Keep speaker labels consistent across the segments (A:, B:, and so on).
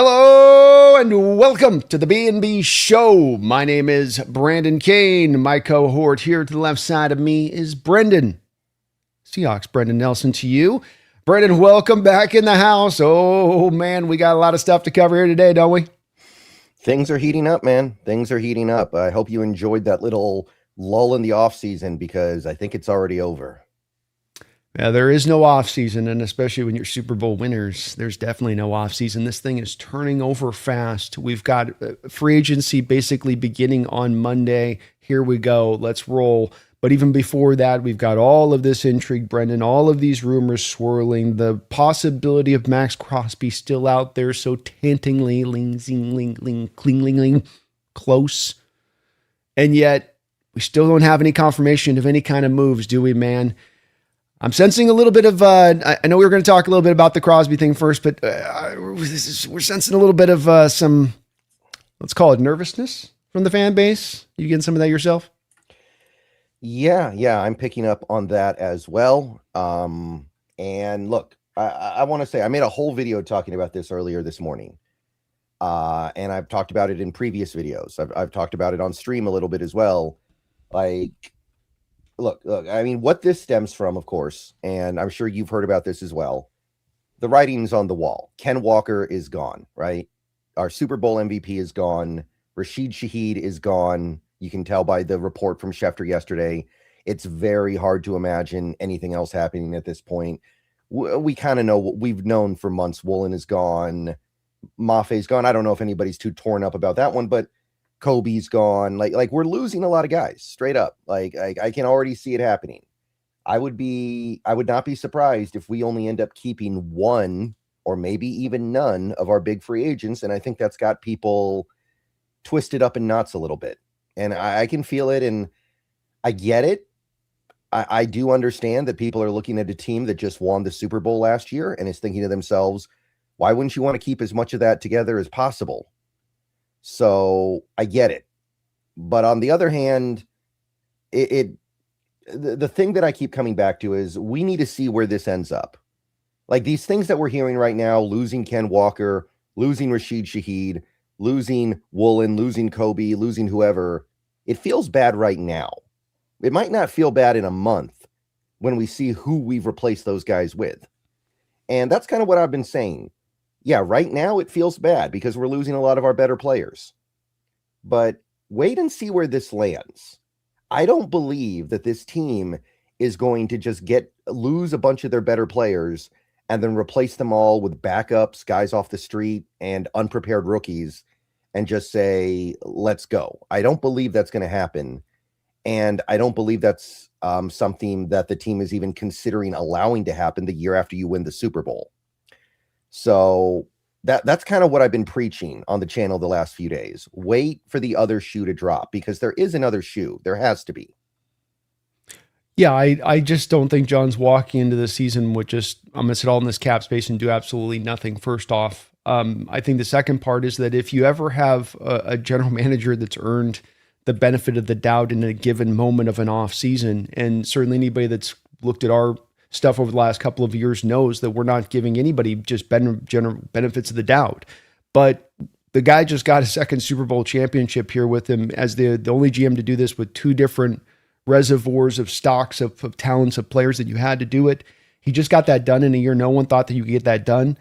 A: Hello and welcome to the B&B Show. My name is Brandon Kane. My cohort here to the left side of me is Brendan. Seahawks, Brendan Nelson to you. Brendan, welcome back in the house. Oh man, we got a lot of stuff to cover here today, don't we?
B: Things are heating up, man. Things are heating up. I hope you enjoyed that little lull in the off season because I think it's already over.
A: Yeah, there is no off season, and especially when you're Super Bowl winners, there's definitely no off season. This thing is turning over fast. We've got free agency basically beginning on Monday. Here we go. Let's roll. But even before that, we've got all of this intrigue, Brendan, all of these rumors swirling, the possibility of Max Crosby still out there so temptingly close. And yet, we still don't have any confirmation of any kind of moves, do we, man? I'm sensing a little bit of, I know we were going to talk a little bit about the Crosby thing first, but we're sensing a little bit of some, let's call it nervousness from the fan base. You getting some of that yourself?
B: Yeah, I'm picking up on that as well. And look, I want to say I made a whole video talking about this earlier this morning. And I've talked about it in previous videos. I've talked about it on stream a little bit as well. Like, Look, I mean, what this stems from, of course, and I'm sure you've heard about this as well, the writing's on the wall. Ken Walker is gone, right? Our Super Bowl MVP is gone. Rashid Shaheed is gone. You can tell by the report from Schefter yesterday. It's very hard to imagine anything else happening at this point. We kind of know what we've known for months. Woolen is gone. Maffe's gone. I don't know if anybody's too torn up about that one, but Kobe's gone. Like we're losing a lot of guys straight up. Like I can already see it happening. I would not be surprised if we only end up keeping one or maybe even none of our big free agents. And I think that's got people twisted up in knots a little bit. And I can feel it and I get it. I do understand that people are looking at a team that just won the Super Bowl last year and is thinking to themselves, why wouldn't you want to keep as much of that together as possible? So I get it. But on the other hand, the thing that I keep coming back to is we need to see where this ends up. Like these things that we're hearing right now, losing Ken Walker, losing Rashid Shaheed, losing Woolen, losing Kobe, losing whoever, it feels bad right now. It might not feel bad in a month when we see who we've replaced those guys with. And that's kind of what I've been saying. Yeah, right now it feels bad because we're losing a lot of our better players. But wait and see where this lands. I don't believe that this team is going to just lose a bunch of their better players and then replace them all with backups, guys off the street, and unprepared rookies and just say, let's go. I don't believe that's going to happen. And I don't believe that's something that the team is even considering allowing to happen the year after you win the Super Bowl. So that's kind of what I've been preaching on the channel the last few days. Wait for the other shoe to drop because there is another shoe. There has to be.
A: Yeah, I just don't think John's walking into the season with just, I'm going to sit all in this cap space and do absolutely nothing. First off, I think the second part is that if you ever have a general manager that's earned the benefit of the doubt in a given moment of an off season, and certainly anybody that's looked at our stuff over the last couple of years knows that we're not giving anybody just general benefits of the doubt. But the guy just got a second Super Bowl championship here with him as the only GM to do this with two different reservoirs of stocks of talents of players that you had to do it. He just got that done in a year. No one thought that you could get that done.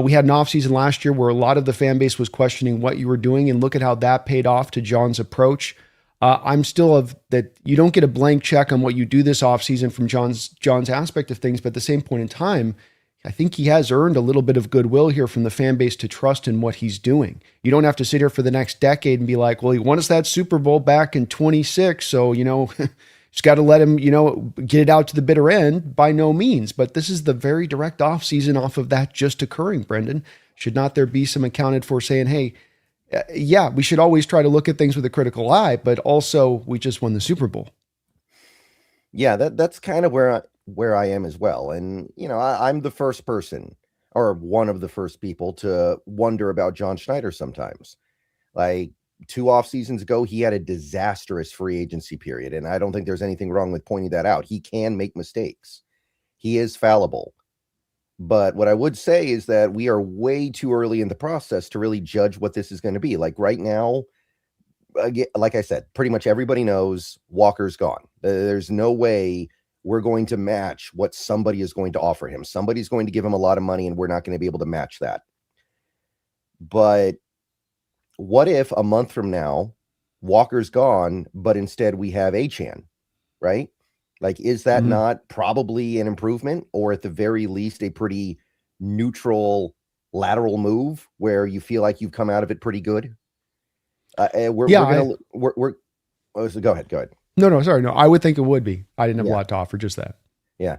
A: We had an offseason last year where a lot of the fan base was questioning what you were doing, and look at how that paid off to John's approach. I'm still of that you don't get a blank check on what you do this offseason from John's aspect of things, but at the same point in time, I think he has earned a little bit of goodwill here from the fan base to trust in what he's doing. You don't have to sit here for the next decade and be like, well, he won us that Super Bowl back in 26, so, just got to let him, get it out to the bitter end. By no means, but this is the very direct offseason off of that just occurring, Brendan. Should not there be some accounted for saying, hey, yeah, we should always try to look at things with a critical eye, but also we just won the Super Bowl.
B: Yeah, that's kind of where I am as well. And, I'm the first person or one of the first people to wonder about John Schneider sometimes. Like 2 off seasons ago, he had a disastrous free agency period. And I don't think there's anything wrong with pointing that out. He can make mistakes. He is fallible. But what I would say is that we are way too early in the process to really judge what this is going to be. Like right now, like I said, pretty much everybody knows Walker's gone. There's no way we're going to match what somebody is going to offer him. Somebody's going to give him a lot of money, and we're not going to be able to match that. But what if a month from now, Walker's gone, but instead we have Achane, right? Like, is that not probably an improvement, or at the very least a pretty neutral lateral move where you feel like you've come out of it pretty good? So go ahead.
A: No, sorry. No, I would think it would be. I didn't have a lot to offer, just that.
B: Yeah.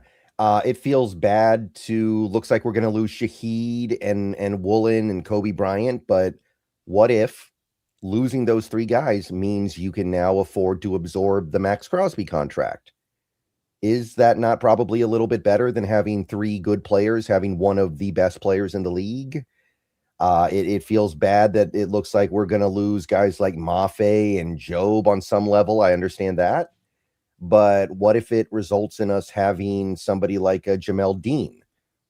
B: It feels bad looks like we're going to lose Shaheed and Woolen and Kobe Bryant, but what if losing those three guys means you can now afford to absorb the Max Crosby contract? Is that not probably a little bit better than having three good players, having one of the best players in the league? It feels bad that it looks like we're going to lose guys like Mafe and Job on some level. I understand that. But what if it results in us having somebody like a Jamel Dean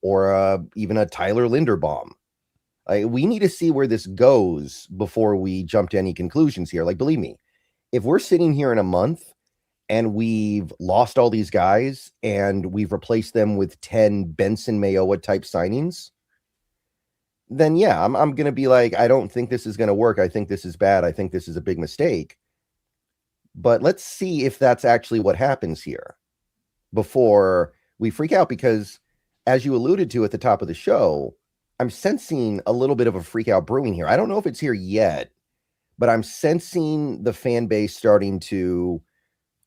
B: or even a Tyler Linderbaum? We need to see where this goes before we jump to any conclusions here. Like, believe me, if we're sitting here in a month and we've lost all these guys and we've replaced them with 10 Benson Mayowa type signings, then yeah, I'm going to be like, I don't think this is going to work. I think this is bad. I think this is a big mistake. But let's see if that's actually what happens here before we freak out, because as you alluded to at the top of the show, I'm sensing a little bit of a freak out brewing here. I don't know if it's here yet, but I'm sensing the fan base starting to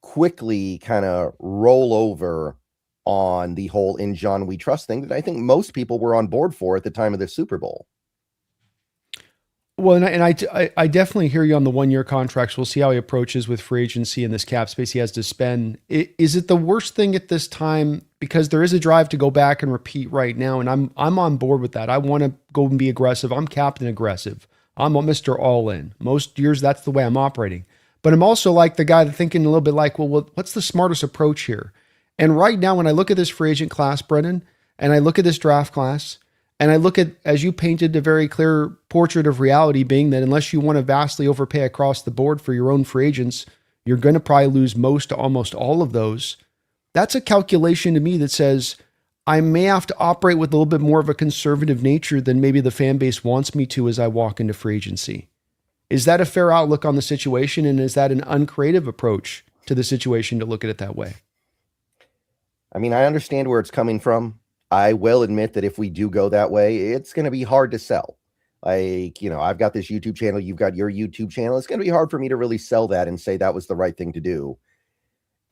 B: quickly kind of roll over on the whole "in John we trust" thing that I think most people were on board for at the time of the Super Bowl.
A: Well, and I definitely hear you on the 1-year contracts. We'll see how he approaches with free agency and this cap space he has to spend. Is it the worst thing at this time? Because there is a drive to go back and repeat right now, and I'm on board with that. I want to go and be aggressive. I'm captain aggressive. I'm a Mr. All In. Most years that's the way I'm operating. But I'm also like the guy thinking a little bit like, well, what's the smartest approach here? And right now, when I look at this free agent class, Brendan, and I look at this draft class, and I look at, as you painted, a very clear portrait of reality being that unless you want to vastly overpay across the board for your own free agents, you're going to probably lose most to almost all of those. That's a calculation to me that says I may have to operate with a little bit more of a conservative nature than maybe the fan base wants me to as I walk into free agency. Is that a fair outlook on the situation? And is that an uncreative approach to the situation to look at it that way?
B: I mean, I understand where it's coming from. I will admit that if we do go that way, it's going to be hard to sell. Like, I've got this YouTube channel, you've got your YouTube channel. It's going to be hard for me to really sell that and say that was the right thing to do.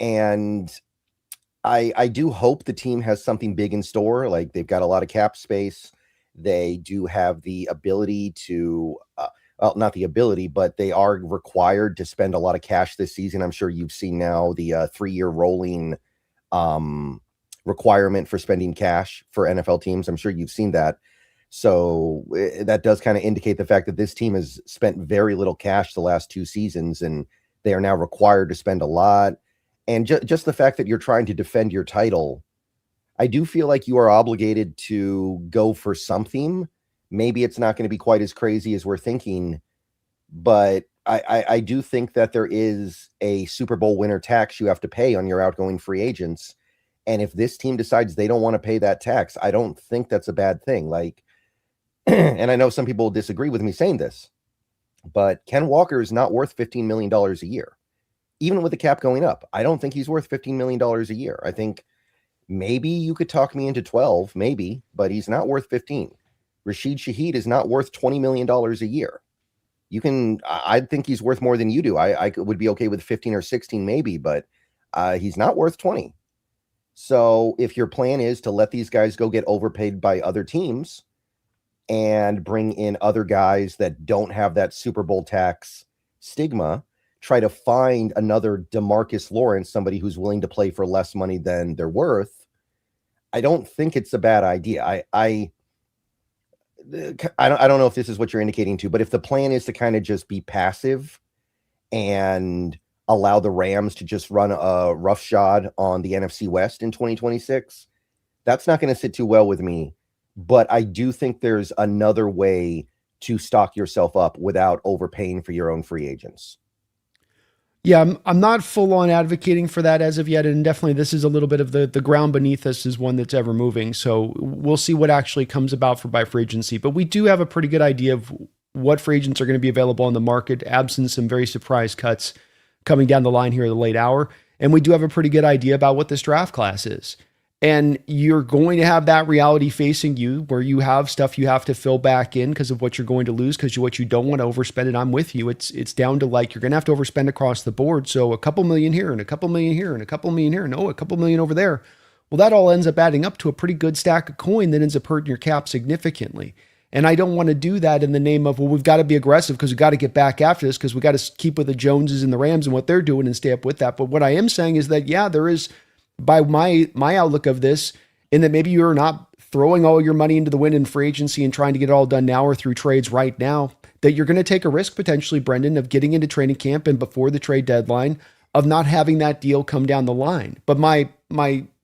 B: And I do hope the team has something big in store. Like, they've got a lot of cap space. They do have the ability to, well, not the ability, but they are required to spend a lot of cash this season. I'm sure you've seen now the 3-year rolling requirement for spending cash for NFL teams. I'm sure you've seen that. So that does kind of indicate the fact that this team has spent very little cash the last 2 seasons, and they are now required to spend a lot. And just the fact that you're trying to defend your title, I do feel like you are obligated to go for something. Maybe it's not going to be quite as crazy as we're thinking, but I do think that there is a Super Bowl winner tax you have to pay on your outgoing free agents. And if this team decides they don't want to pay that tax, I don't think that's a bad thing. Like, and I know some people disagree with me saying this, but Ken Walker is not worth $15 million a year. Even with the cap going up, I don't think he's worth $15 million a year. I think maybe you could talk me into 12, maybe, but he's not worth 15. Rashid Shaheed is not worth $20 million a year. I think he's worth more than you do. I would be okay with 15 or 16 maybe, but he's not worth 20. So if your plan is to let these guys go get overpaid by other teams and bring in other guys that don't have that Super Bowl tax stigma, try to find another DeMarcus Lawrence, somebody who's willing to play for less money than they're worth, I don't think it's a bad idea. I don't know if this is what you're indicating to, but if the plan is to kind of just be passive and allow the Rams to just run a roughshod on the NFC West in 2026, that's not going to sit too well with me. but I do think there's another way to stock yourself up without overpaying for your own free agents.
A: Yeah, I'm not full on advocating for that as of yet. And definitely this is a little bit of the ground beneath us is one that's ever moving. So we'll see what actually comes about for by free agency. But we do have a pretty good idea of what free agents are going to be available on the market, absent some very surprise cuts coming down the line here at the late hour. And we do have a pretty good idea about what this draft class is. And you're going to have that reality facing you where you have stuff you have to fill back in because of what you're going to lose, because what you don't want to overspend. And I'm with you. It's down to like, you're going to have to overspend across the board. So a couple million here and a couple million here and a couple million here and a couple million over there. Well, that all ends up adding up to a pretty good stack of coin that ends up hurting your cap significantly. And I don't want to do that in the name of, well, we've got to be aggressive because we've got to get back after this because we got to keep with the Joneses and the Rams and what they're doing and stay up with that. But what I am saying is that, yeah, there is, by my outlook of this, in that maybe you're not throwing all your money into the wind in free agency and trying to get it all done now or through trades right now, that you're going to take a risk potentially, Brendan, of getting into training camp and before the trade deadline of not having that deal come down the line. But my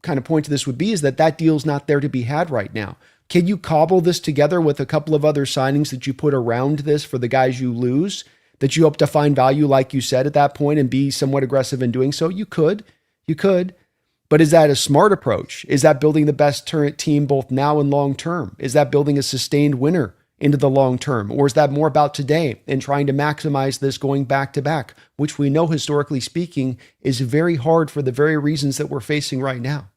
A: kind of point to this would be is that deal's not there to be had right now. Can you cobble this together with a couple of other signings that you put around this for the guys you lose, that you hope to find value, like you said, at that point and be somewhat aggressive in doing so? You could. But is that a smart approach? Is that building the best team both now and long term? Is that building a sustained winner into the long term? Or is that more about today and trying to maximize this going back to back, which we know historically speaking is very hard for the very reasons that we're facing right now?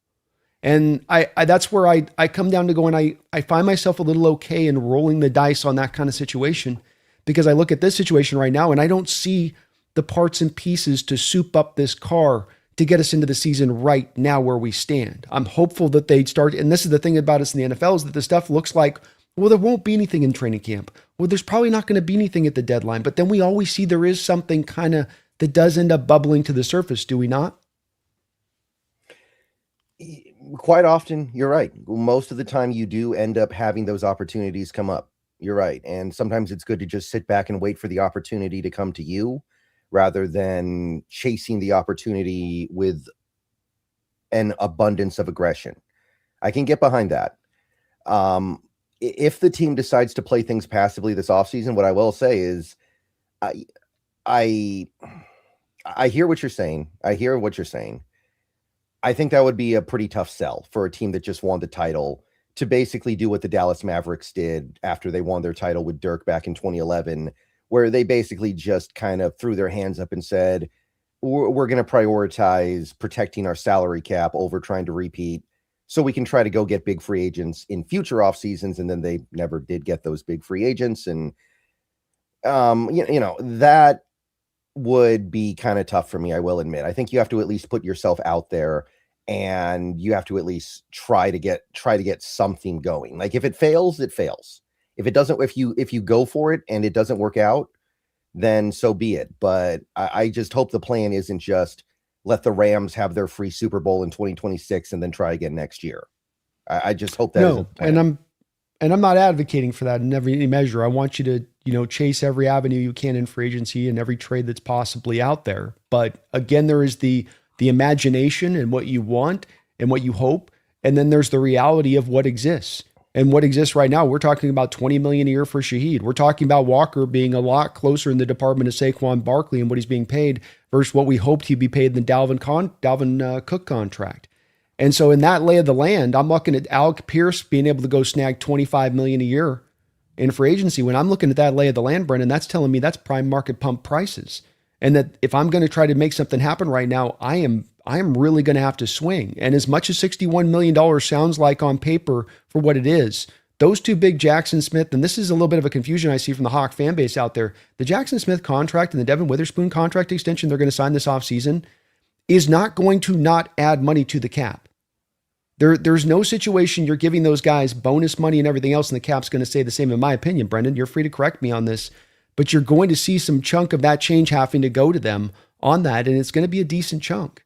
A: And I that's where I come down to going, I find myself a little okay in rolling the dice on that kind of situation, because I look at this situation right now and I don't see the parts and pieces to soup up this car to get us into the season right now where we stand. I'm hopeful that they'd start, and this is the thing about us in the NFL, is that the stuff looks like, well, there won't be anything in training camp. Well, there's probably not going to be anything at the deadline, but then we always see there is something kind of that does end up bubbling to the surface, do we not?
B: Quite often, you're right. Most of the time you do end up having those opportunities come up. You're right. And sometimes it's good to just sit back and wait for the opportunity to come to you, rather than chasing the opportunity with an abundance of aggression. I can get behind that. If the team decides to play things passively this offseason, what I will say is I hear what you're saying. I think that would be a pretty tough sell for a team that just won the title to basically do what the Dallas Mavericks did after they won their title with Dirk back in 2011, where they basically just kind of threw their hands up and said, we're going to prioritize protecting our salary cap over trying to repeat so we can try to go get big free agents in future off seasons. And then they never did get those big free agents. And, that would be kind of tough for me, I will admit. I think you have to at least put yourself out there and you have to at least try to get something going. Like if it fails, it fails. If it doesn't, if you go for it and it doesn't work out, then so be it. But I just hope the plan isn't just let the Rams have their free Super Bowl in 2026 and then try again next year. I just hope that.
A: No, and I'm not advocating for that in every measure. I want you to, chase every avenue you can in free agency and every trade that's possibly out there. But again, there is the imagination and what you want and what you hope. And then there's the reality of what exists. And what exists right now, we're talking about $20 million a year for Shaheed. We're talking about Walker being a lot closer in the department of Saquon Barkley and what he's being paid versus what we hoped he'd be paid in the Dalvin Cook contract. And so in that lay of the land, I'm looking at Alec Pierce being able to go snag $25 million a year in free agency. When I'm looking at that lay of the land, Brendan, that's telling me that's prime market pump prices. And that if I'm going to try to make something happen right now, I am really going to have to swing. And as much as $61 million sounds like on paper for what it is, those two big Jackson Smith, and this is a little bit of a confusion I see from the Hawk fan base out there, the Jackson Smith contract and the Devin Witherspoon contract extension they're going to sign this offseason is not going to not add money to the cap. There's no situation you're giving those guys bonus money and everything else, and the cap's going to stay the same, in my opinion. Brendan, you're free to correct me on this, but you're going to see some chunk of that change having to go to them on that, and it's going to be a decent chunk.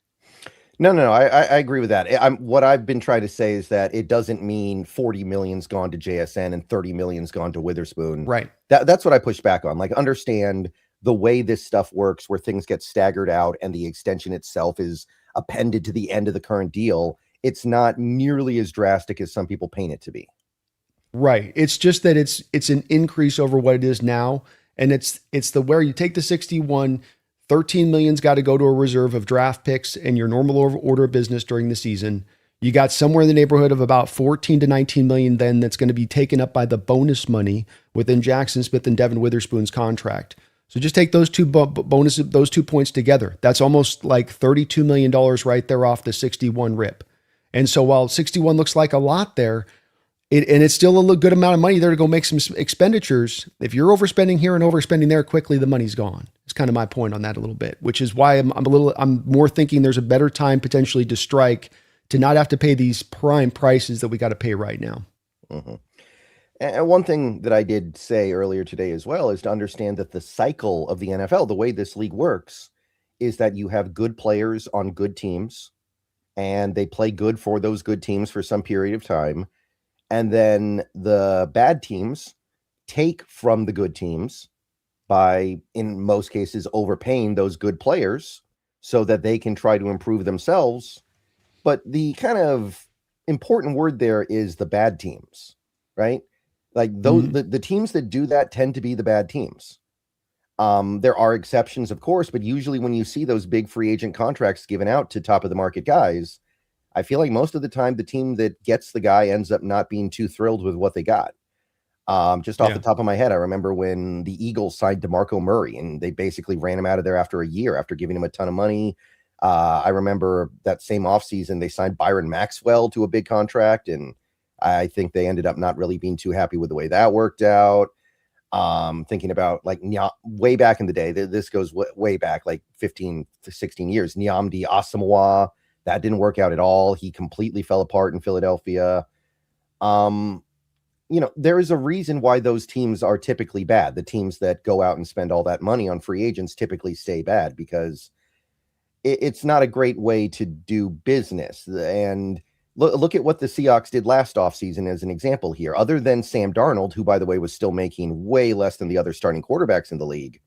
B: No, I agree with that. What I've been trying to say is that it doesn't mean 40 million's gone to JSN and 30 million's gone to Witherspoon.
A: Right.
B: That's what I push back on. Like, understand the way this stuff works, where things get staggered out and the extension itself is appended to the end of the current deal. It's not nearly as drastic as some people paint it to be.
A: Right. It's just that it's an increase over what it is now. And it's the where you take the 61, 13 million's got to go to a reserve of draft picks and your normal order of business during the season. You got somewhere in the neighborhood of about 14 to 19 million then that's going to be taken up by the bonus money within Jackson Smith and Devin Witherspoon's contract. So just take those two bonuses, those 2 points together. That's almost like $32 million right there off the 61 rip. And so while 61 looks like a lot there, and it's still a good amount of money there to go make some expenditures. If you're overspending here and overspending there quickly, the money's gone. It's kind of my point on that a little bit, which is why I'm more thinking there's a better time potentially to strike to not have to pay these prime prices that we got to pay right now.
B: Mm-hmm. And one thing that I did say earlier today as well is to understand that the cycle of the NFL, the way this league works, is that you have good players on good teams and they play good for those good teams for some period of time. And then the bad teams take from the good teams by, in most cases, overpaying those good players so that they can try to improve themselves. But the kind of important word there is the bad teams, right? Like those, the teams that do that tend to be the bad teams. There are exceptions, of course, but usually when you see those big free agent contracts given out to top of the market guys, I feel like most of the time the team that gets the guy ends up not being too thrilled with what they got. Just off the top of my head, I remember when the Eagles signed DeMarco Murray and they basically ran him out of there after a year after giving him a ton of money. I remember that same offseason they signed Byron Maxwell to a big contract, and I think they ended up not really being too happy with the way that worked out. Thinking about like way back in the day, this goes way back, like 15 to 16 years, Nnamdi Asomugha. That didn't work out at all. He completely fell apart in Philadelphia. There is a reason why those teams are typically bad. The teams that go out and spend all that money on free agents typically stay bad because it's not a great way to do business. And look at what the Seahawks did last offseason as an example here. Other than Sam Darnold, who, by the way, was still making way less than the other starting quarterbacks in the league,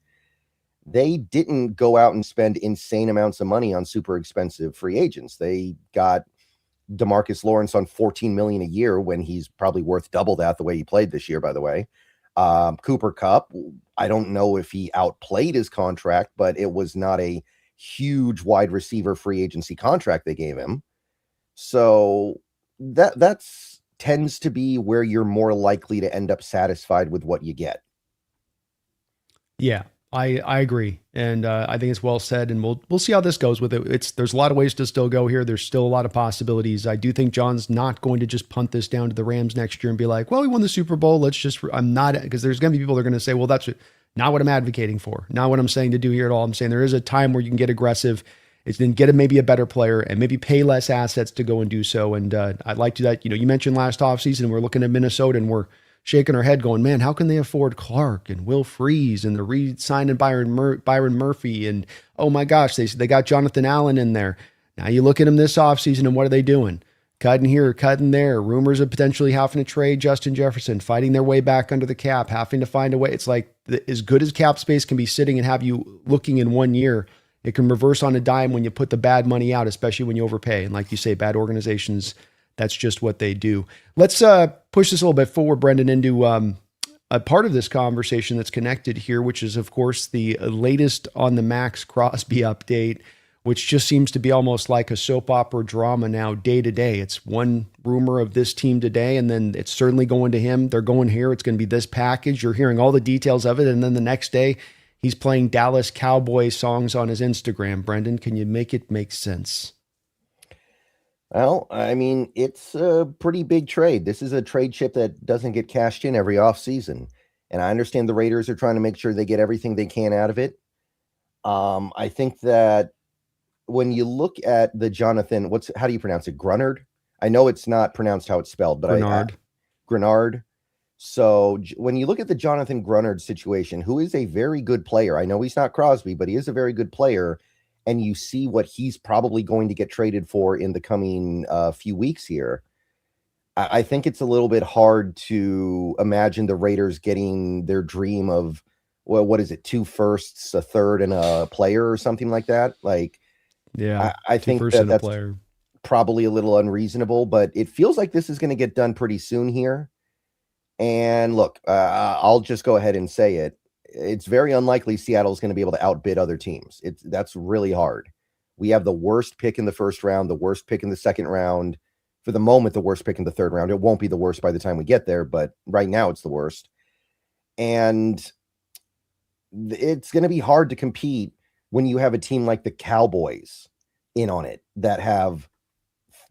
B: they didn't go out and spend insane amounts of money on super expensive free agents. They got DeMarcus Lawrence on $14 million a year when he's probably worth double that the way he played this year, by the way. Cooper Kupp, I don't know if he outplayed his contract, but it was not a huge wide receiver free agency contract they gave him. So that's tends to be where you're more likely to end up satisfied with what you get.
A: Yeah. I agree, and I think it's well said, and we'll see how this goes with it. There's a lot of ways to still go here. There's still a lot of possibilities. I do think John's not going to just punt this down to the Rams next year and be like, well, we won the Super Bowl. I'm not, because there's going to be people that are going to say, well, that's not what I'm advocating for. Not what I'm saying to do here at all. I'm saying there is a time where you can get aggressive. It's then get maybe a better player and maybe pay less assets to go and do so. And I'd like to that. You mentioned last offseason, we're looking at Minnesota and we're shaking our head going, man, how can they afford Clark and Will Freeze and the re-signing Byron Murphy? And oh my gosh, they got Jonathan Allen in there. Now you look at them this offseason and what are they doing? Cutting here, cutting there. Rumors of potentially having to trade Justin Jefferson, fighting their way back under the cap, having to find a way. It's like as good as cap space can be sitting and have you looking in 1 year, it can reverse on a dime when you put the bad money out, especially when you overpay. And like you say, bad organizations, that's just what they do. Let's push this a little bit forward, Brendan, into a part of this conversation that's connected here, which is, of course, the latest on the Max Crosby update, which just seems to be almost like a soap opera drama now day to day. It's one rumor of this team today, and then it's certainly going to him. They're going here. It's going to be this package. You're hearing all the details of it, and then the next day, he's playing Dallas Cowboys songs on his Instagram. Brendan, can you make it make sense?
B: Well, I mean, it's a pretty big trade. This is a trade chip that doesn't get cashed in every offseason. And I understand the Raiders are trying to make sure they get everything they can out of it. I think that when you look at the Jonathan, how do you pronounce it? Grunard? I know it's not pronounced how it's spelled, but Grenard. So when you look at the Jonathan Grunard situation, who is a very good player, I know he's not Crosby, but he is a very good player. And you see what he's probably going to get traded for in the coming few weeks here, I think it's a little bit hard to imagine the Raiders getting their dream of, well, what is it, 2 firsts, a third, and a player or something like that. Like,
A: yeah,
B: I think that's probably a little unreasonable, but it feels like this is going to get done pretty soon here. And look, I'll just go ahead and say it. It's very unlikely Seattle's going to be able to outbid other teams. That's really hard. We have the worst pick in the first round, the worst pick in the second round. For the moment, the worst pick in the third round. It won't be the worst by the time we get there, but right now it's the worst. And it's going to be hard to compete when you have a team like the Cowboys in on it that have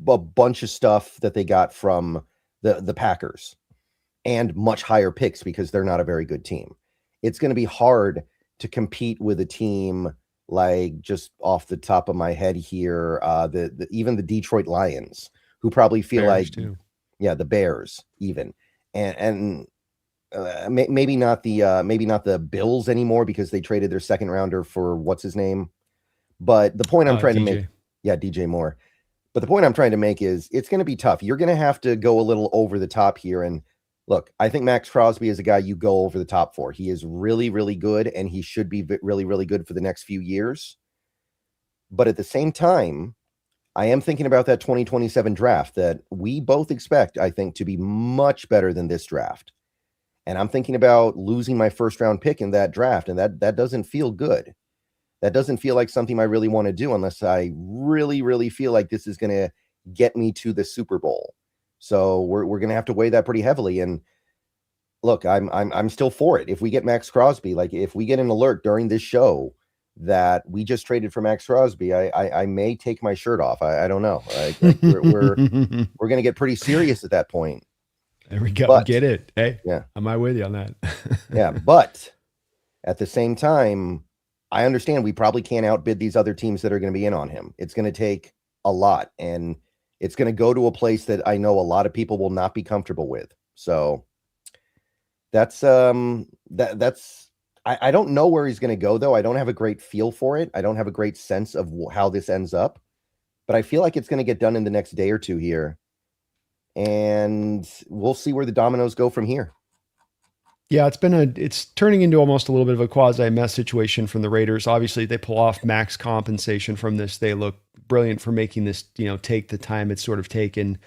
B: a bunch of stuff that they got from the Packers and much higher picks because they're not a very good team. It's going to be hard to compete with a team like, just off the top of my head here, even the Detroit Lions, who probably feel
A: Bears
B: like,
A: too.
B: yeah, the Bears even, and maybe not the Bills anymore because they traded their second rounder for what's his name. But the point I'm trying to make, yeah, DJ Moore. But the point I'm trying to make is it's going to be tough. You're going to have to go a little over the top here. And look, I think Max Crosby is a guy you go over the top for. He is really, really good, and he should be really, really good for the next few years. But at the same time, I am thinking about that 2027 draft that we both expect, I think, to be much better than this draft. And I'm thinking about losing my first round pick in that draft, and that doesn't feel good. That doesn't feel like something I really want to do unless I really, really feel like this is going to get me to the Super Bowl. So we're going to have to weigh that pretty heavily. And look, I'm still for it. If we get Max Crosby, like if we get an alert during this show that we just traded for Max Crosby, I may take my shirt off. I don't know. We're going to get pretty serious at that point.
A: There we go. Get it. Hey,
B: yeah,
A: am I with you on that?
B: Yeah, but at the same time, I understand we probably can't outbid these other teams that are going to be in on him. It's going to take a lot, and it's going to go to a place that I know a lot of people will not be comfortable with. So that's I don't know where he's going to go, though. I don't have a great feel for it. I don't have a great sense of how this ends up, but I feel like it's going to get done in the next day or two here, and we'll see where the dominoes go from here.
A: Yeah, it's turning into almost a little bit of a quasi mess situation from the Raiders. Obviously, they pull off max compensation from this. They look brilliant for making this, take the time it's sort of taken,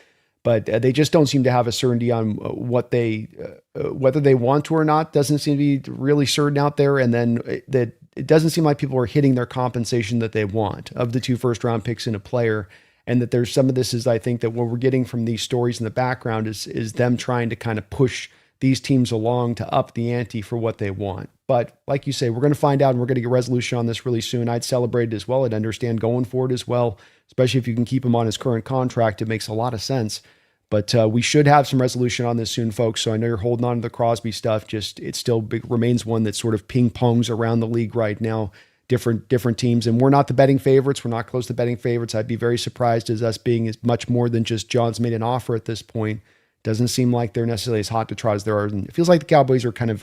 A: but they just don't seem to have a certainty on what whether they want to or not. Doesn't seem to be really certain out there. And then that it doesn't seem like people are hitting their compensation that they want of the 2 first round picks in a player. And that there's some of this is, I think that what we're getting from these stories in the background is them trying to kind of push these teams along to up the ante for what they want. But like you say, we're going to find out, and we're going to get resolution on this really soon. I'd celebrate it as well. I'd understand going for it as well, especially if you can keep him on his current contract. It makes a lot of sense. But we should have some resolution on this soon, folks. So I know you're holding on to the Crosby stuff. Just it still remains one that sort of ping pongs around the league right now. Different teams, and we're not the betting favorites. We're not close to betting favorites. I'd be very surprised as us being as much more than just John's made an offer at this point. Doesn't seem like they're necessarily as hot to trot as there are. And it feels like the Cowboys are kind of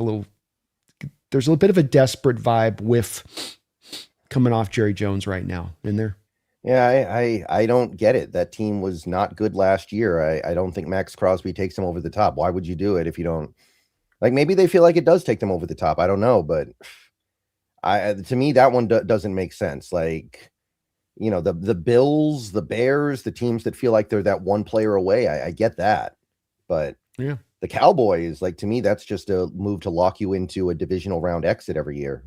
A: there's a little bit of a desperate vibe with coming off Jerry Jones right now in there.
B: Yeah, I don't get it. That team was not good last year. I don't think Max Crosby takes them over the top. Why would you do it if you don't? Like, maybe they feel like it does take them over the top. I don't know, but to me, that one doesn't make sense. Like, the Bills, the Bears, the teams that feel like they're that one player away. I get that. But
A: yeah,
B: the Cowboys, like, to me, that's just a move to lock you into a divisional round exit every year.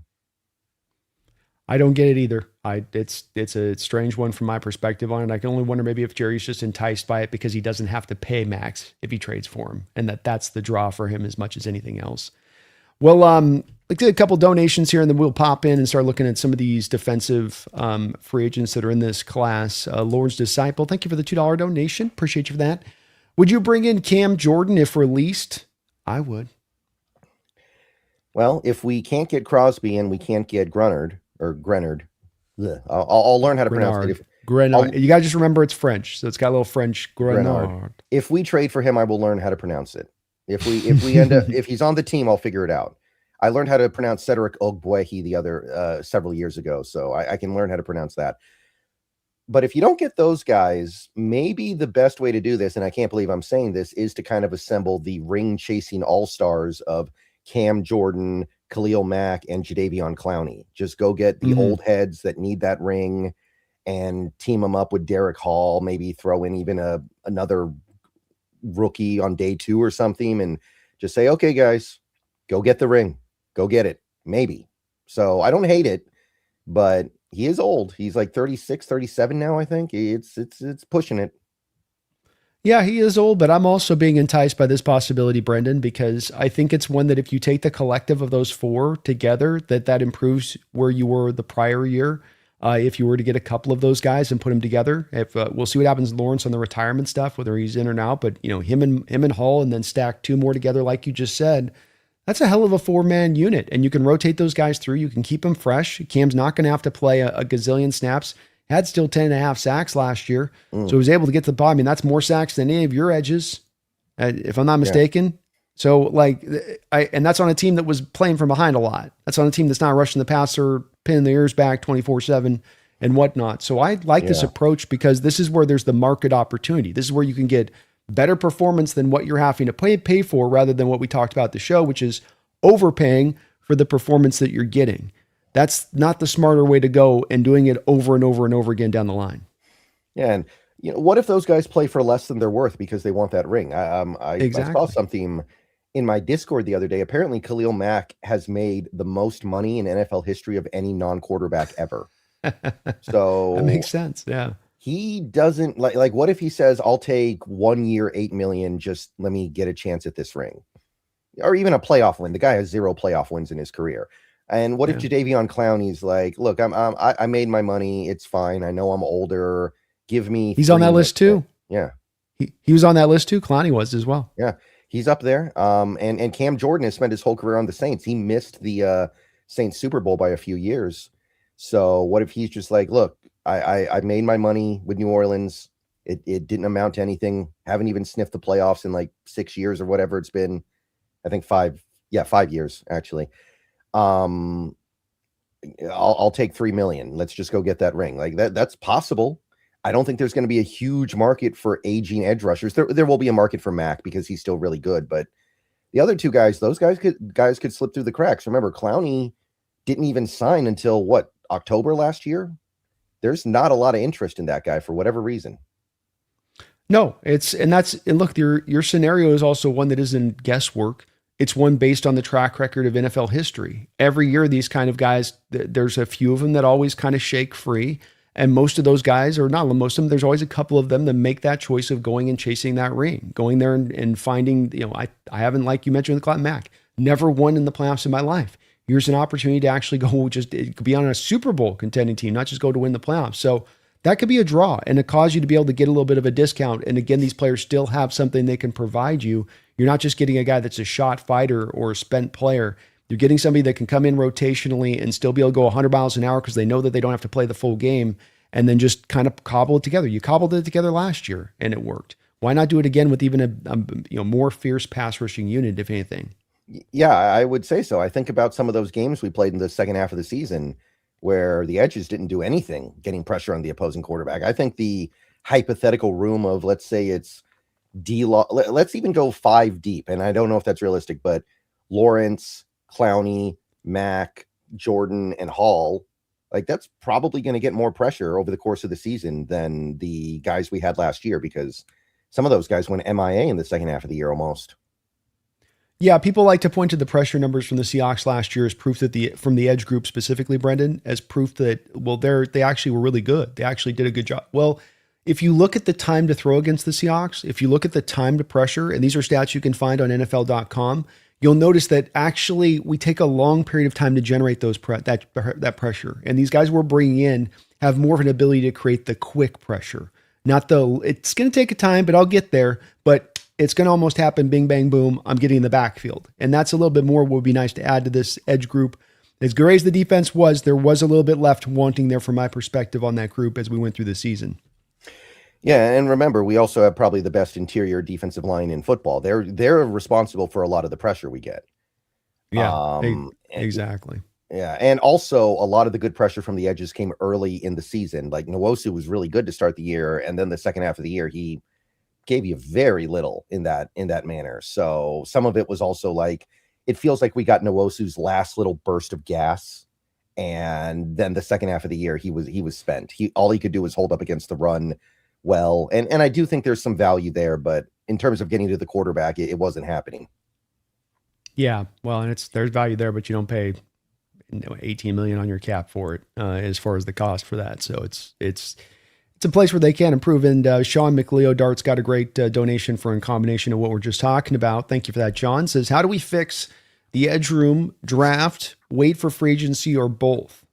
A: I don't get it either. It's a strange one from my perspective on it. I can only wonder maybe if Jerry's just enticed by it because he doesn't have to pay Max if he trades for him, and that's the draw for him as much as anything else. Well, let's get a couple donations here, and then we'll pop in and start looking at some of these defensive free agents that are in this class. Lord's Disciple, thank you for the $2 donation. Appreciate you for that. Would you bring in Cam Jordan if released? I would.
B: Well, if we can't get Crosby and we can't get Grenard, I'll learn how to pronounce it.
A: Grenard. You got to just remember it's French, so it's got a little French. Grenard.
B: If we trade for him, I will learn how to pronounce it. If we end up, if he's on the team, I'll figure it out. I learned how to pronounce Cedric Ogbuehi the other several years ago, so I can learn how to pronounce that. But if you don't get those guys, maybe the best way to do this, and I can't believe I'm saying this, is to kind of assemble the ring-chasing all-stars of Cam Jordan, Khalil Mack, and Jadeveon Clowney. Just go get the old heads that need that ring and team them up with Derek Hall, maybe throw in even another rookie on day 2 or something, and Just say, okay, guys, go get the ring. Go get it. Maybe. So I don't hate it, but he is old. He's like 36, 37 now, I think. It's pushing it.
A: Yeah, he is old, but I'm also being enticed by this possibility, Brendan, because I think it's one that if you take the collective of those four together, that improves where you were the prior year. If you were to get a couple of those guys and put them together, if we'll see what happens with Lawrence on the retirement stuff, whether he's in or out, but him and Hall, and then stack two more together, like you just said, that's a hell of a 4-man unit, and you can rotate those guys through. You can keep them fresh. Cam's not going to have to play a gazillion snaps. Had still 10.5 sacks last year. So he was able to get to the ball. I mean, that's more sacks than any of your edges, if I'm not mistaken. Yeah. So and that's on a team that was playing from behind a lot. That's on a team that's not rushing the passer, pinning the ears back 24/7 and whatnot. So I like this approach because this is where there's the market opportunity. This is where you can get better performance than what you're having to pay for, rather than what we talked about the show, which is overpaying for the performance that you're getting. That's not the smarter way to go, and doing it over and over and over again down the line.
B: Yeah. And what if those guys play for less than they're worth because they want that ring? I saw something in my Discord the other day. Apparently Khalil Mack has made the most money in NFL history of any non-quarterback ever. So
A: that makes sense. Yeah.
B: He doesn't like what if he says, I'll take 1 year, $8 million, just let me get a chance at this ring, or even a playoff win. The guy has 0 playoff wins in his career. And what if Jadeveon Clowney's like, look, I made my money. It's fine. I know I'm older. Give me.
A: He's on that list too.
B: Yeah.
A: He was on that list too. Clowney was as well.
B: Yeah. He's up there. And Cam Jordan has spent his whole career on the Saints. He missed the Saints Super Bowl by a few years. So what if he's just like, look, I made my money with New Orleans. It didn't amount to anything. Haven't even sniffed the playoffs in like 6 years or whatever it's been. I think 5 years actually. I'll take $3 million. Let's just go get that ring. Like that's possible. I don't think there's going to be a huge market for aging edge rushers. There will be a market for Mack because he's still really good, but the other two guys, those guys could slip through the cracks. Remember, Clowney didn't even sign until October last year. There's not a lot of interest in that guy for whatever reason.
A: No, and look, your scenario is also one that isn't guesswork. It's one based on the track record of NFL history. Every year, these kind of guys, there's a few of them that always kind of shake free. And most of those guys, or not most of them, there's always a couple of them that make that choice of going and chasing that ring, going there and finding, I haven't, like you mentioned with Khalil Mack, never won in the playoffs in my life. Here's an opportunity to actually go just be on a Super Bowl contending team, not just go to win the playoffs. So that could be a draw and it cause you to be able to get a little bit of a discount. And again, these players still have something they can provide you. You're not just getting a guy that's a shot fighter or a spent player. You're getting somebody that can come in rotationally and still be able to go 100 miles an hour because they know that they don't have to play the full game, and then just kind of cobble it together. You cobbled it together last year and it worked. Why not do it again with even a more fierce pass rushing unit, if anything?
B: Yeah, I would say so. I think about some of those games we played in the second half of the season where the edges didn't do anything getting pressure on the opposing quarterback. I think the hypothetical room of, let's say it's let's even go 5 deep. And I don't know if that's realistic, but Lawrence, Clowney, Mack, Jordan, and Hall, like that's probably going to get more pressure over the course of the season than the guys we had last year, because some of those guys went MIA in the second half of the year almost.
A: Yeah, people like to point to the pressure numbers from the Seahawks last year as proof that from the edge group specifically, Brendan, as proof that, well, they actually were really good. They actually did a good job. Well, if you look at the time to throw against the Seahawks, if you look at the time to pressure, and these are stats you can find on NFL.com, you'll notice that actually we take a long period of time to generate that pressure. And these guys we're bringing in have more of an ability to create the quick pressure. It's going to take a time, but I'll get there. But it's going to almost happen. Bing, bang, boom. I'm getting in the backfield. And that's a little bit more what would be nice to add to this edge group. As great as the defense was, there was a little bit left wanting there from my perspective on that group as we went through the season.
B: Yeah, and remember, we also have probably the best interior defensive line in football. They're responsible for a lot of the pressure we get.
A: Yeah, exactly.
B: Yeah, and also a lot of the good pressure from the edges came early in the season. Like Nwosu was really good to start the year, and then the second half of the year he gave you very little in that manner. So some of it was also like, it feels like we got Nwosu's last little burst of gas, and then the second half of the year he was spent. All he could do was hold up against the run well, and I do think there's some value there, but in terms of getting to the quarterback, it wasn't happening.
A: Yeah, well, and there's value there, but you don't pay 18 million on your cap for it as far as the cost for that. So it's a place where they can improve. And Sean McLeo Dart's got a great donation for in combination of what we're just talking about. Thank you for that, John. Says, how do we fix the edge room, draft, wait for free agency, or both?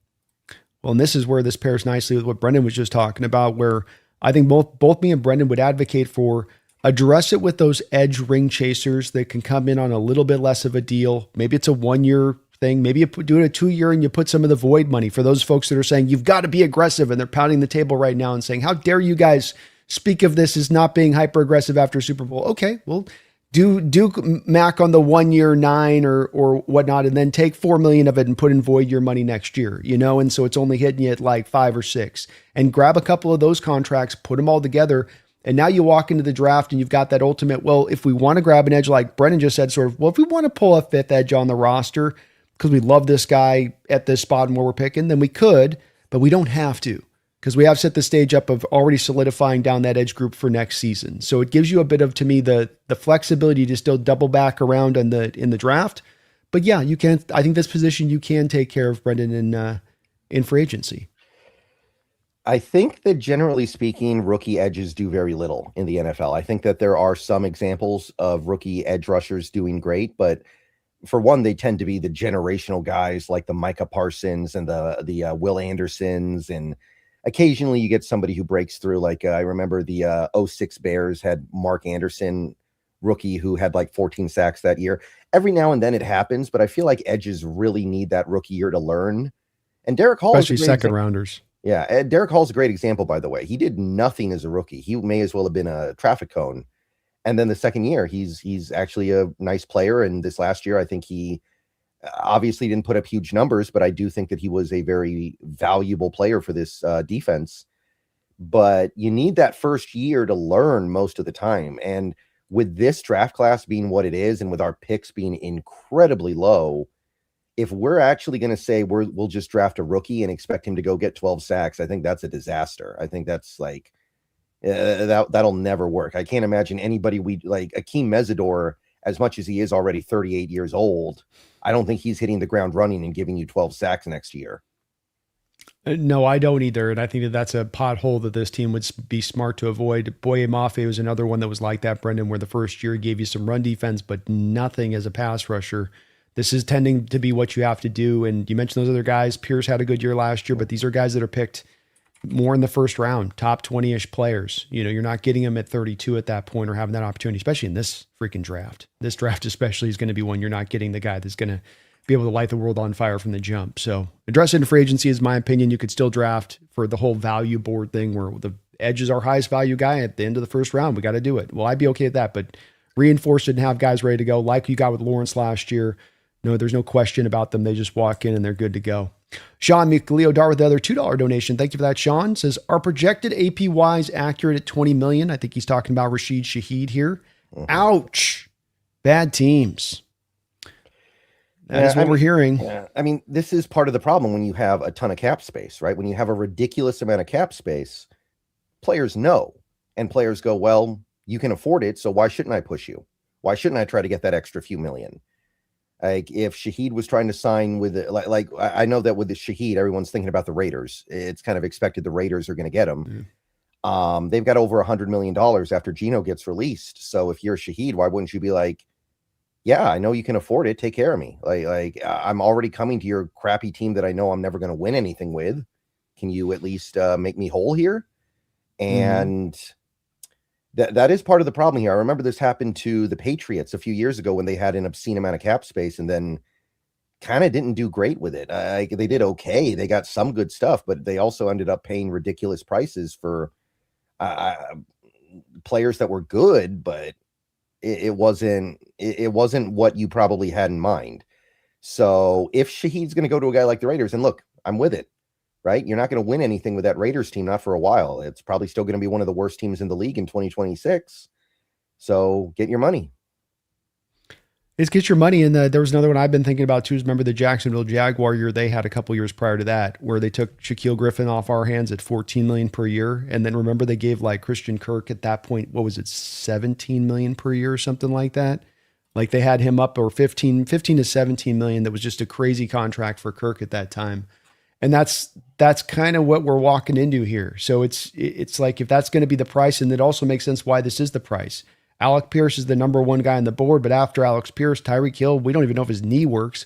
A: Well, and this is where this pairs nicely with what Brendan was just talking about, where I think both me and Brendan would advocate for address it with those edge ring chasers that can come in on a little bit less of a deal. Maybe it's a 1-year thing. Maybe you do it a 2-year and you put some of the void money for those folks that are saying you've got to be aggressive, and they're pounding the table right now and saying, how dare you guys speak of this as not being hyper aggressive after Super Bowl? Okay, well, do Mac on the 1-year 9 or whatnot, and then take 4 million of it and put in void your money next year, and so it's only hitting you at like 5 or 6, and grab a couple of those contracts, put them all together. And now you walk into the draft and you've got that ultimate, well, if we want to grab an edge, like Brendan just said, sort of, well, if we want to pull a 5th edge on the roster because we love this guy at this spot and where we're picking, then we could, but we don't have to, because we have set the stage up of already solidifying down that edge group for next season. So it gives you a bit of, to me, the flexibility to still double back around in the draft. But yeah, you can, I think this position you can take care of, Brendan, in free agency.
B: I think that generally speaking, rookie edges do very little in the NFL. I think that there are some examples of rookie edge rushers doing great, but for one, they tend to be the generational guys like the Micah Parsons and the Will Andersons, and occasionally you get somebody who breaks through. Like I remember the 06 Bears had Mark Anderson, rookie, who had like 14 sacks that year. Every now and then it happens, but I feel like edges really need that rookie year to learn. And Derek Hall,
A: especially second rounders.
B: Yeah, Derek Hall's a great example, by the way. He did nothing as a rookie. He may as well have been a traffic cone. And then the second year, he's actually a nice player. And this last year, I think he obviously didn't put up huge numbers, but I do think that he was a very valuable player for this defense. But you need that first year to learn most of the time. And with this draft class being what it is, and with our picks being incredibly low, if we're actually going to say we'll just draft a rookie and expect him to go get 12 sacks, I think that's a disaster. I think that's like that'll never work. I can't imagine anybody like Akeem Mesidor, as much as he is already 38 years old. I don't think he's hitting the ground running and giving you 12 sacks next year.
A: No, I don't either. And I think that's a pothole that this team would be smart to avoid. Boye Mafe was another one that was like that, Brendan, where the first year gave you some run defense, but nothing as a pass rusher. This is tending to be what you have to do. And you mentioned those other guys. Pierce had a good year last year, but these are guys that are picked more in the first round, top 20-ish players. You're not getting them at 32 at that point or having that opportunity, especially in this freaking draft. This draft especially is going to be one you're not getting the guy that's going to be able to light the world on fire from the jump. So address it in free agency is my opinion. You could still draft for the whole value board thing where the edge is our highest value guy at the end of the first round. We got to do it. Well, I'd be okay with that, but reinforce it and have guys ready to go like you got with Lawrence last year. No, there's no question about them. They just walk in and they're good to go. Sean McLeo Dart with the other $2 donation. Thank you for that, Sean. Says, are projected APYs accurate at 20 million? I think he's talking about Rashid Shaheed here. Mm-hmm. Ouch. Bad teams. That is what we're hearing.
B: Yeah. I mean, this is part of the problem when you have a ton of cap space, right? When you have a ridiculous amount of cap space, players know. And players go, well, you can afford it, so why shouldn't I push you? Why shouldn't I try to get that extra few million? Like if Shaheed was trying to sign with like I know that with the Shaheed, everyone's thinking about the Raiders. It's kind of expected the Raiders are going to get him. Mm-hmm. They've got over $100 million after Geno gets released. So if you're Shaheed, why wouldn't you be like, yeah, I know you can afford it. Take care of me. Like I'm already coming to your crappy team that I know I'm never going to win anything with. Can you at least make me whole here? And that is part of the problem here. I remember this happened to the Patriots a few years ago when they had an obscene amount of cap space and then kind of didn't do great with it. They did okay. They got some good stuff, but they also ended up paying ridiculous prices for players that were good, but it wasn't what you probably had in mind. So if Shaheed's going to go to a guy like the Raiders, and look, I'm with it. Right? You're not going to win anything with that Raiders team, not for a while. It's probably still going to be one of the worst teams in the league in 2026. So get your money.
A: It's get your money. And there was another one I've been thinking about too. Is remember the Jacksonville Jaguar year they had a couple years prior to that, where they took Shaquille Griffin off our hands at $14 million per year. And then remember they gave like Christian Kirk at that point, what was it, $17 million per year or something like that? Like they had him up or 15 to 17 million. That was just a crazy contract for Kirk at that time. And that's kind of what we're walking into here. So it's like, if that's going to be the price, and it also makes sense why this is the price. Alec Pierce is the number one guy on the board, but after Alex Pierce, Tyreek Hill, we don't even know if his knee works.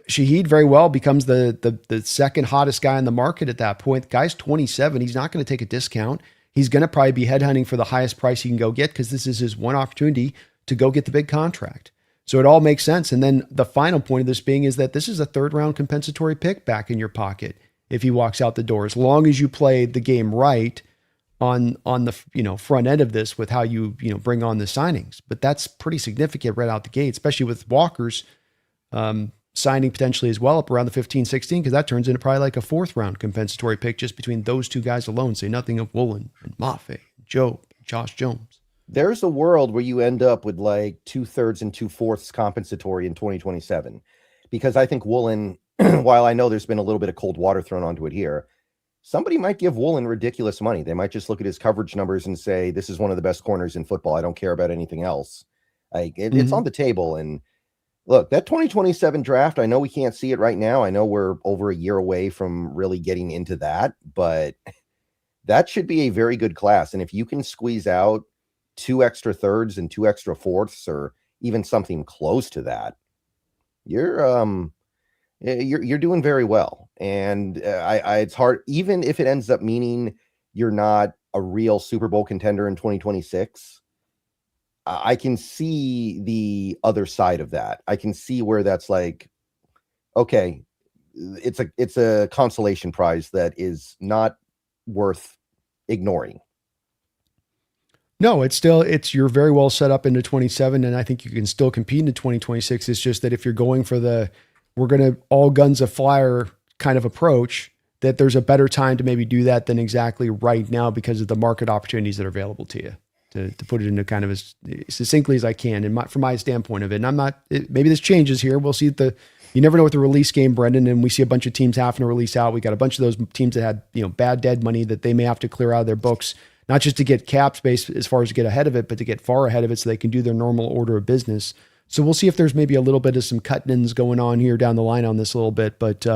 A: Shaheed very well becomes the second hottest guy in the market at that point. The guy's 27. He's not going to take a discount. He's going to probably be headhunting for the highest price he can go get, because this is his one opportunity to go get the big contract. So it all makes sense. And then the final point of this being is that this is a third round compensatory pick back in your pocket if he walks out the door, as long as you play the game right on the front end of this with how you bring on the signings. But that's pretty significant right out the gate, especially with Walker's signing potentially as well up around the 15, 16, because that turns into probably like a fourth round compensatory pick just between those two guys alone. Say nothing of Woolen and Mafe, Joe, Josh Jones.
B: There's a world where you end up with like 2/3 and 2/4 compensatory in 2027, because I think Woolen, while I know there's been a little bit of cold water thrown onto it here, somebody might give Woolen ridiculous money. They might just look at his coverage numbers and say, this is one of the best corners in football. I don't care about anything else. Like it's on the table. And look, that 2027 draft, I know we can't see it right now. I know we're over a year away from really getting into that, but that should be a very good class. And if you can squeeze out 2 extra thirds and 2 extra fourths, or even something close to that, you're doing very well. And it's hard, even if it ends up meaning you're not a real Super Bowl contender in 2026. I can see the other side of that. I can see where that's like, okay, it's a consolation prize that is not worth ignoring.
A: No, you're very well set up into 27, and I think you can still compete into 2026. It's just that if you're going for we're going to all guns a flyer kind of approach, that there's a better time to maybe do that than exactly right now because of the market opportunities that are available to you. To put it into kind of as succinctly as I can, and from my standpoint of it. And I'm not, maybe this changes here. We'll see you never know with the release game, Brendan, and we see a bunch of teams having to release out. We got a bunch of those teams that had, bad dead money that they may have to clear out of their books, not just to get cap space as far as to get ahead of it, but to get far ahead of it so they can do their normal order of business. So we'll see if there's maybe a little bit of some cut-ins going on here down the line on this a little bit. But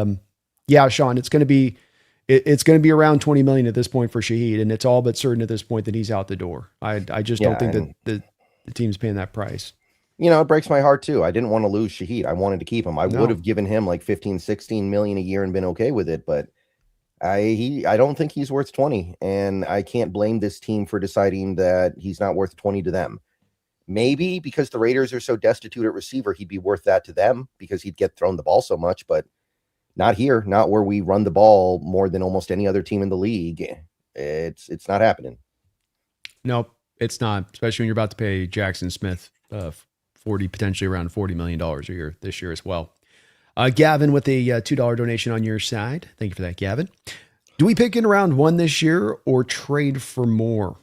A: yeah, Sean, it's going to be around 20 million at this point for Shaheed, and it's all but certain at this point that he's out the door. I just don't think that the team's paying that price.
B: It breaks my heart too. I didn't want to lose Shaheed. I wanted to keep him. I would have given him like 15, 16 million a year and been okay with it, but I don't think he's worth 20, and I can't blame this team for deciding that he's not worth 20 to them. Maybe because the Raiders are so destitute at receiver, he'd be worth that to them because he'd get thrown the ball so much, but not here, not where we run the ball more than almost any other team in the league. It's not happening.
A: Nope, it's not, especially when you're about to pay Jackson Smith potentially around $40 million a year this year as well. Gavin with a $2 donation on your side. Thank you for that, Gavin. Do we pick in round 1 this year or trade for more?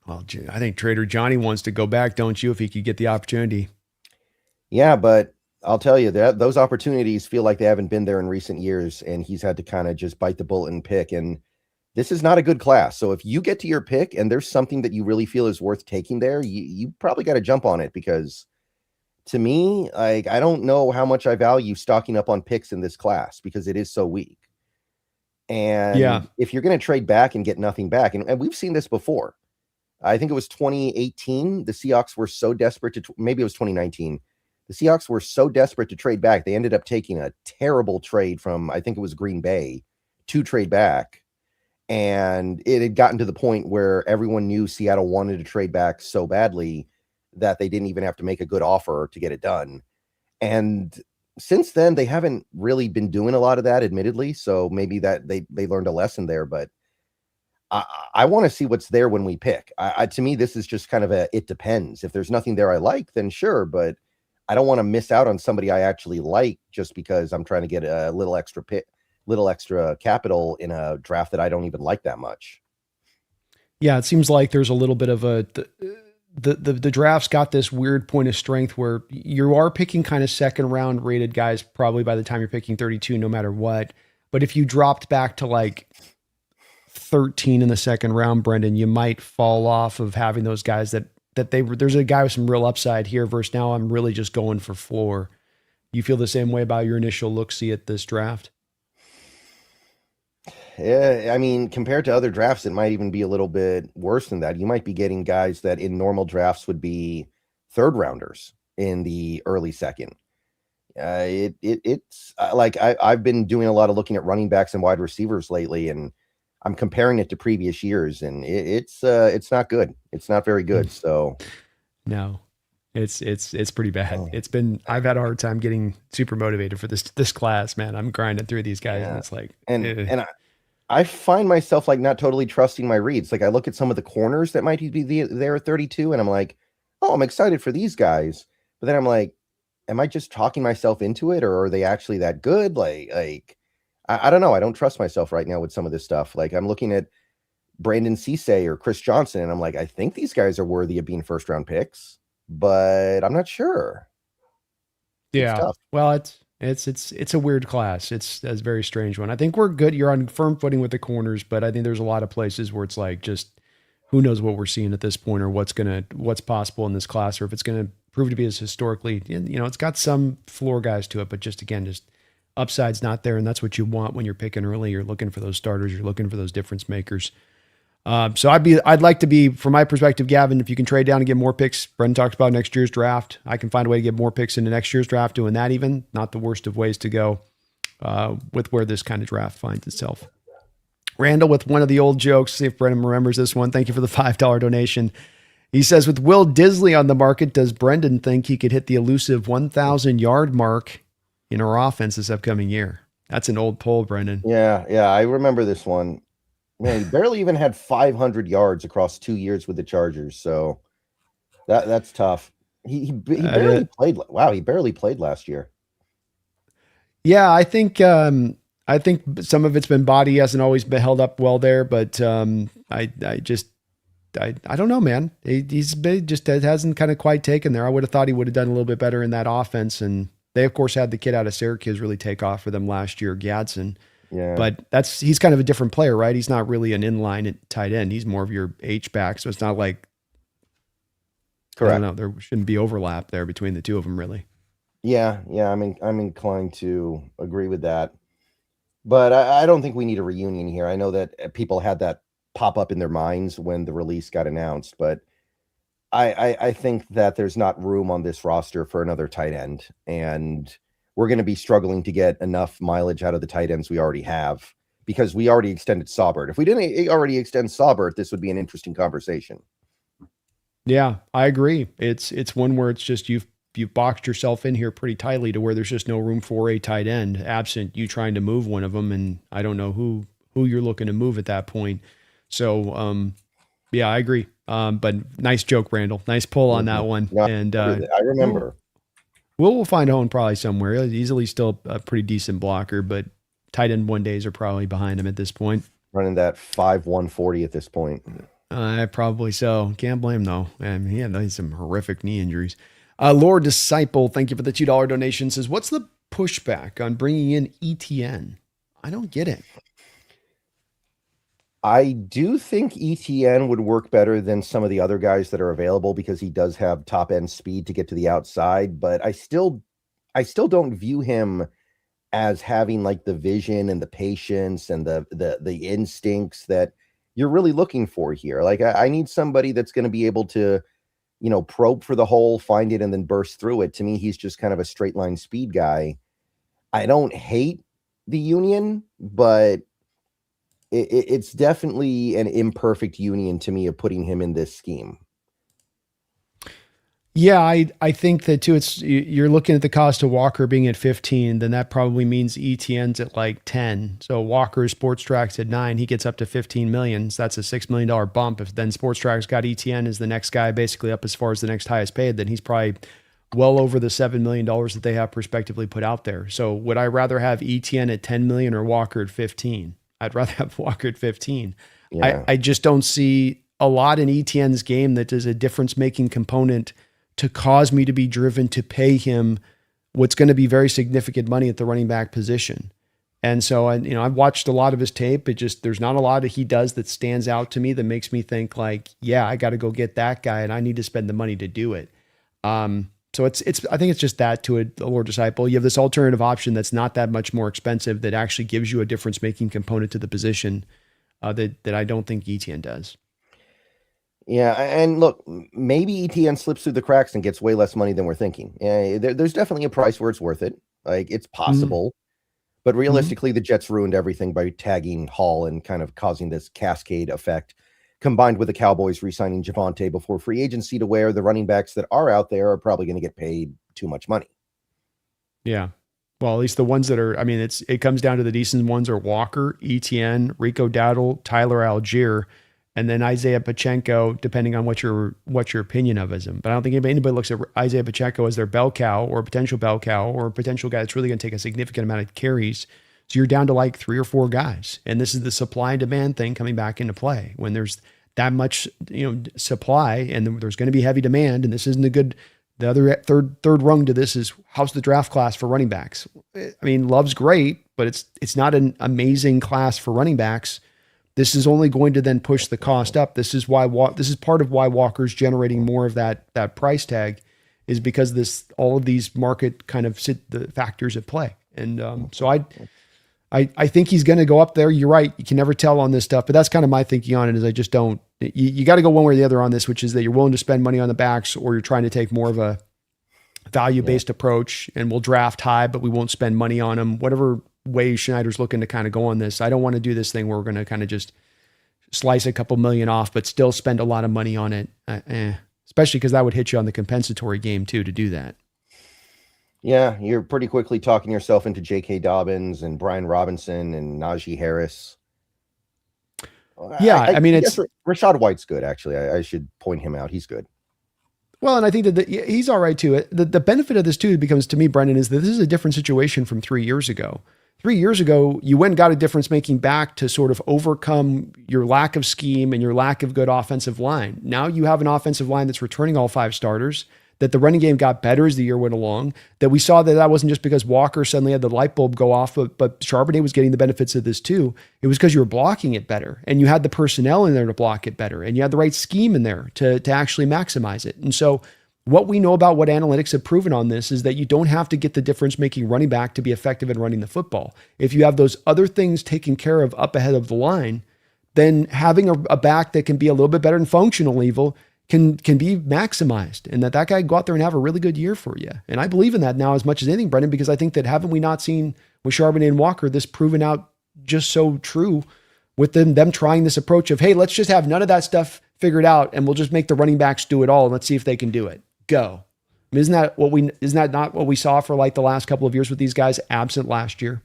A: Well, I think Trader Johnny wants to go back, don't you, if he could get the opportunity?
B: Yeah, but I'll tell you that those opportunities feel like they haven't been there in recent years, and he's had to kind of just bite the bullet and pick. And this is not a good class. So if you get to your pick and there's something that you really feel is worth taking there, you probably got to jump on it, because to me, like, I don't know how much I value stocking up on picks in this class because it is so weak. And if you're going to trade back and get nothing back, and we've seen this before. I think it was 2018. The Seahawks were so desperate maybe it was 2019. The Seahawks were so desperate to trade back. They ended up taking a terrible trade from, I think it was Green Bay, to trade back. And it had gotten to the point where everyone knew Seattle wanted to trade back so badly that they didn't even have to make a good offer to get it done. And since then, they haven't really been doing a lot of that, admittedly. So maybe that they learned a lesson there. But I want to see what's there when we pick. To me, this is just kind of it depends. If there's nothing there I like, then sure. But I don't want to miss out on somebody I actually like just because I'm trying to get a little extra capital in a draft that I don't even like that much.
A: Yeah, it seems like there's a little bit of the draft's got this weird point of strength where you are picking kind of second round rated guys probably by the time you're picking 32, no matter what. But if you dropped back to like 13 in the second round, Brendan, you might fall off of having those guys that that there's a guy with some real upside here versus now I'm really just going for floor. You feel the same way about your initial look-see at this draft?
B: Yeah, I mean, compared to other drafts, it might even be a little bit worse than that. You might be getting guys that in normal drafts would be third rounders in the early second. It's like I've been doing a lot of looking at running backs and wide receivers lately, and I'm comparing it to previous years, and it's not good. It's not very good. So
A: no, it's pretty bad. I've had a hard time getting super motivated for this class, man. I'm grinding through these guys, and it's like,
B: and I find myself like not totally trusting my reads. Like I look at some of the corners that might be there at 32, and I'm like, oh, I'm excited for these guys, but then I'm like, am I just talking myself into it, or are they actually that good? Like I don't know. I don't trust myself right now with some of this stuff. Like I'm looking at Brandon Cisse or Chris Johnson, and I'm like, I think these guys are worthy of being first round picks, but I'm not sure.
A: Yeah. Well, it's a weird class. It's a very strange one. I think we're good. You're on firm footing with the corners, but I think there's a lot of places where it's like, just who knows what we're seeing at this point, or what's possible in this class, or if it's going to prove to be as historically, it's got some floor guys to it, but just upside's not there. And that's what you want when you're picking early. You're looking for those starters. You're looking for those difference makers. So I'd like to be, from my perspective, Gavin, if you can trade down and get more picks. Brendan talks about next year's draft. I can find a way to get more picks into next year's draft. Doing that, even not the worst of ways to go with where this kind of draft finds itself. Randall with one of the old jokes. See if Brendan remembers this one. Thank you for the $5 donation. He says, with Will Disley on the market, does Brendan think he could hit the elusive 1,000 yard mark in our offense this upcoming year? That's an old poll, Brendan.
B: Yeah, I remember this one. Man, he barely even had 500 yards across 2 years with the Chargers, so that's tough. He barely played. Wow, he barely played last year.
A: Yeah, I think some of it's been body. He hasn't always been held up well there, but I don't know, man. He's just hasn't kind of quite taken there. I would have thought he would have done a little bit better in that offense, and they of course had the kid out of Syracuse really take off for them last year, Gadsden.
B: Yeah.
A: But he's kind of a different player, right? He's not really an inline tight end. He's more of your H-back. So it's not like,
B: correct.
A: I don't know, there shouldn't be overlap there between the two of them, really.
B: Yeah. I'm inclined to agree with that. But I don't think we need a reunion here. I know that people had that pop up in their minds when the release got announced, but I think that there's not room on this roster for another tight end. And we're going to be struggling to get enough mileage out of the tight ends we already have, because we already extended Saubert. If we didn't already extend Saubert, this would be an interesting conversation.
A: Yeah, I agree. It's one where it's just you've boxed yourself in here pretty tightly to where there's just no room for a tight end, absent you trying to move one of them. And I don't know who you're looking to move at that point. So, yeah, I agree. But nice joke, Randall. Nice pull on that one.
B: Yeah,
A: and
B: I remember.
A: We'll find Owen probably somewhere. He's easily still a pretty decent blocker, but tight end one days are probably behind him at this point.
B: Running that 5.140 at this point.
A: Probably so. Can't blame him, though. And he had some horrific knee injuries. Lord Disciple, thank you for the $2 donation, says, what's the pushback on bringing in ETN? I don't get it.
B: I do think ETN would work better than some of the other guys that are available, because he does have top end speed to get to the outside, but I still don't view him as having like the vision and the patience and the instincts that you're really looking for here. Like I need somebody that's going to be able to, probe for the hole, find it, and then burst through it. To me, he's just kind of a straight line speed guy. I don't hate the union, but it's definitely an imperfect union to me of putting him in this scheme.
A: Yeah, I think that too. You're looking at the cost of Walker being at 15, then that probably means ETN's at like 10. So Walker's Sports Track's at 9, he gets up to 15 million. So that's a $6 million bump. If then Sports Track's got ETN as the next guy, basically up as far as the next highest paid, then he's probably well over the $7 million that they have prospectively put out there. So would I rather have ETN at 10 million or Walker at 15? I'd rather have Walker at 15. Yeah. I just don't see a lot in ETN's game that is a difference-making component to cause me to be driven to pay him what's going to be very significant money at the running back position. And so, I've watched a lot of his tape. There's not a lot that he does that stands out to me that makes me think like, yeah, I got to go get that guy and I need to spend the money to do it. So I think it's just that to a Lord disciple. You have this alternative option that's not that much more expensive that actually gives you a difference making component to the position that I don't think ETN does.
B: Yeah, and look, maybe ETN slips through the cracks and gets way less money than we're thinking. Yeah, there's definitely a price where it's worth it. Like, it's possible. But realistically, the Jets ruined everything by tagging Hall and kind of causing this cascade effect, combined with the Cowboys re-signing Javonte before free agency, to where the running backs that are out there are probably going to get paid too much money.
A: Yeah. Well, at least the ones that are, it comes down to the decent ones are Walker, ETN, Rico Dowdle, Tyler Algier, and then Isaiah Pacheco, depending on what your opinion of him. But I don't think anybody looks at Isaiah Pacheco as their bell cow or a potential bell cow or a potential guy that's really going to take a significant amount of carries. So you're down to like 3 or 4 guys. And this is the supply and demand thing coming back into play. When there's that much, supply and there's going to be heavy demand, and this isn't a good, the other third rung to this is how's the draft class for running backs? Love's great, but it's not an amazing class for running backs. This is only going to then push the cost up. This is part of why Walker's generating more of that price tag, is because all of these market kind of the factors at play. And so I think he's going to go up there. You're right. You can never tell on this stuff, but that's kind of my thinking on it. Is I just don't. You got to go one way or the other on this, which is that you're willing to spend money on the backs, or you're trying to take more of a value-based approach, and we'll draft high, but we won't spend money on them. Whatever way Schneider's looking to kind of go on this. I don't want to do this thing where we're going to kind of just slice a couple million off, but still spend a lot of money on it. Especially because that would hit you on the compensatory game too, to do that.
B: Yeah, you're pretty quickly talking yourself into J.K. Dobbins and Brian Robinson and Najee Harris.
A: Yeah,
B: it's Rachaad White's good, actually. I should point him out. He's good.
A: Well, and I think that he's all right too. The benefit of this too becomes, to me, Brendan, is that this is a different situation from 3 years ago. 3 years ago, you went and got a difference making back to sort of overcome your lack of scheme and your lack of good offensive line. Now you have an offensive line that's returning all 5 starters, that the running game got better as the year went along, that we saw that wasn't just because Walker suddenly had the light bulb go off, but Charbonnet was getting the benefits of this too. It was because you were blocking it better, and you had the personnel in there to block it better, and you had the right scheme in there to actually maximize it. And so what we know about what analytics have proven on this is that you don't have to get the difference-making running back to be effective in running the football. If you have those other things taken care of up ahead of the line, then having a back that can be a little bit better than functional evil can be maximized, and that guy go out there and have a really good year for you. And I believe in that now as much as anything, Brendan, because I think that haven't we not seen with Charbonnet and Walker this proven out just so true with them trying this approach of, hey, let's just have none of that stuff figured out, and we'll just make the running backs do it all, and let's see if they can do it. Go. Isn't that not what we saw for like the last couple of years with these guys, absent last year?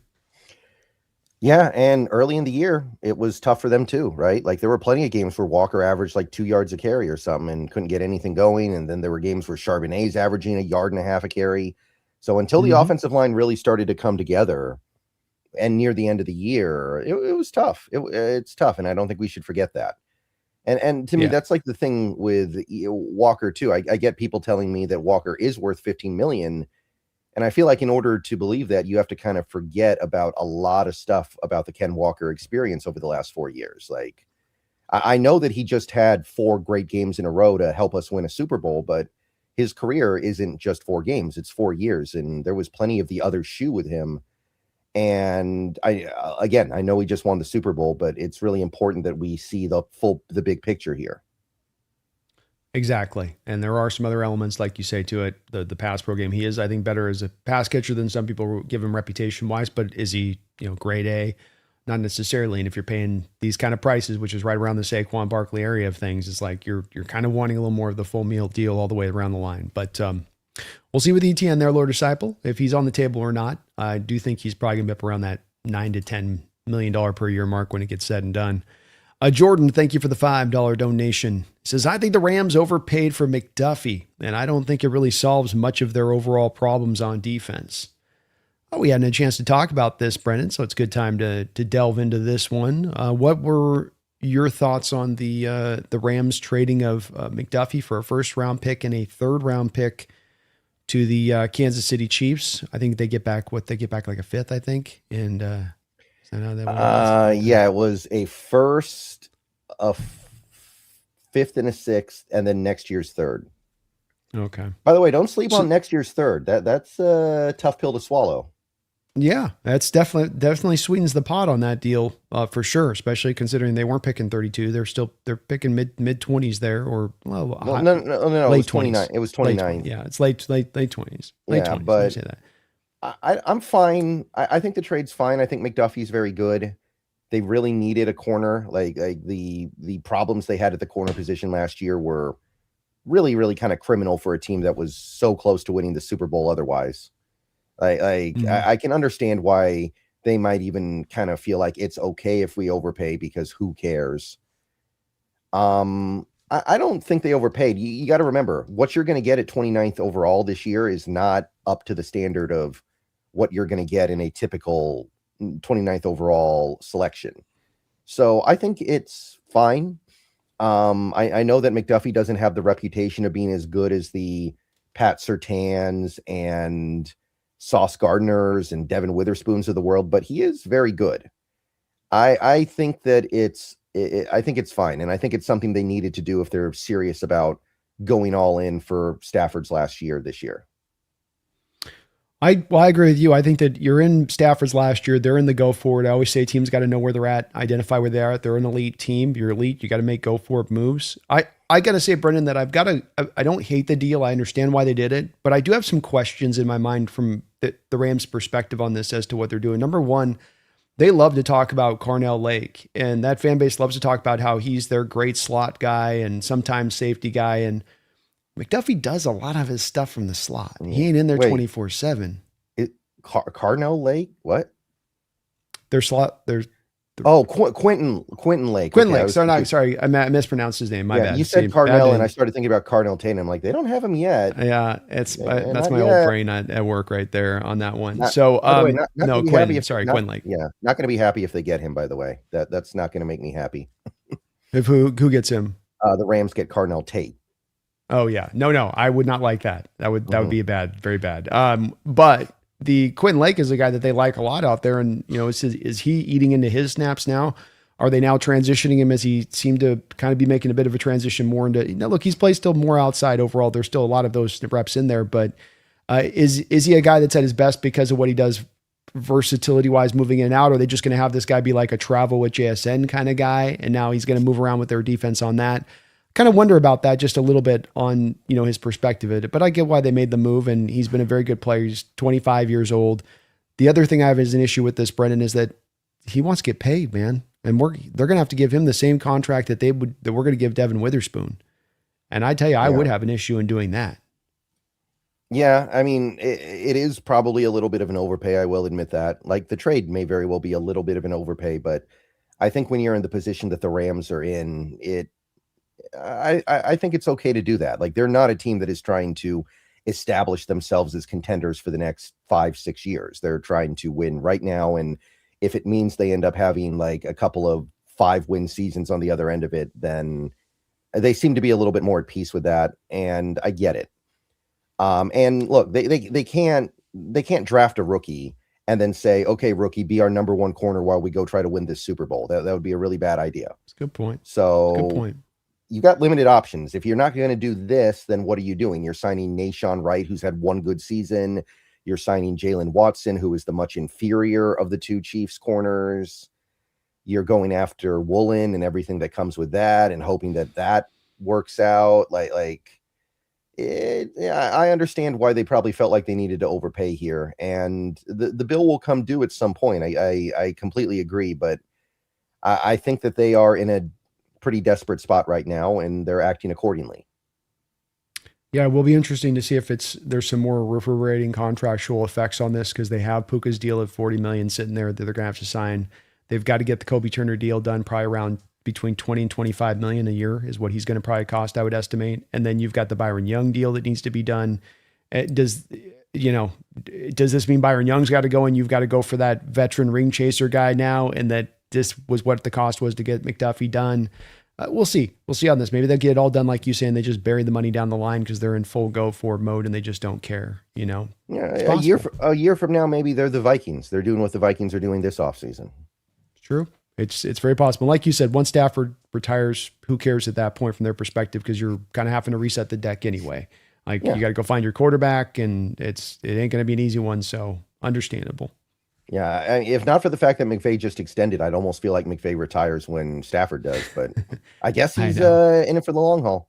B: Yeah, and early in the year, it was tough for them too, right? Like, there were plenty of games where Walker averaged like 2 yards a carry or something and couldn't get anything going. And then there were games where Charbonnet's averaging 1.5 yards a carry. So until the offensive line really started to come together, and near the end of the year, it was tough. It's tough, and I don't think we should forget that. And to me, that's like the thing with Walker too. I get people telling me that Walker is worth $15 million. And I feel like in order to believe that, you have to kind of forget about a lot of stuff about the Ken Walker experience over the last 4 years. Like, I know that he just had 4 great games in a row to help us win a Super Bowl, but his career isn't just 4 games, it's 4 years. And there was plenty of the other shoe with him. And I know he just won the Super Bowl, but it's really important that we see the big picture here.
A: Exactly. And there are some other elements, like you say, to it. The pass pro game, he is, I think, better as a pass catcher than some people give him reputation wise, but is he, grade A? Not necessarily. And if you're paying these kind of prices, which is right around the Saquon Barkley area of things, it's like you're kind of wanting a little more of the full meal deal all the way around the line. But we'll see with ETN there, Lord Disciple, if he's on the table or not. I do think he's probably going to be up around that $9 to $10 million per year mark when it gets said and done. Jordan, thank you for the $5 donation. He says, I think the Rams overpaid for McDuffie, and I don't think it really solves much of their overall problems on defense. Oh, we hadn't a chance to talk about this, Brendan, so it's a good time to delve into this one. What were your thoughts on the Rams trading of McDuffie for a first-round pick and a third-round pick to the Kansas City Chiefs? I think they get back like a fifth, I think, and I know that
B: Yeah, it was a first, a fifth, and a sixth, and then next year's third.
A: Okay.
B: By the way, don't sleep on next year's third. That's a tough pill to swallow.
A: Yeah, that's definitely sweetens the pot on that deal for sure. Especially considering they weren't picking 32; they're picking mid 20s there, or
B: no, late it was 29. It was 29.
A: Yeah, it's late 20s. Late 20s.
B: But
A: let me say that.
B: I'm fine. I think the trade's fine. I think McDuffie's very good. They really needed a corner. Like the problems they had at the corner position last year were really, really kind of criminal for a team that was so close to winning the Super Bowl otherwise. I can understand why they might even kind of feel like it's okay if we overpay, because who cares? I don't think they overpaid. You got to remember, what you're going to get at 29th overall this year is not up to the standard of what you're going to get in a typical 29th overall selection. So I think it's fine. I know that McDuffie doesn't have the reputation of being as good as the Pat Surtains and Sauce Gardners and Devin Witherspoons of the world, but he is very good. I think that I think it's fine, and I think it's something they needed to do if they're serious about going all in for Stafford's last year this year.
A: I agree with you. I think that you're in Stafford's last year. They're in the go forward. I always say teams got to know where they're at, identify where they are. They're an elite team. You're elite. You got to make go forward moves. I got to say, Brendan, that I don't hate the deal. I understand why they did it, but I do have some questions in my mind from the Rams' perspective on this as to what they're doing. Number one, they love to talk about Carnell Lake, and that fan base loves to talk about how he's their great slot guy and sometimes safety guy. And McDuffie does a lot of his stuff from the slot. He ain't in there 24/7.
B: Carnell Lake? What?
A: Their slot.
B: Quentin Lake.
A: Quentin Lake. Sorry, I mispronounced his name. My bad.
B: You said Carnell, and I started thinking about Carnell Tate. I'm like, they don't have him yet.
A: Yeah, that's my old brain at work right there on that one. Quentin Lake.
B: Yeah, not going to be happy if they get him. By the way, that's not going to make me happy.
A: If who gets him?
B: The Rams get Carnell Tate.
A: Oh yeah, no, I would not like that. That would be very bad. But the Quentin Lake is a guy that they like a lot out there, and is he eating into his snaps now? Are they now transitioning him, as he seemed to kind of be making a bit of a transition more into? Look, he's played still more outside overall. There's still a lot of those reps in there, but is he a guy that's at his best because of what he does versatility wise, moving in and out? Or are they just going to have this guy be like a travel with JSN kind of guy, and now he's going to move around with their defense on that? Kind of wonder about that just a little bit on, his perspective of it, but I get why they made the move, and he's been a very good player. He's 25 years old. The other thing I have as an issue with this, Brendan, is that he wants to get paid, man. And they're going to have to give him the same contract that we're going to give Devin Witherspoon. And I tell you, I would have an issue in doing that.
B: Yeah. I mean, it is probably a little bit of an overpay. I will admit that. Like, the trade may very well be a little bit of an overpay, but I think when you're in the position that the Rams are in, I think it's okay to do that. Like, they're not a team that is trying to establish themselves as contenders for the next 5-6 years. They're trying to win right now. And if it means they end up having like a couple of 5-win seasons on the other end of it, then they seem to be a little bit more at peace with that. And I get it. And look, they can't draft a rookie and then say, okay, rookie, be our number one corner while we go try to win this Super Bowl. That would be a really bad idea.
A: That's a good point.
B: Good point. You got limited options. If you're not going to do this, then what are you doing? You're signing Nashawn Wright, who's had one good season. You're signing Jalen Watson, who is the much inferior of the two Chiefs corners. You're going after Woolen and everything that comes with that, and hoping that works out. I understand why they probably felt like they needed to overpay here, and the bill will come due at some point. I completely agree, but I think that they are in a pretty desperate spot right now, and they're acting accordingly.
A: Yeah, it will be interesting to see if there's some more reverberating contractual effects on this, because they have Puka's deal at $40 million sitting there that they're going to have to sign. They've got to get the Kobe Turner deal done, probably around between 20 and 25 million a year is what he's going to probably cost, I would estimate. And then you've got the Byron Young deal that needs to be done. Does this mean Byron Young's got to go and you've got to go for that veteran ring chaser guy now, and that this was what the cost was to get McDuffie done? We'll see. We'll see on this. Maybe they'll get it all done like you say, and they just bury the money down the line because they're in full go forward mode and they just don't care.
B: Yeah, a year from now, maybe they're the Vikings. They're doing what the Vikings are doing this offseason.
A: True. It's very possible. Like you said, once Stafford retires, who cares at that point from their perspective? Because you're kind of having to reset the deck anyway. Like you got to go find your quarterback, and it ain't going to be an easy one. So understandable.
B: Yeah, if not for the fact that McVay just extended, I'd almost feel like McVay retires when Stafford does. But I guess he's in it for the long haul.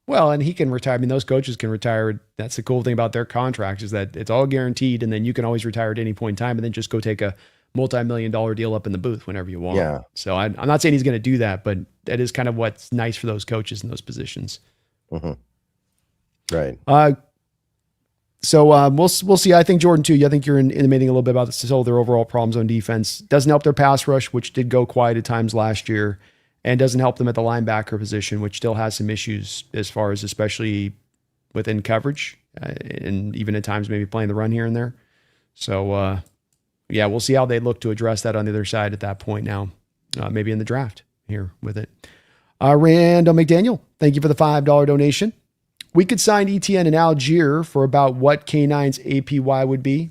A: Well, and he can retire. I mean, those coaches can retire. That's the cool thing about their contracts is that it's all guaranteed, and then you can always retire at any point in time, and then just go take a multi-million-dollar deal up in the booth whenever you want.
B: Yeah.
A: So I'm not saying he's going to do that, but that is kind of what's nice for those coaches in those positions.
B: Mm-hmm. Right.
A: So we'll see. I think Jordan too. I think you're intimating a little bit about some of their overall problems on defense. Doesn't help their pass rush, which did go quiet at times last year, and doesn't help them at the linebacker position, which still has some issues as far as especially within coverage and even at times maybe playing the run here and there. So yeah, we'll see how they look to address that on the other side at that point now, maybe in the draft here with it. Randall McDaniel, thank you for the $5 donation. We could sign ETN and Algier for about what K9's APY would be.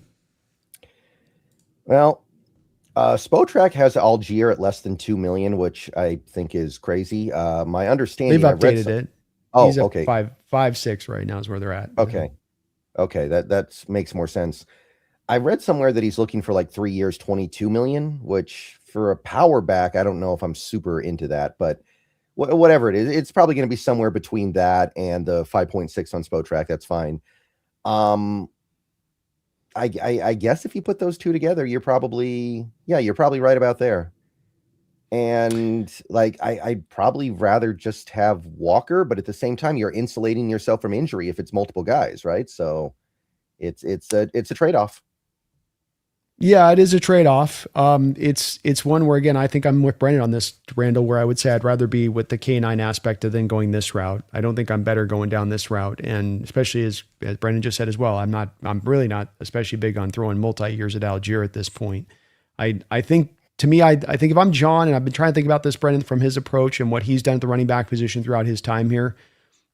B: Well, Spotrac has Algier at less than 2 million, which I think is crazy. My understanding,
A: they've updated it.
B: Oh,
A: he's
B: okay.
A: 5.6 right now is where they're at.
B: Okay. That makes more sense. I read somewhere that he's looking for like 3 years, 22 million, which for a power back, I don't know if I'm super into that, but whatever it is, it's probably going to be somewhere between that and the 5.6 on Spotrac. That's fine. I guess if you put those two together, you're probably right about there. And like, I'd probably rather just have Walker, but at the same time, you're insulating yourself from injury if it's multiple guys, right? So it's a trade-off.
A: Yeah, it is a trade-off. It's one where, again, I think I'm with Brendan on this, Randall, where I would say I'd rather be with the K9 aspect of than going this route. I don't think I'm better going down this route. And especially as Brendan just said as well, I'm really not especially big on throwing multi-years at Algier at this point. I think, to me, I think if I'm John, and I've been trying to think about this, Brendan, from his approach and what he's done at the running back position throughout his time here,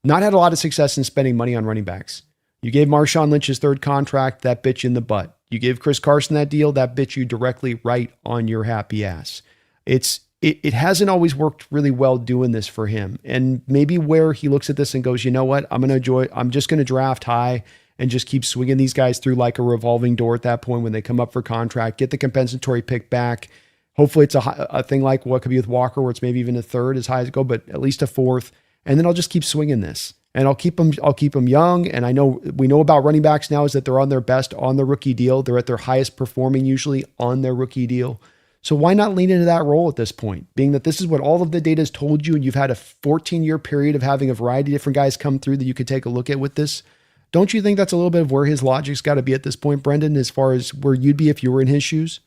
A: not had a lot of success in spending money on running backs. You gave Marshawn Lynch his third contract, that bit you in the butt. You gave Chris Carson that deal, that bit you directly right on your happy ass. It hasn't always worked really well doing this for him. And maybe where he looks at this and goes, you know what, I'm just going to draft high and just keep swinging these guys through like a revolving door at that point when they come up for contract, get the compensatory pick back. Hopefully it's a thing like what could be with Walker, where it's maybe even a third as high as it go, but at least a fourth. And then I'll just keep swinging this. And I'll keep them young. And we know about running backs now is that they're on their best on the rookie deal. They're at their highest performing usually on their rookie deal. So why not lean into that role at this point? Being that this is what all of the data has told you, and you've had a 14-year period of having a variety of different guys come through that you could take a look at with this. Don't you think that's a little bit of where his logic's got to be at this point, Brendan, as far as where you'd be if you were in his shoes?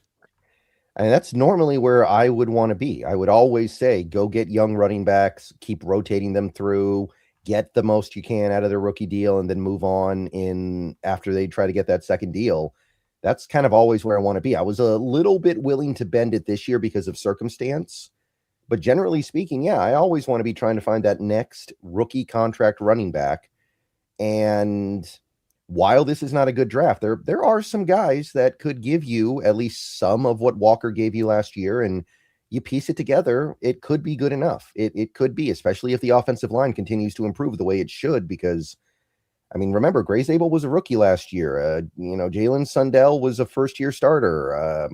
B: And that's normally where I would want to be. I would always say, go get young running backs, keep rotating them through, get the most you can out of their rookie deal, and then move on in after they try to get that second deal. That's kind of always where I want to be. I was a little bit willing to bend it this year because of circumstance, but generally speaking, yeah, I always want to be trying to find that next rookie contract running back. And while this is not a good draft, there are some guys that could give you at least some of what Walker gave you last year, and you piece it together, it could be good enough. It could be, especially if the offensive line continues to improve the way it should, because, I mean, remember, Grace Abel was a rookie last year. Jalen Sundell was a first-year starter.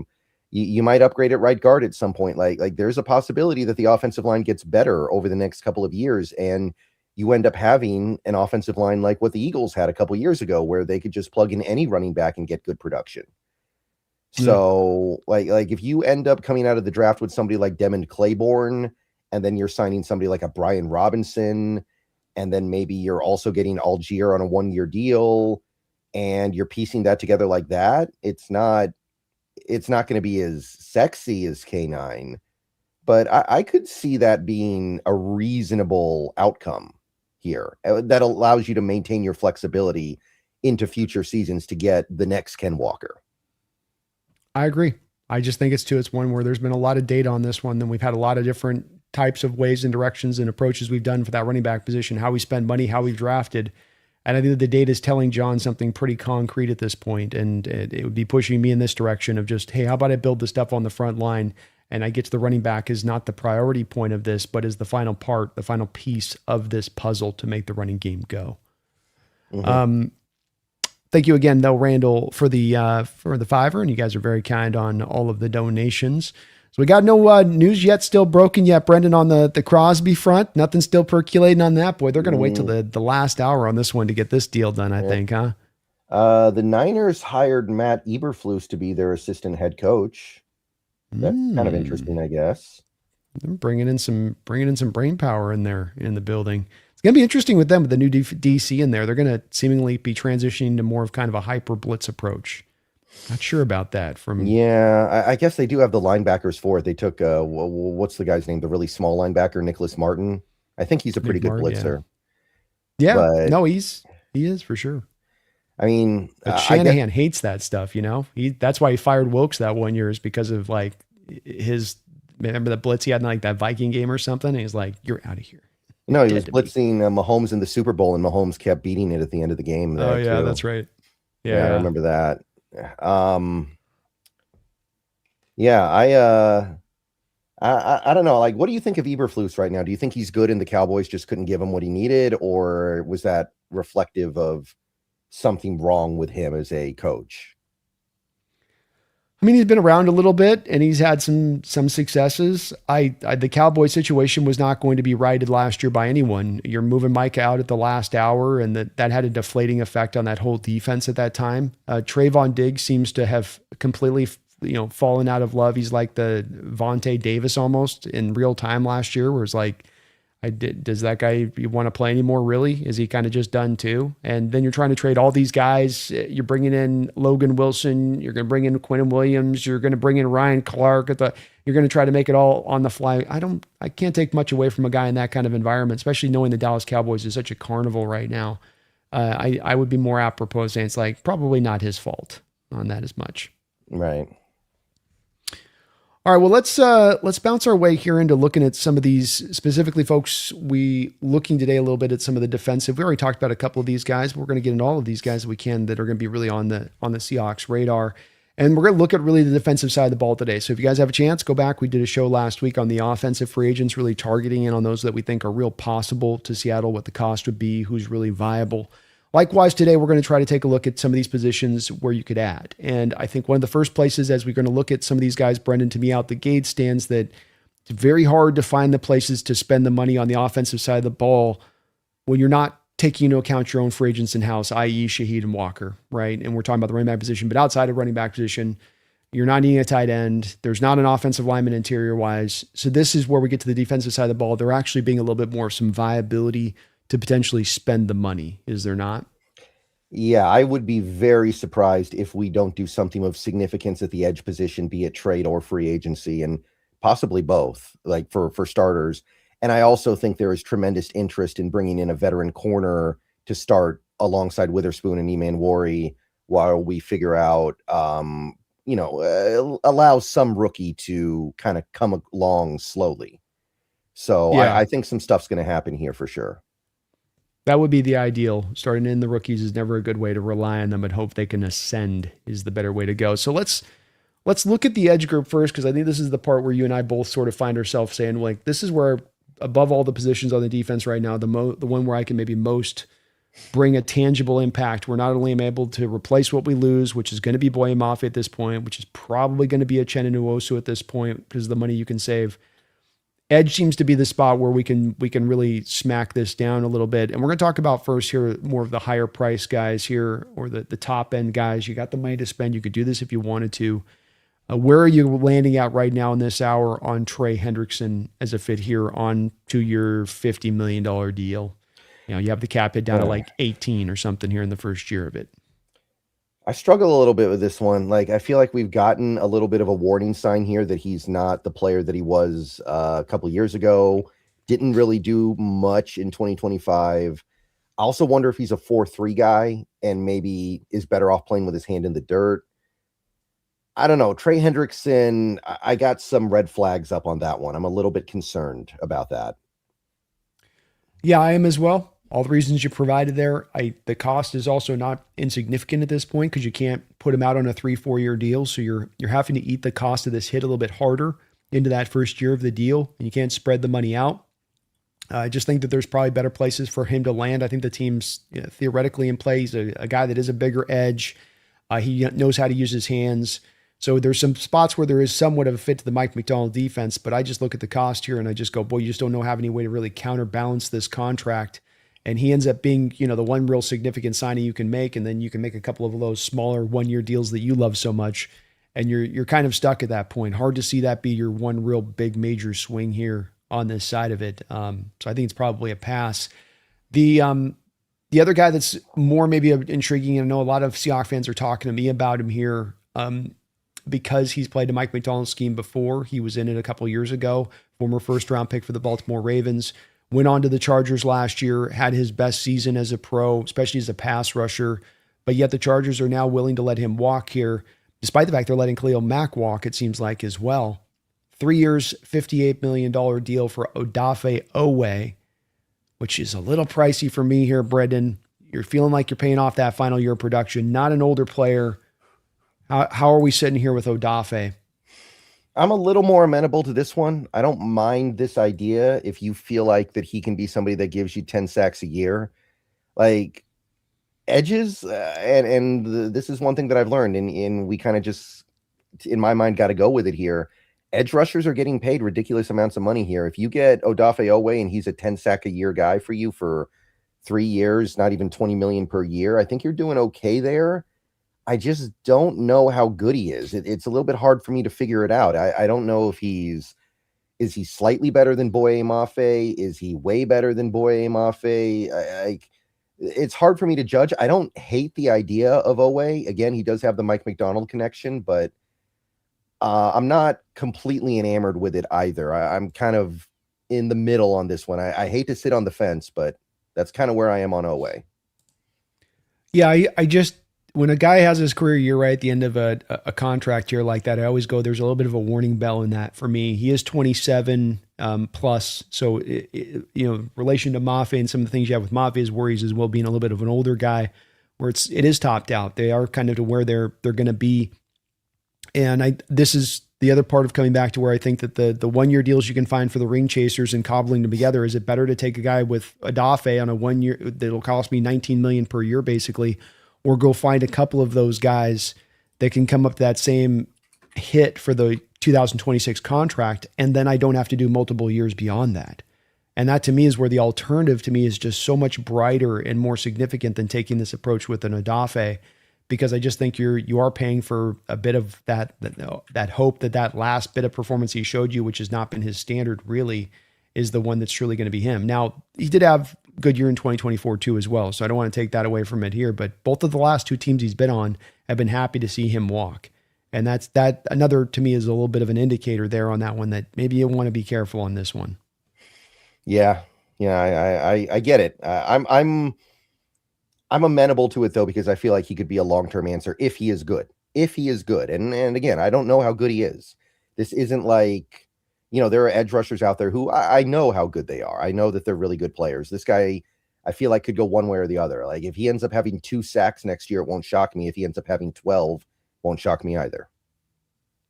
B: You might upgrade at right guard at some point. Like there's a possibility that the offensive line gets better over the next couple of years, and you end up having an offensive line like what the Eagles had a couple years ago, where they could just plug in any running back and get good production. So like if you end up coming out of the draft with somebody like Demond Claiborne, and then you're signing somebody like a Brian Robinson, and then maybe you're also getting Algier on a 1-year deal, and you're piecing that together like that, it's not going to be as sexy as K9, but I could see that being a reasonable outcome here that allows you to maintain your flexibility into future seasons to get the next Ken Walker.
A: I agree. I just think it's one where there's been a lot of data on this one. Then we've had a lot of different types of ways and directions and approaches we've done for that running back position, how we spend money, how we've drafted. And I think that the data is telling John something pretty concrete at this point. And it would be pushing me in this direction of just, hey, how about I build the stuff on the front line And I get to the running back is not the priority point of this, but is the final part, the final piece of this puzzle to make the running game go. Mm-hmm. Thank you again, though, Randall, for the $5, and you guys are very kind on all of the donations. So we got no news yet, still broken yet, Brendan, on the Crosby front. Nothing still percolating on that. Boy, they're going to wait till the last hour on this one to get this deal done, I think, huh?
B: The Niners hired Matt Eberflus to be their assistant head coach. That's kind of interesting, I guess.
A: They're bringing in some brain power in there in the building. It's going to be interesting with them with the new DC in there. They're going to seemingly be transitioning to more of kind of a hyper blitz approach. Not sure about that.
B: I guess they do have the linebackers for it. They took what's the guy's name? The really small linebacker, Nicholas Martin. I think he's a pretty good blitzer.
A: Yeah, but, no, he is for sure.
B: I mean,
A: but Shanahan hates that stuff. That's why he fired Wilkes that 1 year, is because of like remember the blitz he had in like that Viking game or something. And he's like, "You're out of here."
B: No, he was blitzing Mahomes in the Super Bowl, and Mahomes kept beating it at the end of the game.
A: Oh yeah, too. That's right.
B: Yeah, I remember that. I don't know. Like, what do you think of Eberflus right now? Do you think he's good and the Cowboys just couldn't give him what he needed, or was that reflective of something wrong with him as a coach?
A: I mean, he's been around a little bit and he's had some successes. The Cowboy situation was not going to be righted last year by anyone. You're moving Mike out at the last hour, and that had a deflating effect on that whole defense at that time. Trayvon Diggs seems to have completely, fallen out of love. He's like the Vontae Davis almost in real time last year, where it's like, does that guy want to play anymore? Really? Is he kind of just done too? And then you're trying to trade all these guys. You're bringing in Logan Wilson. You're going to bring in Quinnen Williams. You're going to bring in Ryan Clark you're going to try to make it all on the fly. I can't take much away from a guy in that kind of environment, especially knowing the Dallas Cowboys is such a carnival right now. I would be more apropos saying it's like probably not his fault on that as much.
B: Right.
A: All right, well, let's bounce our way here into looking at some of these, specifically, folks, looking today a little bit at some of the defensive. We already talked about a couple of these guys, but we're going to get into all of these guys that we can that are going to be really on the Seahawks radar. And we're going to look at really the defensive side of the ball today. So if you guys have a chance, go back. We did a show last week on the offensive free agents, really targeting in on those that we think are real possible to Seattle, what the cost would be, who's really viable. Likewise, today, we're going to try to take a look at some of these positions where you could add. And I think one of the first places, as we're going to look at some of these guys, Brendan, to me out the gate stands that it's very hard to find the places to spend the money on the offensive side of the ball when you're not taking into account your own free agents in-house, i.e. Shaheed and Walker, right? And we're talking about the running back position, but outside of running back position, you're not needing a tight end. There's not an offensive lineman interior-wise. So this is where we get to the defensive side of the ball. There actually being a little bit more of some viability to potentially spend the money, is there not?
B: Yeah, I would be very surprised if we don't do something of significance at the edge position, be it trade or free agency, and possibly both, like for starters. And I also think there is tremendous interest in bringing in a veteran corner to start alongside Witherspoon and Eman Wari while we figure out, allow some rookie to kind of come along slowly. So yeah. I think some stuff's going to happen here for sure.
A: That would be the ideal. Starting in the rookies is never a good way to rely on them and hope they can ascend is the better way to go. So let's look at the edge group first, because I think this is the part where you and I both sort of find ourselves saying, like, this is where, above all the positions on the defense right now, the one where I can maybe most bring a tangible impact. Where not only am I able to replace what we lose, which is going to be Boye Mafe at this point, which is probably going to be a Uchenna Nwosu at this point because of the money you can save. Edge seems to be the spot where we can really smack this down a little bit. And we're going to talk about first here more of the higher price guys here, or the top end guys. You got the money to spend. You could do this if you wanted to. Where are you landing at right now in this hour on Trey Hendrickson as a fit here on to your $50 million deal? You have the cap hit down to like 18 or something here in the first year of it.
B: I struggle a little bit with this one. Like, I feel like we've gotten a little bit of a warning sign here that he's not the player that he was a couple of years ago. Didn't really do much in 2025. I also wonder if he's a 4-3 guy and maybe is better off playing with his hand in the dirt. I don't know. Trey Hendrickson, I got some red flags up on that one. I'm a little bit concerned about that.
A: Yeah, I am as well. All the reasons you provided there. The cost is also not insignificant at this point because you can't put him out on a 3-4 year deal. So you're having to eat the cost of this hit a little bit harder. into that first year of the deal, and you can't spread the money out. I just think that there's probably better places for him to land. I think the team's theoretically in play. He's a guy that is a bigger edge. He knows how to use his hands. So there's some spots where there is somewhat of a fit to the Mike McDonald defense, but I just look at the cost here and I just go, boy, you just don't know have any way to really counterbalance this contract. And he ends up being, the one real significant signing you can make, and then you can make a couple of those smaller one-year deals that you love so much, and you're kind of stuck at that point. Hard to see that be your one real big major swing here on this side of it. So I think it's probably a pass. The other guy that's more maybe intriguing, and I know a lot of Seahawks fans are talking to me about him here, because he's played the Mike McDonald scheme before. He was in it a couple years ago, former first-round pick for the Baltimore Ravens. Went on to the Chargers last year, had his best season as a pro, especially as a pass rusher. But yet the Chargers are now willing to let him walk here, despite the fact they're letting Khalil Mack walk, it seems like, as well. 3 years, $58 million deal for Odafe Oweh, which is a little pricey for me here, Brendan. You're feeling like you're paying off that final year of production. Not an older player. How are we sitting here with Odafe?
B: I'm a little more amenable to this one. I don't mind this idea if you feel like that he can be somebody that gives you 10 sacks a year. Like edges, this is one thing that I've learned, and we kind of just, in my mind, got to go with it here. Edge rushers are getting paid ridiculous amounts of money here. If you get Odafe Oweh and he's a 10 sack a year guy for you for 3 years, not even $20 million per year, I think you're doing okay there. I just don't know how good he is. It's a little bit hard for me to figure it out. I don't know if is he slightly better than Boye Mafe? Is he way better than Boye Mafe? It's hard for me to judge. I don't hate the idea of Oweh. Again, he does have the Mike McDonald connection, but I'm not completely enamored with it either. I'm kind of in the middle on this one. I hate to sit on the fence, but that's kind of where I am on Oweh.
A: Yeah, I just, when a guy has his career year right at the end of a contract year like that, I always go, there's a little bit of a warning bell in that for me. He is 27 plus. So, relation to Mafe and some of the things you have with Mafe's worries as well, being a little bit of an older guy where it is topped out. They are kind of to where they're going to be. And this is the other part of coming back to where I think that the 1 year deals you can find for the ring chasers and cobbling them together, is it better to take a guy with Odafe on a 1 year that'll cost me $19 million per year basically, or go find a couple of those guys that can come up to that same hit for the 2026 contract, and then I don't have to do multiple years beyond that. And that to me is where the alternative to me is just so much brighter and more significant than taking this approach with an Odafe, because I just think you are paying for a bit of that hope that last bit of performance he showed you, which has not been his standard really, is the one that's truly going to be him. Now, he did have a good year in 2024 too as well, so I don't want to take that away from it here, but both of the last two teams he's been on have been happy to see him walk. And that another, to me, is a little bit of an indicator there on that one, that maybe you want to be careful on this one.
B: Yeah, I get it. I'm amenable to it though, because I feel like he could be a long-term answer if he is good. And again, I don't know how good he is. This isn't like, there are edge rushers out there who I know how good they are. I know that they're really good players. This guy, I feel like, could go one way or the other. Like if he ends up having 2 sacks next year, it won't shock me. If he ends up having 12, won't shock me either.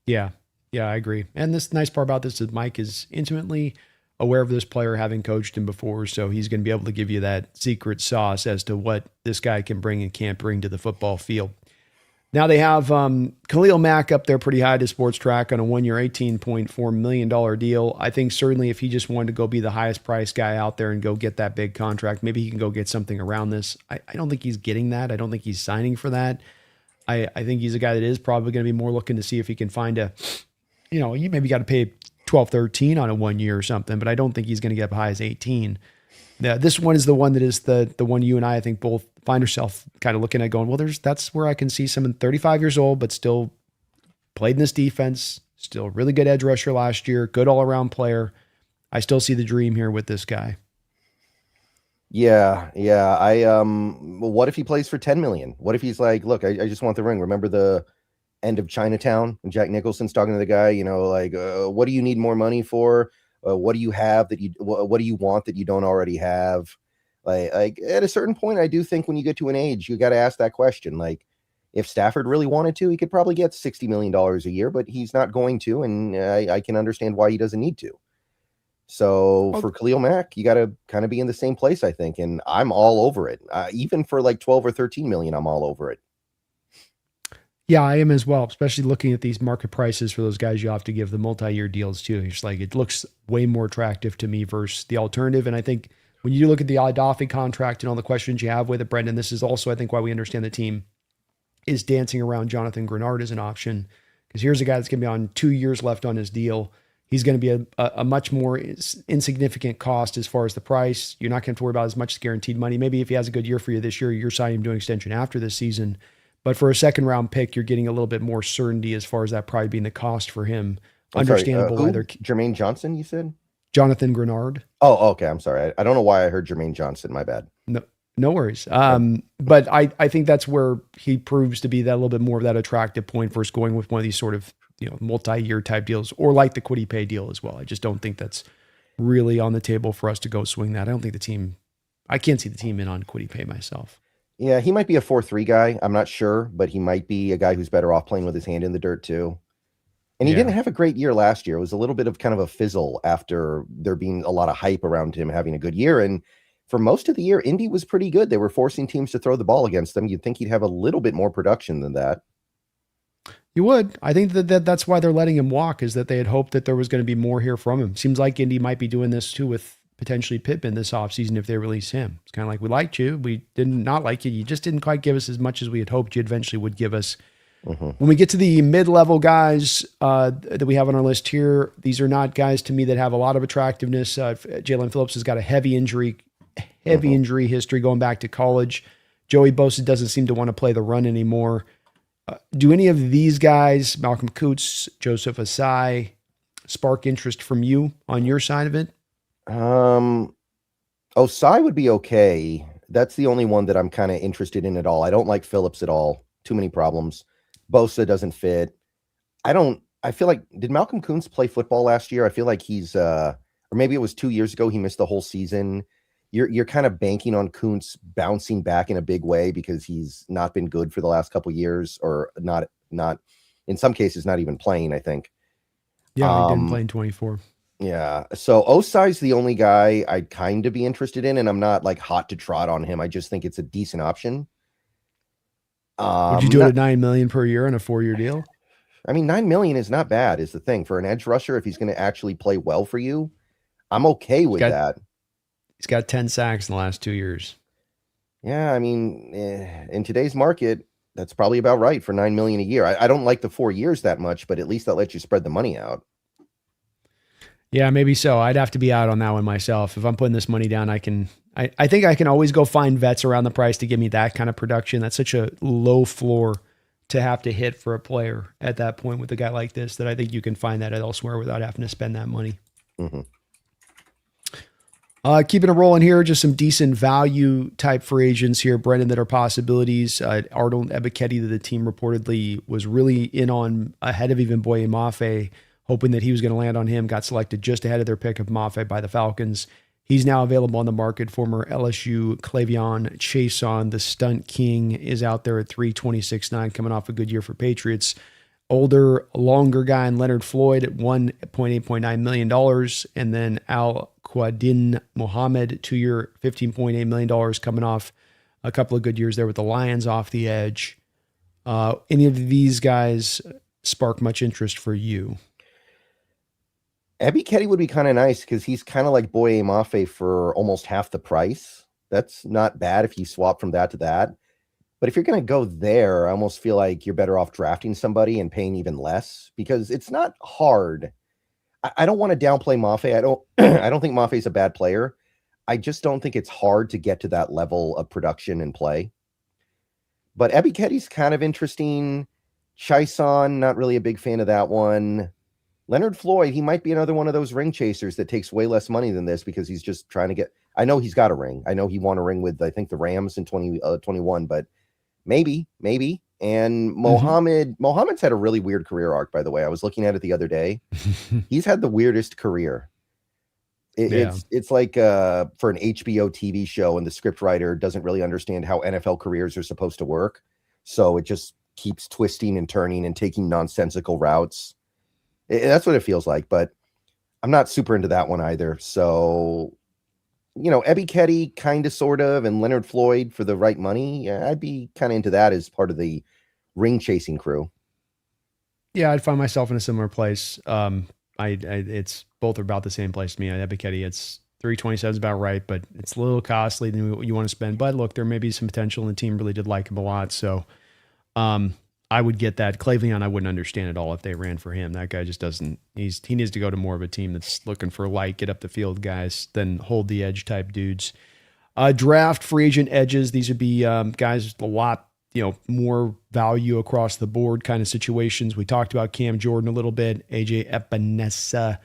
A: Yeah, I agree. And this nice part about this is Mike is intimately aware of this player, having coached him before, so he's going to be able to give you that secret sauce as to what this guy can bring and can't bring to the football field. Now they have Khalil Mack up there pretty high to Sports Track on a 1 year, $18.4 million deal. I think certainly if he just wanted to go be the highest priced guy out there and go get that big contract, maybe he can go get something around this. I don't think he's getting that. I don't think he's signing for that. I think he's a guy that is probably going to be more looking to see if he can find you maybe got to pay 12, 13 on a 1 year or something, but I don't think he's going to get up high as 18. Now, this one is the one that is the one you and I think both find ourselves kind of looking at going, well, that's where I can see someone 35 years old, but still played in this defense, still really good edge rusher last year, good all around player. I still see the dream here with this guy.
B: Yeah. What if he plays for 10 million? What if he's like, look, I just want the ring. Remember the end of Chinatown and Jack Nicholson's talking to the guy, what do you need more money for? What do you have what do you want that you don't already have? Like at a certain point, I do think when you get to an age, you got to ask that question. Like, If Stafford really wanted to, he could probably get $60 million a year, but he's not going to, and I can understand why he doesn't need to. So for Khalil Mack, you got to kind of be in the same place, I think, and I'm all over it. Even for like 12 or 13 million, I'm all over it.
A: Yeah, I am as well, especially looking at these market prices for those guys you have to give the multi-year deals to. It's like, it looks way more attractive to me versus the alternative. And I think when you look at the Adolphe contract and all the questions you have with it, Brendan, this is also, I think, why we understand the team is dancing around Jonathan Grenard as an option. Because here's a guy that's going to be on 2 years left on his deal. He's going to be a much more insignificant cost as far as the price. You're not going to have to worry about as much guaranteed money. Maybe if he has a good year for you this year, you're signing him to an extension after this season. But for a second round pick, you're getting a little bit more certainty as far as that probably being the cost for him. Understandable.
B: Jermaine Johnson, you said?
A: Jonathan Grenard.
B: Oh, okay. I'm sorry. I don't know why I heard Jermaine Johnson. My bad.
A: No worries. But I think that's where he proves to be that a little bit more of that attractive point versus going with one of these sort of, multi-year type deals, or like the Kwity Paye deal as well. I just don't think that's really on the table for us to go swing that. I don't think I can't see the team in on Kwity Paye myself.
B: Yeah, he might be a 4-3 guy. I'm not sure, but he might be a guy who's better off playing with his hand in the dirt too. And he didn't have a great year last year. It was a little bit of kind of a fizzle after there being a lot of hype around him having a good year. And for most of the year, Indy was pretty good. They were forcing teams to throw the ball against them. You'd think he'd have a little bit more production than that.
A: You would. I think that's why they're letting him walk, is that they had hoped that there was going to be more here from him. Seems like Indy might be doing this too with potentially Pittman this offseason if they release him. It's kind of like, we liked you. We did not like you. You just didn't quite give us as much as we had hoped you eventually would give us. Mm-hmm. When we get to the mid-level guys that we have on our list here, these are not guys to me that have a lot of attractiveness. Jalen Phillips has got a heavy injury history going back to college. Joey Bosa doesn't seem to want to play the run anymore. Do any of these guys, Malcolm Koonce, Joseph Asai, spark interest from you on your side of it?
B: Osai would be okay. That's the only one that I'm kind of interested in at all. I don't like Phillips at all. Too many problems. Bosa doesn't fit. I feel like, did Malcolm Koonce play football last year? I feel like he's, or maybe it was 2 years ago, he missed the whole season. You're kind of banking on Koonce bouncing back in a big way because he's not been good for the last couple of years, or not in some cases, not even playing, I think.
A: Yeah, he didn't play in 24.
B: Yeah. So Osai's the only guy I'd kind of be interested in, and I'm not like hot to trot on him. I just think it's a decent option.
A: Would you do it at $9 million per year on a 4-year deal?
B: I mean, $9 million is not bad, is the thing. For an edge rusher, if he's going to actually play well for you, I'm okay with that.
A: He's got 10 sacks in the last 2 years.
B: Yeah, I mean, in today's market, that's probably about right for $9 million a year. I don't like the 4 years that much, but at least that lets you spread the money out.
A: Yeah, maybe so. I'd have to be out on that one myself. If I'm putting this money down, I think I can always go find vets around the price to give me that kind of production. That's such a low floor to have to hit for a player at that point with a guy like this, that I think you can find that elsewhere without having to spend that money.
B: Mm-hmm.
A: Keeping it rolling here, just some decent value type free agents here, Brendan, that are possibilities. Arnold Ebiketie, that the team reportedly was really in on ahead of even Boye Mafe, hoping that he was going to land on him, got selected just ahead of their pick of Mafe by the Falcons. He's now available on the market. Former LSU Clavion Chason, the stunt king, is out there at 326.9, coming off a good year for Patriots. Older, longer guy in Leonard Floyd at $1.89 million. And then Al Quadin Mohammed, 2-year, $15.8 million, coming off a couple of good years there with the Lions off the edge. Any of these guys spark much interest for you?
B: Ebiketie would be kind of nice because he's kind of like Boye Mafe for almost half the price. That's not bad if you swap from that to that. But if you're going to go there, I almost feel like you're better off drafting somebody and paying even less, because it's not hard. I don't want to downplay Mafe. I don't think Mafe's a bad player. I just don't think it's hard to get to that level of production and play. But Ebiketie's kind of interesting. Chason, not really a big fan of that one. Leonard Floyd, he might be another one of those ring chasers that takes way less money than this because he's just trying to get. I know he's got a ring. I know he won a ring with, I think, the Rams in 2021, but maybe. And Mohammed's had a really weird career arc, by the way. I was looking at it the other day. He's had the weirdest career. It's like for an HBO TV show, and the scriptwriter doesn't really understand how NFL careers are supposed to work. So it just keeps twisting and turning and taking nonsensical routes. That's what it feels like, but I'm not super into that one either. So, Ebiketie kind of, sort of, and Leonard Floyd for the right money. Yeah, I'd be kind of into that as part of the ring chasing crew.
A: Yeah, I'd find myself in a similar place. It's both are about the same place to me. Ebiketie, it's 327 is about right, but it's a little costly than you want to spend. But look, there may be some potential, and the team really did like him a lot. So, I would get that. Cleveland, I wouldn't understand at all if they ran for him. That guy just doesn't. He needs to go to more of a team that's looking for light, get up the field guys, than hold the edge type dudes. Draft free agent edges. These would be guys with a lot, more value across the board kind of situations. We talked about Cam Jordan a little bit. AJ Epinesa,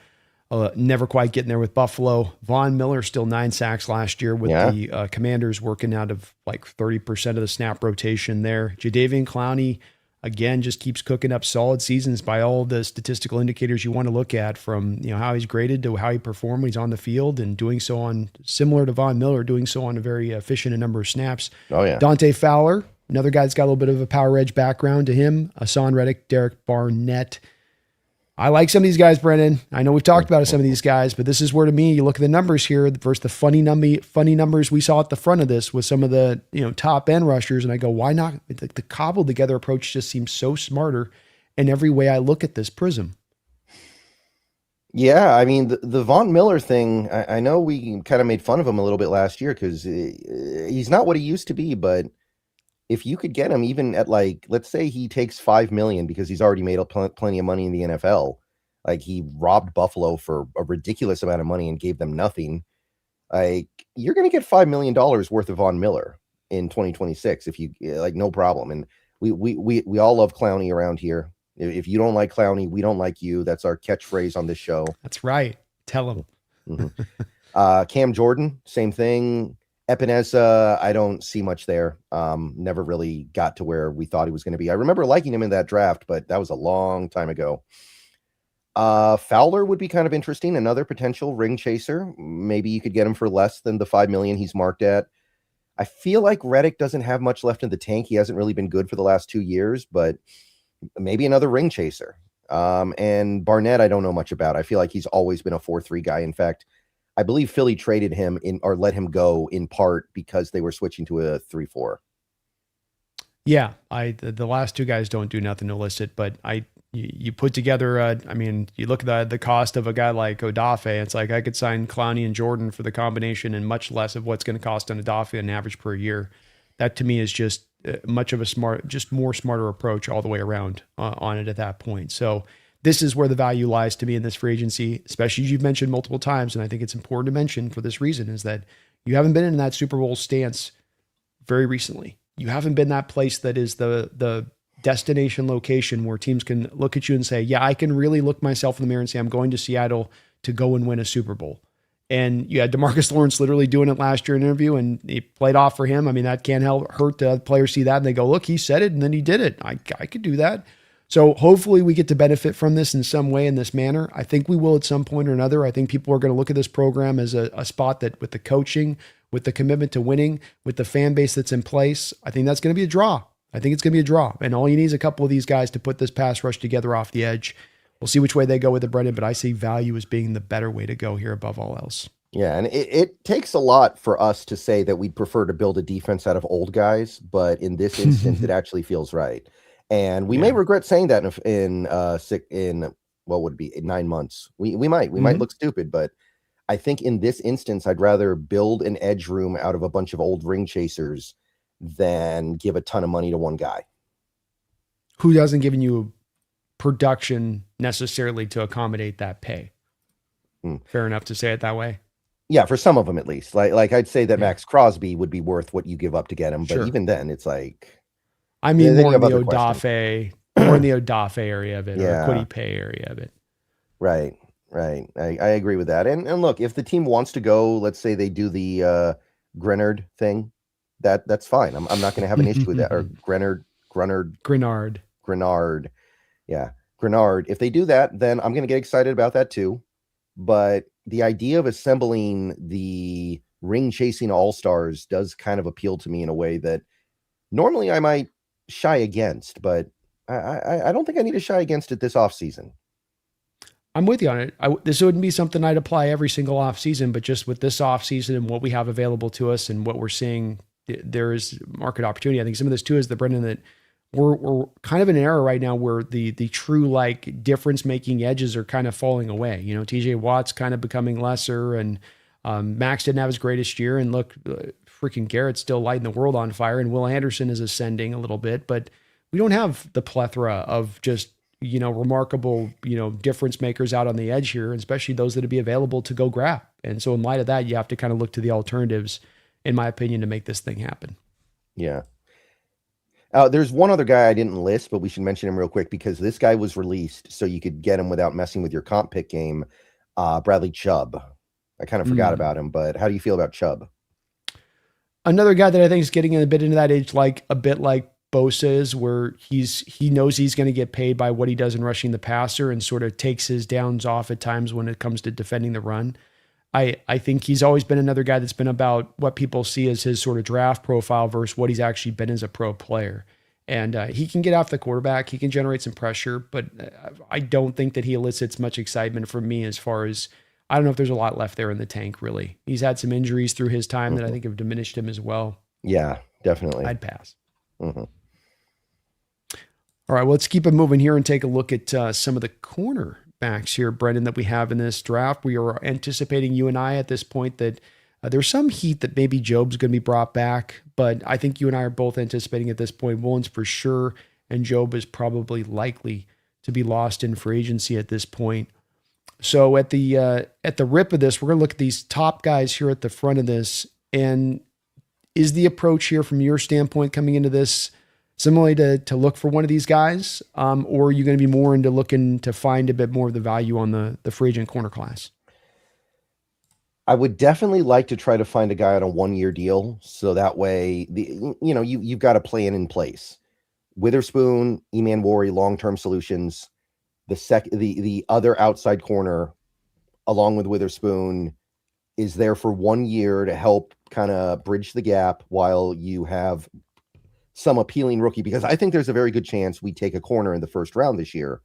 A: never quite getting there with Buffalo. Von Miller still 9 sacks last year with the Commanders, working out of like 30% of the snap rotation there. Jadeveon Clowney, again, just keeps cooking up solid seasons by all the statistical indicators you want to look at, from how he's graded to how he performed when he's on the field, and doing so on, similar to Von Miller, doing so on a very efficient number of snaps.
B: Oh yeah.
A: Dante Fowler, another guy that's got a little bit of a power edge background to him. Hassan Reddick, Derek Barnett. I like some of these guys, Brennan. I know we've talked about some of these guys, but this is where, to me, you look at the numbers here versus the funny numbers we saw at the front of this with some of the top end rushers, and I go, why not? The cobbled together approach just seems so smarter in every way I look at this prism.
B: Yeah, I mean, the Von Miller thing, I know we kind of made fun of him a little bit last year because he's not what he used to be, but if you could get him even at, like, let's say he takes $5 million because he's already made plenty of money in the NFL. Like, he robbed Buffalo for a ridiculous amount of money and gave them nothing. Like, you're going to get $5 million worth of Von Miller in 2026 if you like, no problem. And we all love Clowney around here. If you don't like Clowney, we don't like you. That's our catchphrase on this show.
A: That's right. Tell him.
B: Mm-hmm. Cam Jordan, same thing. Epinesa, I don't see much there. Never really got to where we thought he was going to be. I remember liking him in that draft, but that was a long time ago. Fowler would be kind of interesting. Another potential ring chaser. Maybe you could get him for less than the $5 million he's marked at. I feel like Reddick doesn't have much left in the tank. He hasn't really been good for the last 2 years, but maybe another ring chaser. And Barnett, I don't know much about. I feel like he's always been a 4-3 guy. In fact, I believe Philly traded him or let him go in part because they were switching to a 3-4.
A: Yeah, the last two guys don't do nothing illicit, but you put together, you look at the cost of a guy like Odafe, it's like I could sign Clowney and Jordan for the combination and much less of what's going to cost on Odafe on average per year. That to me is just much of a more smarter approach all the way around on it at that point. So this is where the value lies to me in this free agency, especially as you've mentioned multiple times. And I think it's important to mention for this reason is that you haven't been in that Super Bowl stance very recently. You haven't been that place that is the destination location where teams can look at you and say, yeah, I can really look myself in the mirror and say, I'm going to Seattle to go and win a Super Bowl. And you had DeMarcus Lawrence literally doing it last year in an interview, and he played off for him. I mean, that can't hurt the players see that and they go, look, he said it and then he did it. I could do that. So hopefully we get to benefit from this in some way, in this manner. I think we will at some point or another. I think people are going to look at this program as a spot that, with the coaching, with the commitment to winning, with the fan base that's in place, I think that's going to be a draw. I think it's going to be a draw. And all you need is a couple of these guys to put this pass rush together off the edge. We'll see which way they go with it, Brendan, but I see value as being the better way to go here above all else.
B: Yeah, and it takes a lot for us to say that we'd prefer to build a defense out of old guys, but in this instance, it actually feels right. And we may regret saying that in what would it be, 9 months. We might look stupid, but I think in this instance, I'd rather build an edge room out of a bunch of old ring chasers than give a ton of money to one guy
A: who hasn't given you production necessarily to accommodate that pay. Fair enough to say it that way.
B: Yeah, for some of them at least. Like I'd say that Max Crosby would be worth what you give up to get him, but even then, it's like.
A: I mean, more in the Odafe, area of it, or Kwity Paye area of it.
B: Right. I agree with that. And look, if the team wants to go, let's say they do the Grenard thing, that's fine. I'm not going to have an issue with that. Or Grenard. Yeah, Grenard. If they do that, then I'm going to get excited about that too. But the idea of assembling the ring chasing all-stars does kind of appeal to me in a way that normally I might shy against, but I don't think I need to shy against it this offseason.
A: I'm with you on it. This wouldn't be something I'd apply every single off season, but just with this off season and what we have available to us and what we're seeing, there is market opportunity. I think some of this too is the Brendan that we're kind of in an era right now where the true like difference making edges are kind of falling away. You know, TJ Watt's kind of becoming lesser, and Max didn't have his greatest year. And look, freaking Garrett's still lighting the world on fire, and Will Anderson is ascending a little bit, but we don't have the plethora of just, you know, remarkable, you know, difference makers out on the edge here, especially those that would be available to go grab. And so in light of that, you have to kind of look to the alternatives, in my opinion, to make this thing happen.
B: Yeah. There's one other guy I didn't list, but we should mention him real quick because this guy was released so you could get him without messing with your comp pick game. Bradley Chubb. I kind of forgot about him, but how do you feel about Chubb?
A: Another guy that I think is getting a bit into that age, like a bit like Bosa is, where he knows he's going to get paid by what he does in rushing the passer and sort of takes his downs off at times when it comes to defending the run. I think he's always been another guy that's been about what people see as his sort of draft profile versus what he's actually been as a pro player. And he can get off the quarterback. He can generate some pressure, but I don't think that he elicits much excitement from me as far as, I don't know if there's a lot left there in the tank, really. He's had some injuries through his time that I think have diminished him as well.
B: Yeah, definitely.
A: I'd pass. All right, well, let's keep it moving here and take a look at some of the cornerbacks here, Brendan, that we have in this draft. We are anticipating, you and I at this point, that there's some heat that maybe Job's going to be brought back, but I think you and I are both anticipating at this point, Woolens for sure, and Job is probably likely to be lost in free agency at this point. So at the rip of this, we're going to look at these top guys here at the front of this, and is the approach here from your standpoint coming into this similarly to look for one of these guys, or are you going to be more into looking to find a bit more of the value on the free agent corner class?
B: I would definitely like to try to find a guy on a 1-year deal, so that way you've got a plan in place. Witherspoon, Eman Wari, long-term solutions. The other outside corner, along with Witherspoon, is there for 1 year to help kind of bridge the gap while you have some appealing rookie, because I think there's a very good chance we take a corner in the first round this year.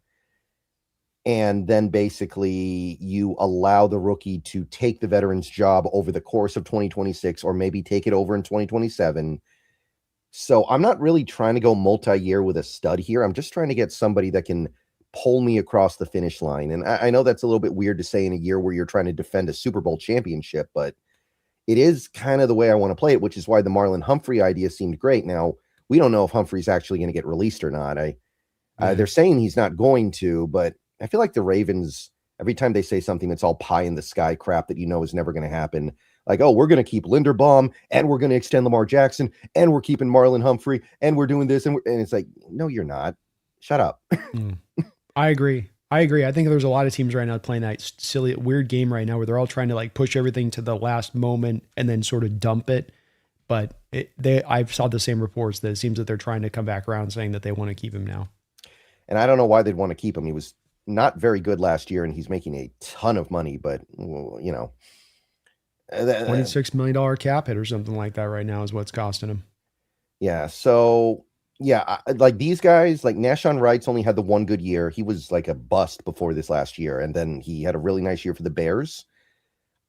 B: And then basically you allow the rookie to take the veteran's job over the course of 2026, or maybe take it over in 2027. So I'm not really trying to go multi-year with a stud here. I'm just trying to get somebody that can pull me across the finish line. And I know that's a little bit weird to say in a year where you're trying to defend a Super Bowl championship, but it is kind of the way I want to play it, which is why the Marlon Humphrey idea seemed great. Now, we don't know if Humphrey's actually going to get released or not. They're saying he's not going to, but I feel like the Ravens, every time they say something that's all pie in the sky crap that you know is never going to happen, like, oh, we're going to keep Linderbaum, and we're going to extend Lamar Jackson, and we're keeping Marlon Humphrey, and we're doing this, and it's like, no, you're not. Shut up.
A: I agree. I think there's a lot of teams right now playing that silly, weird game right now where they're all trying to like push everything to the last moment and then sort of dump it. But I've saw the same reports that it seems that they're trying to come back around saying that they want to keep him now.
B: And I don't know why they'd want to keep him. He was not very good last year, and he's making a ton of money, but you know,
A: $26 million cap hit or something like that right now is what's costing him.
B: Yeah. So yeah, like these guys, like Nashon Wright's only had the one good year. He was like a bust before this last year, and then he had a really nice year for the Bears.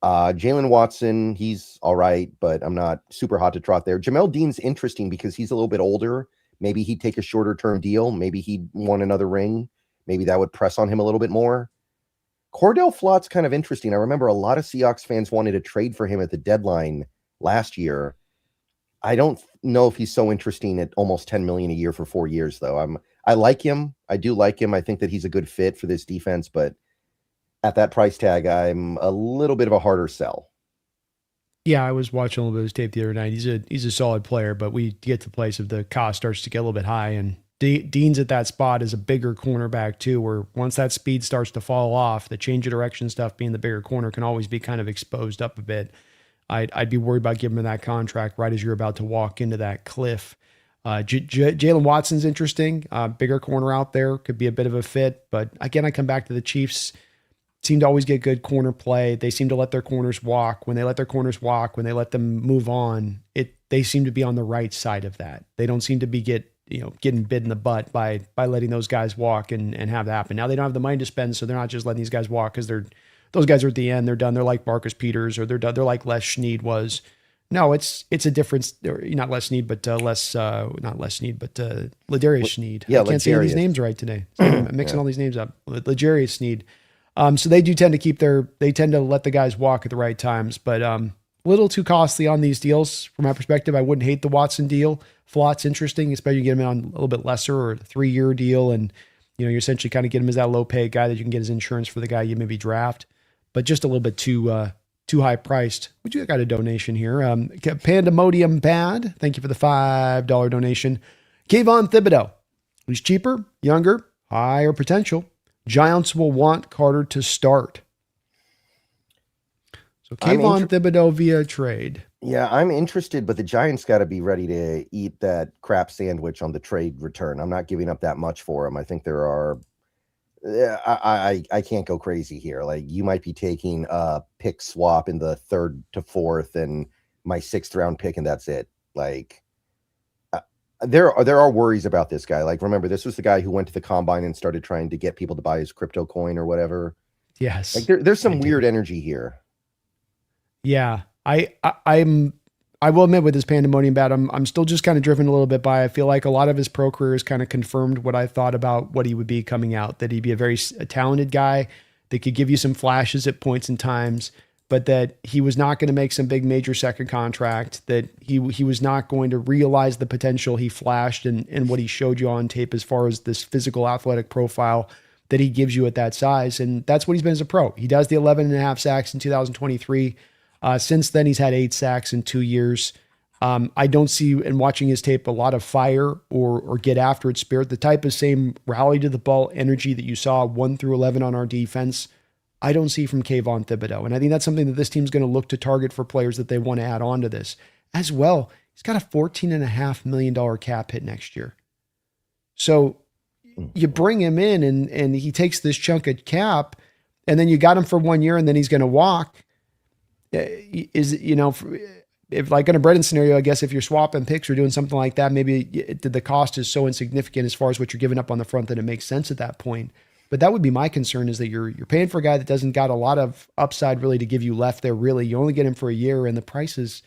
B: Jalen Watson, he's all right, but I'm not super hot to trot there. Jamel Dean's interesting because he's a little bit older. Maybe he'd take a shorter term deal. Maybe he'd want another ring. Maybe that would press on him a little bit more. Cordell Flott's kind of interesting. I remember a lot of Seahawks fans wanted to trade for him at the deadline last year. I don't know if he's so interesting at almost $10 million a year for 4 years, though. I like him. I do like him. I think that he's a good fit for this defense, but at that price tag, I'm a little bit of a harder sell.
A: Yeah, I was watching a little bit of his tape the other night. He's a solid player, but we get to the place of the cost starts to get a little bit high, and Dean's at that spot as a bigger cornerback too, where once that speed starts to fall off, the change of direction stuff, being the bigger corner, can always be kind of exposed up a bit. I'd be worried about giving him that contract right as you're about to walk into that cliff. Jalen Watson's interesting. Bigger corner out there, could be a bit of a fit. But again, I come back to the Chiefs. Seem to always get good corner play. They seem to let their corners walk. When they let their corners walk, when they let them move on, they seem to be on the right side of that. They don't seem to be get getting bit in the butt by letting those guys walk and have that happen. Now they don't have the money to spend, so they're not just letting these guys walk because those guys are at the end. They're done. They're like Marcus Peters, or they're done. They're like Les Snead was. No, it's a difference. Not Les Snead, but not Les Snead, but Ladarius Snead.
B: Yeah,
A: I can't say these names right today. I'm mixing all these names up. Ladarius Snead. So they do tend to they tend to let the guys walk at the right times, but a little too costly on these deals from my perspective. I wouldn't hate the Watson deal. Flott's interesting, especially you get him on a little bit lesser or a 3-year deal, and you essentially kind of get him as that low pay guy that you can get as insurance for the guy you maybe draft, but just a little bit too high priced. We do got a donation here. Pandemodium Bad, thank you for the $5 donation. Kavon Thibodeaux, he's cheaper, younger, higher potential. Giants will want Carter to start. So Kavon Thibodeaux via trade.
B: Yeah, I'm interested, but the Giants got to be ready to eat that crap sandwich on the trade return. I'm not giving up that much for him. I think there are. I can't go crazy here. Like, you might be taking a pick swap in the 3rd to 4th and my 6th round pick, and that's it. Like, there are worries about this guy. Like, remember, this was the guy who went to the combine and started trying to get people to buy his crypto coin or whatever.
A: Yes.
B: Like, there's some weird energy here.
A: Yeah. I will admit with his Pandemonium Bat, I'm still just kind of driven a little bit by, I feel like a lot of his pro career has kind of confirmed what I thought about what he would be coming out, that he'd be a talented guy that could give you some flashes at points and times, but that he was not going to make some big major second contract, that he was not going to realize the potential he flashed and what he showed you on tape as far as this physical athletic profile that he gives you at that size. And that's what he's been as a pro. He does the 11.5 sacks in 2023. Since then, he's had 8 sacks in 2 years. I don't see, in watching his tape, a lot of fire or get after it spirit. The type of same rally to the ball energy that you saw 1 through 11 on our defense, I don't see from Kavon Thibodeaux. And I think that's something that this team's going to look to target for players that they want to add on to this. As well, he's got a $14.5 million cap hit next year. So you bring him in and he takes this chunk of cap, and then you got him for 1 year and then he's going to walk. If like in a Brennan scenario, I guess if you're swapping picks or doing something like that, maybe the cost is so insignificant as far as what you're giving up on the front that it makes sense at that point. But that would be my concern, is that you're paying for a guy that doesn't got a lot of upside really to give you left there. Really, you only get him for a year, and the price is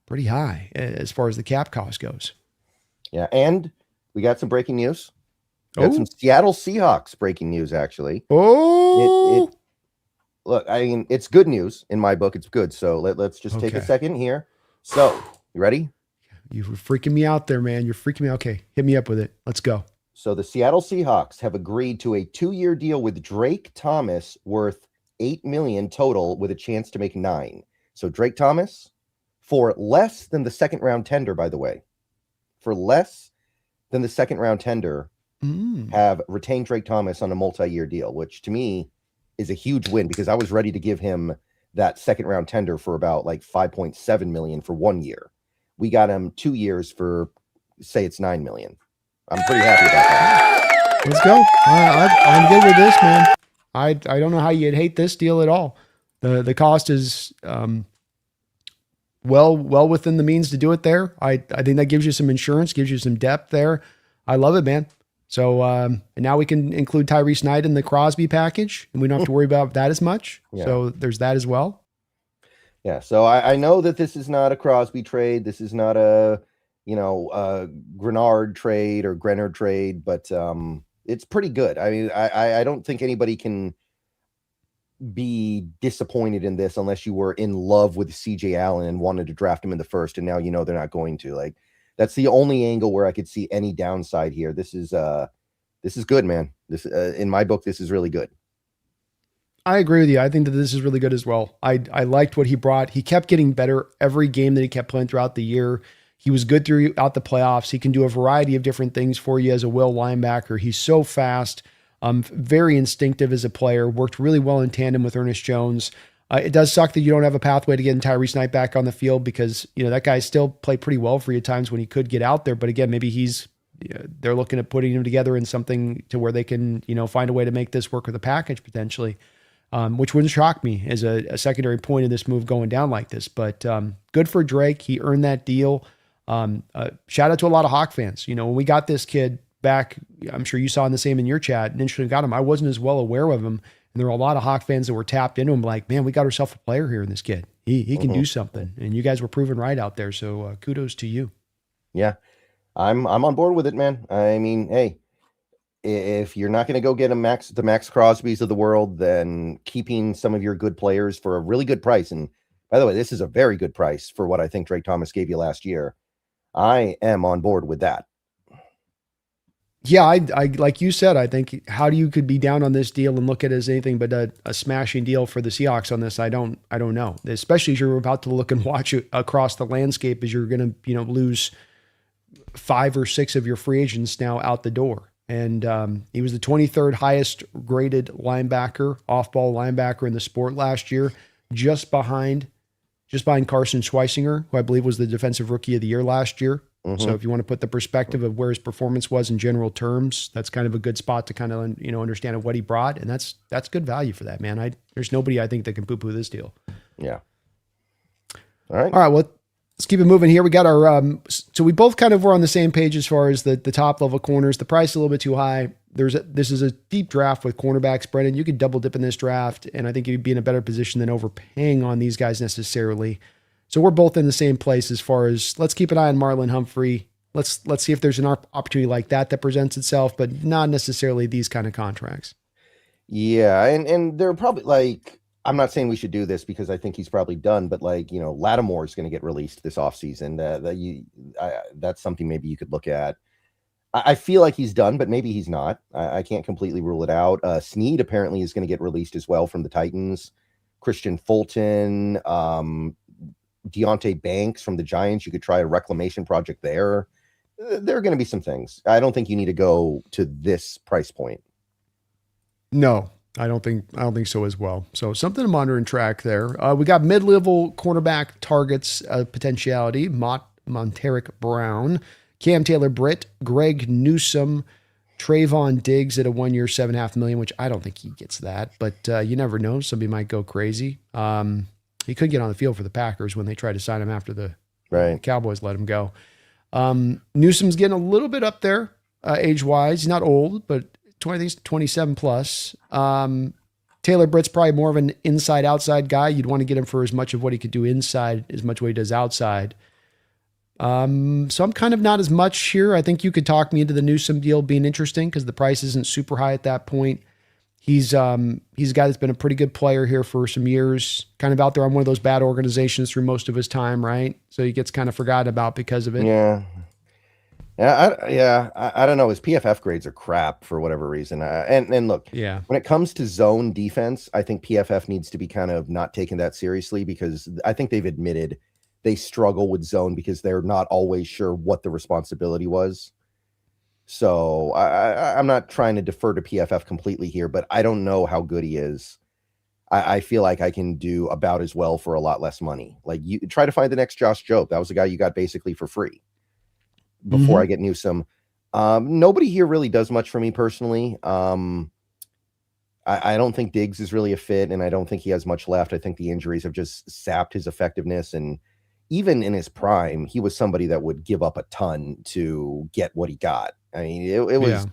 A: pretty high as far as the cap cost goes.
B: Yeah, and we got some breaking news. We got some Seattle Seahawks breaking news, actually. Look, I mean, it's good news in my book. It's good. So let's just take a second here. So, you ready?
A: You're freaking me out there, man. You're freaking me out. Okay, hit me up with it. Let's go.
B: So the Seattle Seahawks have agreed to a 2-year deal with Drake Thomas worth $8 million total with a chance to make $9 million. So Drake Thomas, for less than the second round tender, by the way, for less than the second round tender, have retained Drake Thomas on a multi-year deal, which to me is a huge win, because I was ready to give him that second round tender for about like $5.7 million for 1 year. We got him 2 years for, say, it's $9 million. I'm pretty happy about that.
A: Let's go. I'm good with this, man. I don't know how you'd hate this deal at all. The cost is well within the means to do it there. I think that gives you some insurance, gives you some depth there. I love it, man. So and now we can include Tyree Schneider in the Crosby package, and we don't have to worry about that as much. Yeah. So there's that as well.
B: Yeah. So I know that this is not a Crosby trade. This is not a Grenard trade or Grenard trade, but it's pretty good. I mean, I don't think anybody can be disappointed in this unless you were in love with CJ Allen and wanted to draft him in the first, and now they're not going to. Like, that's the only angle where I could see any downside here. This is good, man. This in my book, this is really good.
A: I agree with you. I think that this is really good as well. I liked what he brought. He kept getting better every game that he kept playing throughout the year. He was good throughout the playoffs. He can do a variety of different things for you as a will linebacker. He's so fast, very instinctive as a player, worked really well in tandem with Ernest Jones. It does suck that you don't have a pathway to getting Tyrese Knight back on the field, because that guy still played pretty well for you at times when he could get out there. But again, maybe they're looking at putting him together in something to where they can find a way to make this work with a package potentially, which wouldn't shock me as a secondary point in this move going down like this. But good for Drake. He earned that deal. Shout out to a lot of Hawk fans. You know, when we got this kid back, I'm sure you saw in the same in your chat, initially got him. I wasn't as well aware of him. And there were a lot of Hawk fans that were tapped into him like, man, we got ourselves a player here in this kid. He can do something. And you guys were proven right out there. So kudos to you.
B: Yeah, I'm on board with it, man. I mean, hey, if you're not going to go get the Max Crosbys of the world, then keeping some of your good players for a really good price. And by the way, this is a very good price for what I think Drake Thomas gave you last year. I am on board with that.
A: Yeah, I like you said, I think how do you could be down on this deal and look at it as anything but a smashing deal for the Seahawks on this? I don't know. Especially as you're about to look and watch it across the landscape as you're going to, lose 5 or 6 of your free agents now out the door. And he was the 23rd highest graded linebacker, off-ball linebacker in the sport last year, just behind Carson Schweisinger, who I believe was the defensive rookie of the year last year. Mm-hmm. So if you want to put the perspective of where his performance was in general terms, that's kind of a good spot to kind of, understand what he brought. And that's good value for that, man. There's nobody I think that can poo-poo this deal.
B: Yeah. All right.
A: Well, let's keep it moving here. We got our, so we both kind of were on the same page as far as the top level corners. The price is a little bit too high. This is a deep draft with cornerbacks, Brendan. You could double dip in this draft, and I think you'd be in a better position than overpaying on these guys necessarily. So we're both in the same place as far as let's keep an eye on Marlon Humphrey. Let's see if there's an opportunity like that presents itself, but not necessarily these kind of contracts.
B: Yeah, and they're probably like, I'm not saying we should do this because I think he's probably done, but Lattimore is going to get released this offseason. That's something maybe you could look at. I feel like he's done, but maybe he's not. I can't completely rule it out. Snead apparently is going to get released as well from the Titans. Christian Fulton, Deontay Banks from the Giants. You could try a reclamation project there. There are going to be some things. I don't think you need to go to this price point.
A: No, I don't think so as well. So something to monitor and track there. We got mid-level cornerback targets potentiality. Monteric Brown, Cam Taylor-Britt, Greg Newsome, Trayvon Diggs at a 1 year, $7.5 million, which I don't think he gets that, but you never know. Somebody might go crazy. He could get on the field for the Packers when they try to sign him after the Cowboys let him go. Newsome's getting a little bit up there age-wise. He's not old, but 27 plus. Taylor-Britt's probably more of an inside-outside guy. You'd want to get him for as much of what he could do inside as much what he does outside. So I'm kind of not as much here. I think you could talk me into the Newsome deal being interesting because the price isn't super high at that point. He's a guy that's been a pretty good player here for some years, kind of out there on one of those bad organizations through most of his time, right? So he gets kind of forgotten about because of it.
B: Yeah. I don't know. His PFF grades are crap for whatever reason. And look, when it comes to zone defense, I think PFF needs to be kind of not taking that seriously because I think they've admitted they struggle with zone because they're not always sure what the responsibility was. So I'm not trying to defer to PFF completely here, but I don't know how good he is. I feel like I can do about as well for a lot less money. Like you try to find the next Josh Jobe. That was the guy you got basically for free before I get Newsome. Nobody here really does much for me personally. I don't think Diggs is really a fit, and I don't think he has much left. I think the injuries have just sapped his effectiveness, and even in his prime, he was somebody that would give up a ton to get what he got. I mean, it was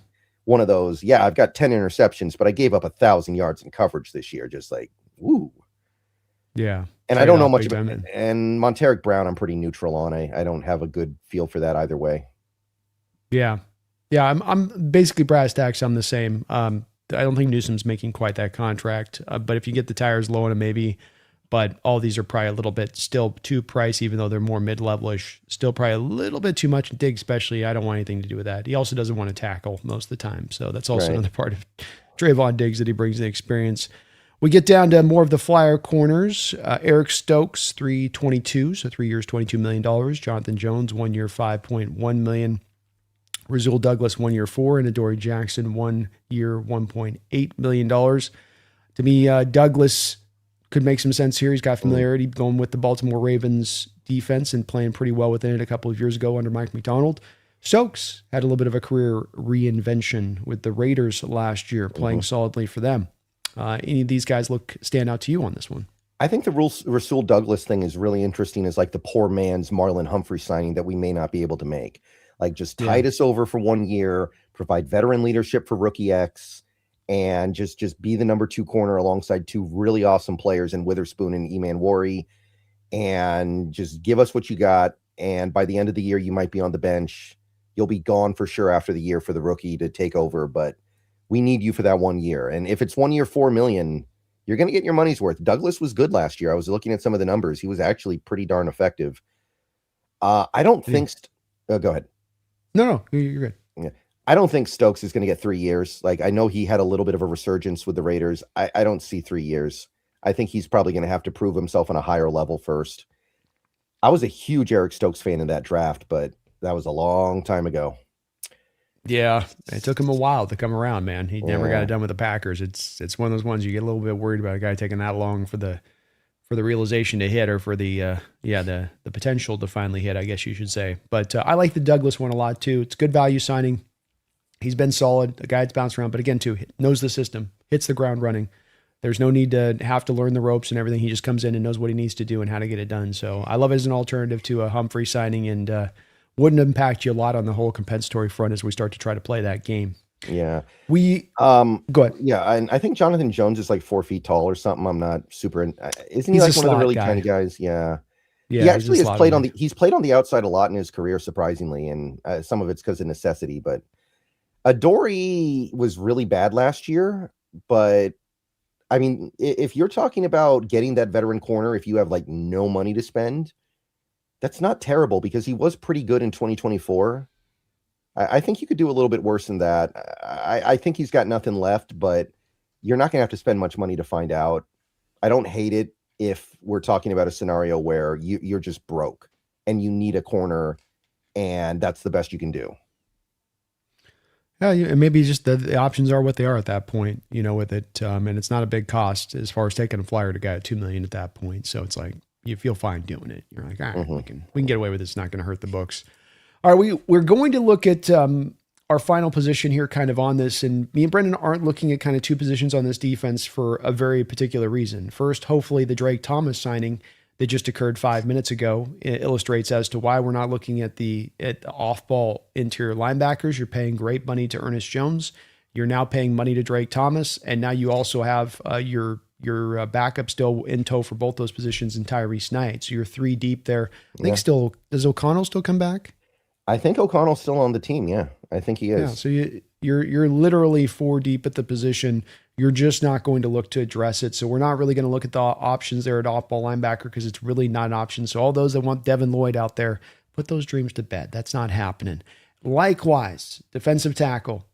B: one of those, I've got 10 interceptions, but I gave up 1,000 yards in coverage this year. Just like, woo.
A: Yeah.
B: And I don't know much about it. And Monteric Brown, I'm pretty neutral on. I don't have a good feel for that either way.
A: Yeah. Yeah. I'm basically brass tacks. I'm the same. I don't think Newsome's making quite that contract, but if you get the tires low on him, maybe. But all these are probably a little bit still too pricey, even though they're more mid-level-ish. Still probably a little bit too much. Dig, especially, I don't want anything to do with that. He also doesn't want to tackle most of the time. So that's also another part of Trayvon Diggs that he brings the experience. We get down to more of the flyer corners. Eric Stokes, 322, so 3 years, $22 million. Jonathan Jones, 1 year, $5.1 million. Rasul Douglas, 1 year, $4 million. And Adoree Jackson, 1 year, $1.8 million. To me, Douglas could make some sense here. He's got familiarity going with the Baltimore Ravens defense and playing pretty well within it a couple of years ago under Mike McDonald. Stokes had a little bit of a career reinvention with the Raiders last year, playing solidly for them. Any of these guys stand out to you on this one?
B: I think the Rasul Douglas thing is really interesting as like the poor man's Marlon Humphrey signing that we may not be able to make. Like just tide us over for 1 year, provide veteran leadership for rookie X, and just be the number 2 corner alongside 2 really awesome players in Witherspoon and Eman Wari, and just give us what you got. And by the end of the year, you might be on the bench. You'll be gone for sure after the year for the rookie to take over, but we need you for that 1 year. And if it's 1 year, $4 million, you're going to get your money's worth. Douglas was good last year. I was looking at some of the numbers. He was actually pretty darn effective. I don't think. Go ahead.
A: No, you're good.
B: Yeah. I don't think Stokes is going to get 3 years. Like, I know he had a little bit of a resurgence with the Raiders. I don't see 3 years. I think he's probably going to have to prove himself on a higher level first. I was a huge Eric Stokes fan in that draft, but that was a long time ago.
A: Yeah, it took him a while to come around, man. He never got it done with the Packers. It's one of those ones you get a little bit worried about a guy taking that long for the realization to hit, or for the potential to finally hit, I guess you should say. But I like the Douglas one a lot too. It's good value signing. He's been solid. A guy that's bounced around, but again too, knows the system, hits the ground running. There's no need to have to learn the ropes and everything. He just comes in and knows what he needs to do and how to get it done. So I love it as an alternative to a Humphrey signing, and wouldn't impact you a lot on the whole compensatory front as we start to try to play that game.
B: Yeah.
A: Go ahead.
B: Yeah, and I think Jonathan Jones is like 4 feet tall or something. I'm not super isn't he like one of the really tiny guys? Yeah. He actually has played he's played on the outside a lot in his career, surprisingly, and some of it's because of necessity. But Adoree was really bad last year. But I mean, if you're talking about getting that veteran corner, if you have like no money to spend, that's not terrible, because he was pretty good in 2024. I think you could do a little bit worse than that. I think he's got nothing left, but you're not going to have to spend much money to find out. I don't hate it if we're talking about a scenario where you're just broke and you need a corner, and that's the best you can do.
A: Yeah, and maybe just the options are what they are at that point, with it. And it's not a big cost as far as taking a flyer to guy at $2 million at that point. So it's like, you feel fine doing it. You're like, all right, we can get away with it. It's not going to hurt the books. All right, we're going to look at our final position here kind of on this. And me and Brendan aren't looking at kind of 2 positions on this defense for a very particular reason. First, hopefully the Drake Thomas signing that just occurred 5 minutes ago illustrates as to why we're not looking at the off-ball interior linebackers. You're paying great money to Ernest Jones. You're now paying money to Drake Thomas. And now you also have your backup still in tow for both those positions in Tyrese Knight. So you're 3 deep there. I think does O'Connell still come back?
B: I think O'Connell's still on the team. Yeah, I think he is.
A: Yeah, so you're literally 4 deep at the position. You're just not going to look to address it. So we're not really going to look at the options there at off-ball linebacker, because it's really not an option. So all those that want Devin Lloyd out there, put those dreams to bed. That's not happening. Likewise, defensive tackle.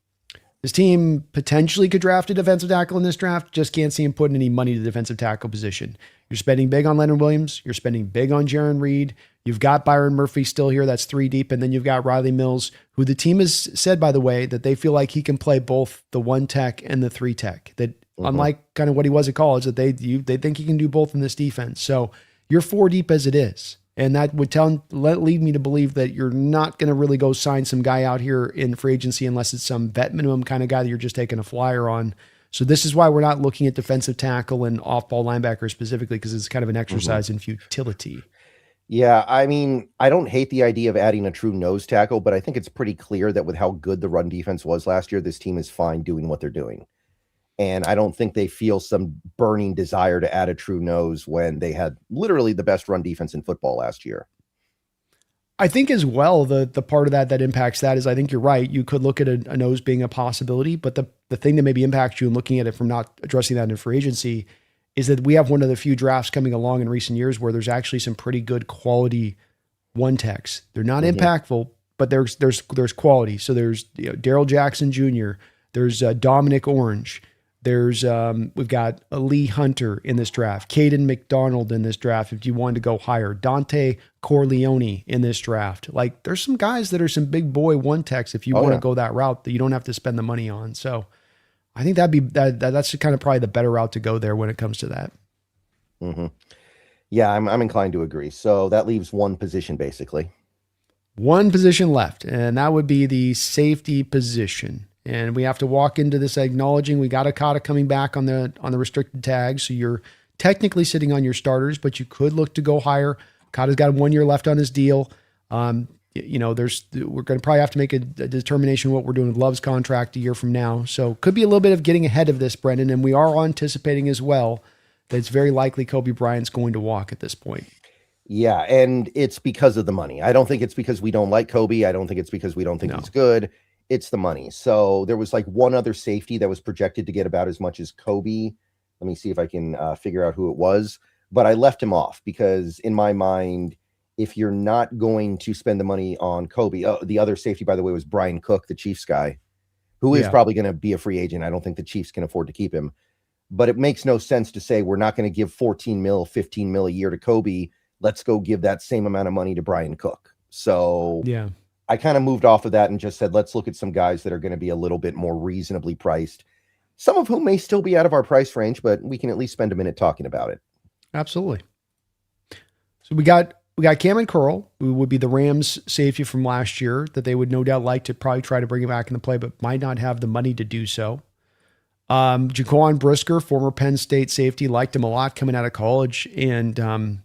A: This team potentially could draft a defensive tackle in this draft. Just can't see him putting any money to the defensive tackle position. You're spending big on Leonard Williams. You're spending big on Jaron Reed. You've got Byron Murphy still here. That's 3 deep. And then you've got Riley Mills, who the team has said, by the way, that they feel like he can play both the 1 tech and the 3 tech. That unlike kind of what he was at college, that they think he can do both in this defense. So you're 4 deep as it is. And that would lead me to believe that you're not going to really go sign some guy out here in free agency unless it's some vet minimum kind of guy that you're just taking a flyer on. So this is why we're not looking at defensive tackle and off-ball linebacker specifically, because it's kind of an exercise in futility.
B: Yeah, I mean, I don't hate the idea of adding a true nose tackle, but I think it's pretty clear that with how good the run defense was last year, this team is fine doing what they're doing. And I don't think they feel some burning desire to add a true nose when they had literally the best run defense in football last year.
A: I think as well, the part of that impacts that is, I think you're right. You could look at a nose being a possibility, but the thing that maybe impacts you in looking at it from not addressing that in free agency is that we have one of the few drafts coming along in recent years where there's actually some pretty good quality 1 techs. They're not impactful, but there's quality. So there's Daryl Jackson Jr., there's Dominic Orange. There's we've got Lee Hunter in this draft, Caden McDonald in this draft if you wanted to go higher, Dante Corleone in this draft. Like, there's some guys that are some big boy 1 techs if you want to go that route that you don't have to spend the money on. So I think that's kind of probably the better route to go there when it comes to that.
B: Yeah, I'm inclined to agree. So that leaves 1 position basically.
A: 1 position left, and that would be the safety position. And we have to walk into this acknowledging we got Okada coming back on the restricted tag. So you're technically sitting on your starters, but you could look to go higher. Kata's got 1 year left on his deal. We're going to probably have to make a determination what we're doing with Love's contract a year from now. So could be a little bit of getting ahead of this, Brendan. And we are anticipating as well that it's very likely Kobe Bryant's going to walk at this point.
B: Yeah, and it's because of the money. I don't think it's because we don't like Kobe. I don't think it's because we don't think he's good. It's the money. So there was like one other safety that was projected to get about as much as Kobe. Let me see if I can figure out who it was. But I left him off because in my mind, if you're not going to spend the money on Kobe, the other safety, by the way, was Brian Cook, the Chiefs guy, who is probably going to be a free agent. I don't think the Chiefs can afford to keep him. But it makes no sense to say we're not going to give 14 mil, 15 mil a year to Kobe. Let's go give that same amount of money to Brian Cook. So I kind of moved off of that and just said, let's look at some guys that are going to be a little bit more reasonably priced, some of whom may still be out of our price range, but we can at least spend a minute talking about it.
A: Absolutely. So we got Cameron Curl, who would be the Rams safety from last year that they would no doubt like to probably try to bring him back in the play, but might not have the money to do so. Jaquan Brisker, former Penn State safety, liked him a lot coming out of college. And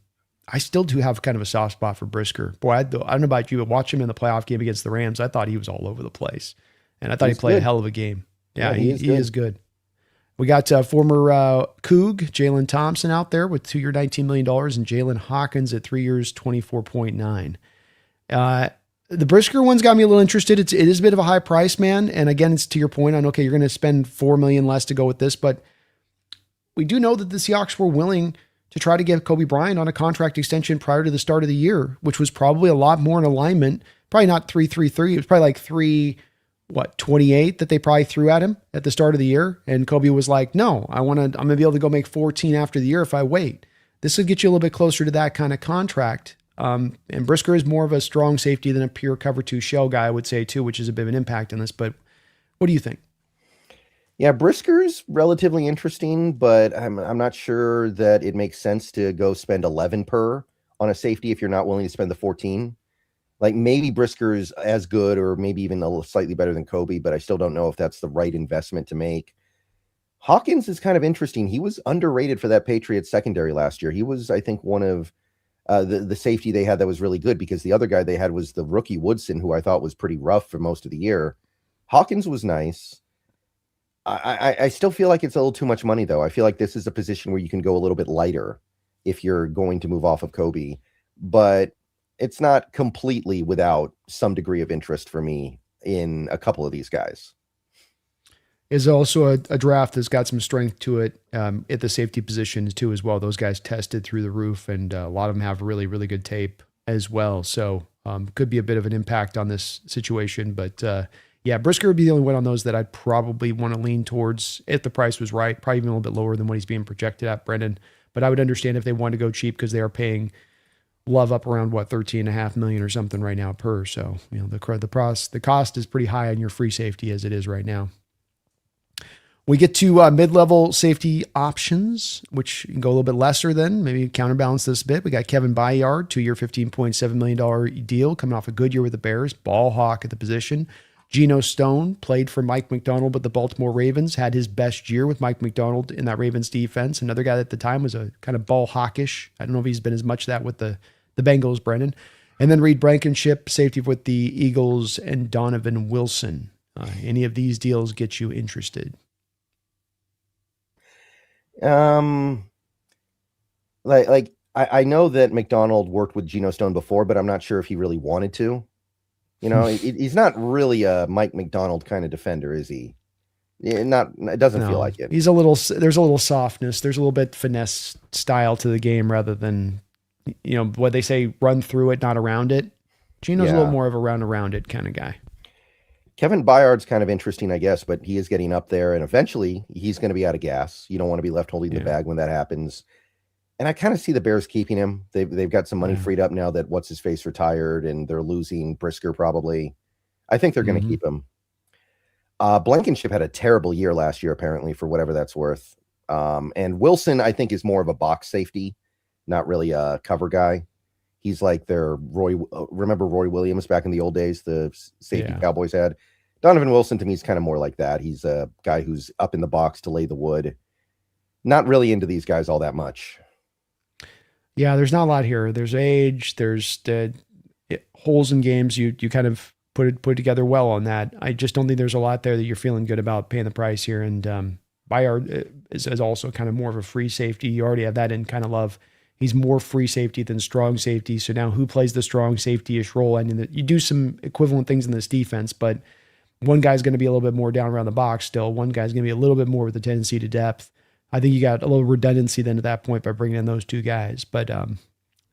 A: I still do have kind of a soft spot for Brisker. Boy, I don't know about you, but watch him in the playoff game against the Rams. I thought he was all over the place. And I thought he played a hell of a game. Yeah, he is good. We got former Coug, Jalen Thompson out there with 2 year, $19 million, and Jalen Hawkins at 3 years, $24.9. The Brisker one's got me a little interested. It is a bit of a high price, man. And again, it's to your point on, okay, you're going to spend $4 million less to go with this, but we do know that the Seahawks were willing to try to get Kobe Bryant on a contract extension prior to the start of the year, which was probably a lot more in alignment. Probably not 3.33. It was probably like 28 that they probably threw at him at the start of the year. And Kobe was like, no, I'm going to be able to go make 14 after the year if I wait. This will get you a little bit closer to that kind of contract. And Brisker is more of a strong safety than a pure cover 2 shell guy, I would say too, which is a bit of an impact in this. But what do you think?
B: Yeah, Brisker's relatively interesting, but I'm not sure that it makes sense to go spend 11 per on a safety if you're not willing to spend the 14. Like maybe Brisker is as good or maybe even a little slightly better than Kobe, but I still don't know if that's the right investment to make. Hawkins is kind of interesting. He was underrated for that Patriots secondary last year. He was, I think, one of the safety they had that was really good because the other guy they had was the rookie Woodson, who I thought was pretty rough for most of the year. Hawkins was nice. I still feel like it's a little too much money, though. I feel like this is a position where you can go a little bit lighter if you're going to move off of Kobe, but it's not completely without some degree of interest for me in a couple of these guys.
A: Is also a draft that's got some strength to it at the safety positions too as well. Those guys tested through the roof, and a lot of them have really, really good tape as well. So could be a bit of an impact on this situation, but yeah, Brisker would be the only one on those that I'd probably want to lean towards if the price was right, probably even a little bit lower than what he's being projected at, Brendan. But I would understand if they wanted to go cheap because they are paying Love up around $13.5 million or something right now per. So, the cost is pretty high on your free safety as it is right now. We get to mid-level safety options, which can go a little bit lesser than, maybe counterbalance this a bit. We got Kevin Byard, 2 year, $15.7 million deal, coming off a good year with the Bears, ball hawk at the position. Geno Stone played for Mike McDonald, but the Baltimore Ravens had his best year with Mike McDonald in that Ravens defense. Another guy that at the time was a kind of ball hawkish. I don't know if he's been as much that with the Bengals, Brendan. And then Reed Blankenship, safety with the Eagles, and Donovan Wilson. Any of these deals get you interested?
B: I know that McDonald worked with Geno Stone before, but I'm not sure if he really wanted to. He's not really a Mike McDonald kind of defender, is he? It doesn't feel like it.
A: There's a little softness. There's a little bit finesse style to the game rather than, what they say, run through it, not around it. Geno's a little more of a round around it kind of guy.
B: Kevin Byard's kind of interesting, I guess, but he is getting up there, and eventually he's going to be out of gas. You don't want to be left holding the bag when that happens. And I kind of see the Bears keeping him. They've got some money freed up now that what's-his-face retired, and they're losing Brisker probably. I think they're going to keep him. Blankenship had a terrible year last year, apparently, for whatever that's worth. And Wilson, I think, is more of a box safety, not really a cover guy. He's like their remember Roy Williams back in the old days, the safety Cowboys had? Donovan Wilson, to me, is kind of more like that. He's a guy who's up in the box to lay the wood. Not really into these guys all that much.
A: Yeah, there's not a lot here. There's age, there's the holes in games. You kind of put it together well on that. I just don't think there's a lot there that you're feeling good about paying the price here. And Bayard is also kind of more of a free safety. You already have that in kind of Love. He's more free safety than strong safety. So now who plays the strong safety-ish role? And you do some equivalent things in this defense, but one guy's going to be a little bit more down around the box still. One guy's going to be a little bit more with a tendency to depth. I think you got a little redundancy then at that point by bringing in those two guys. But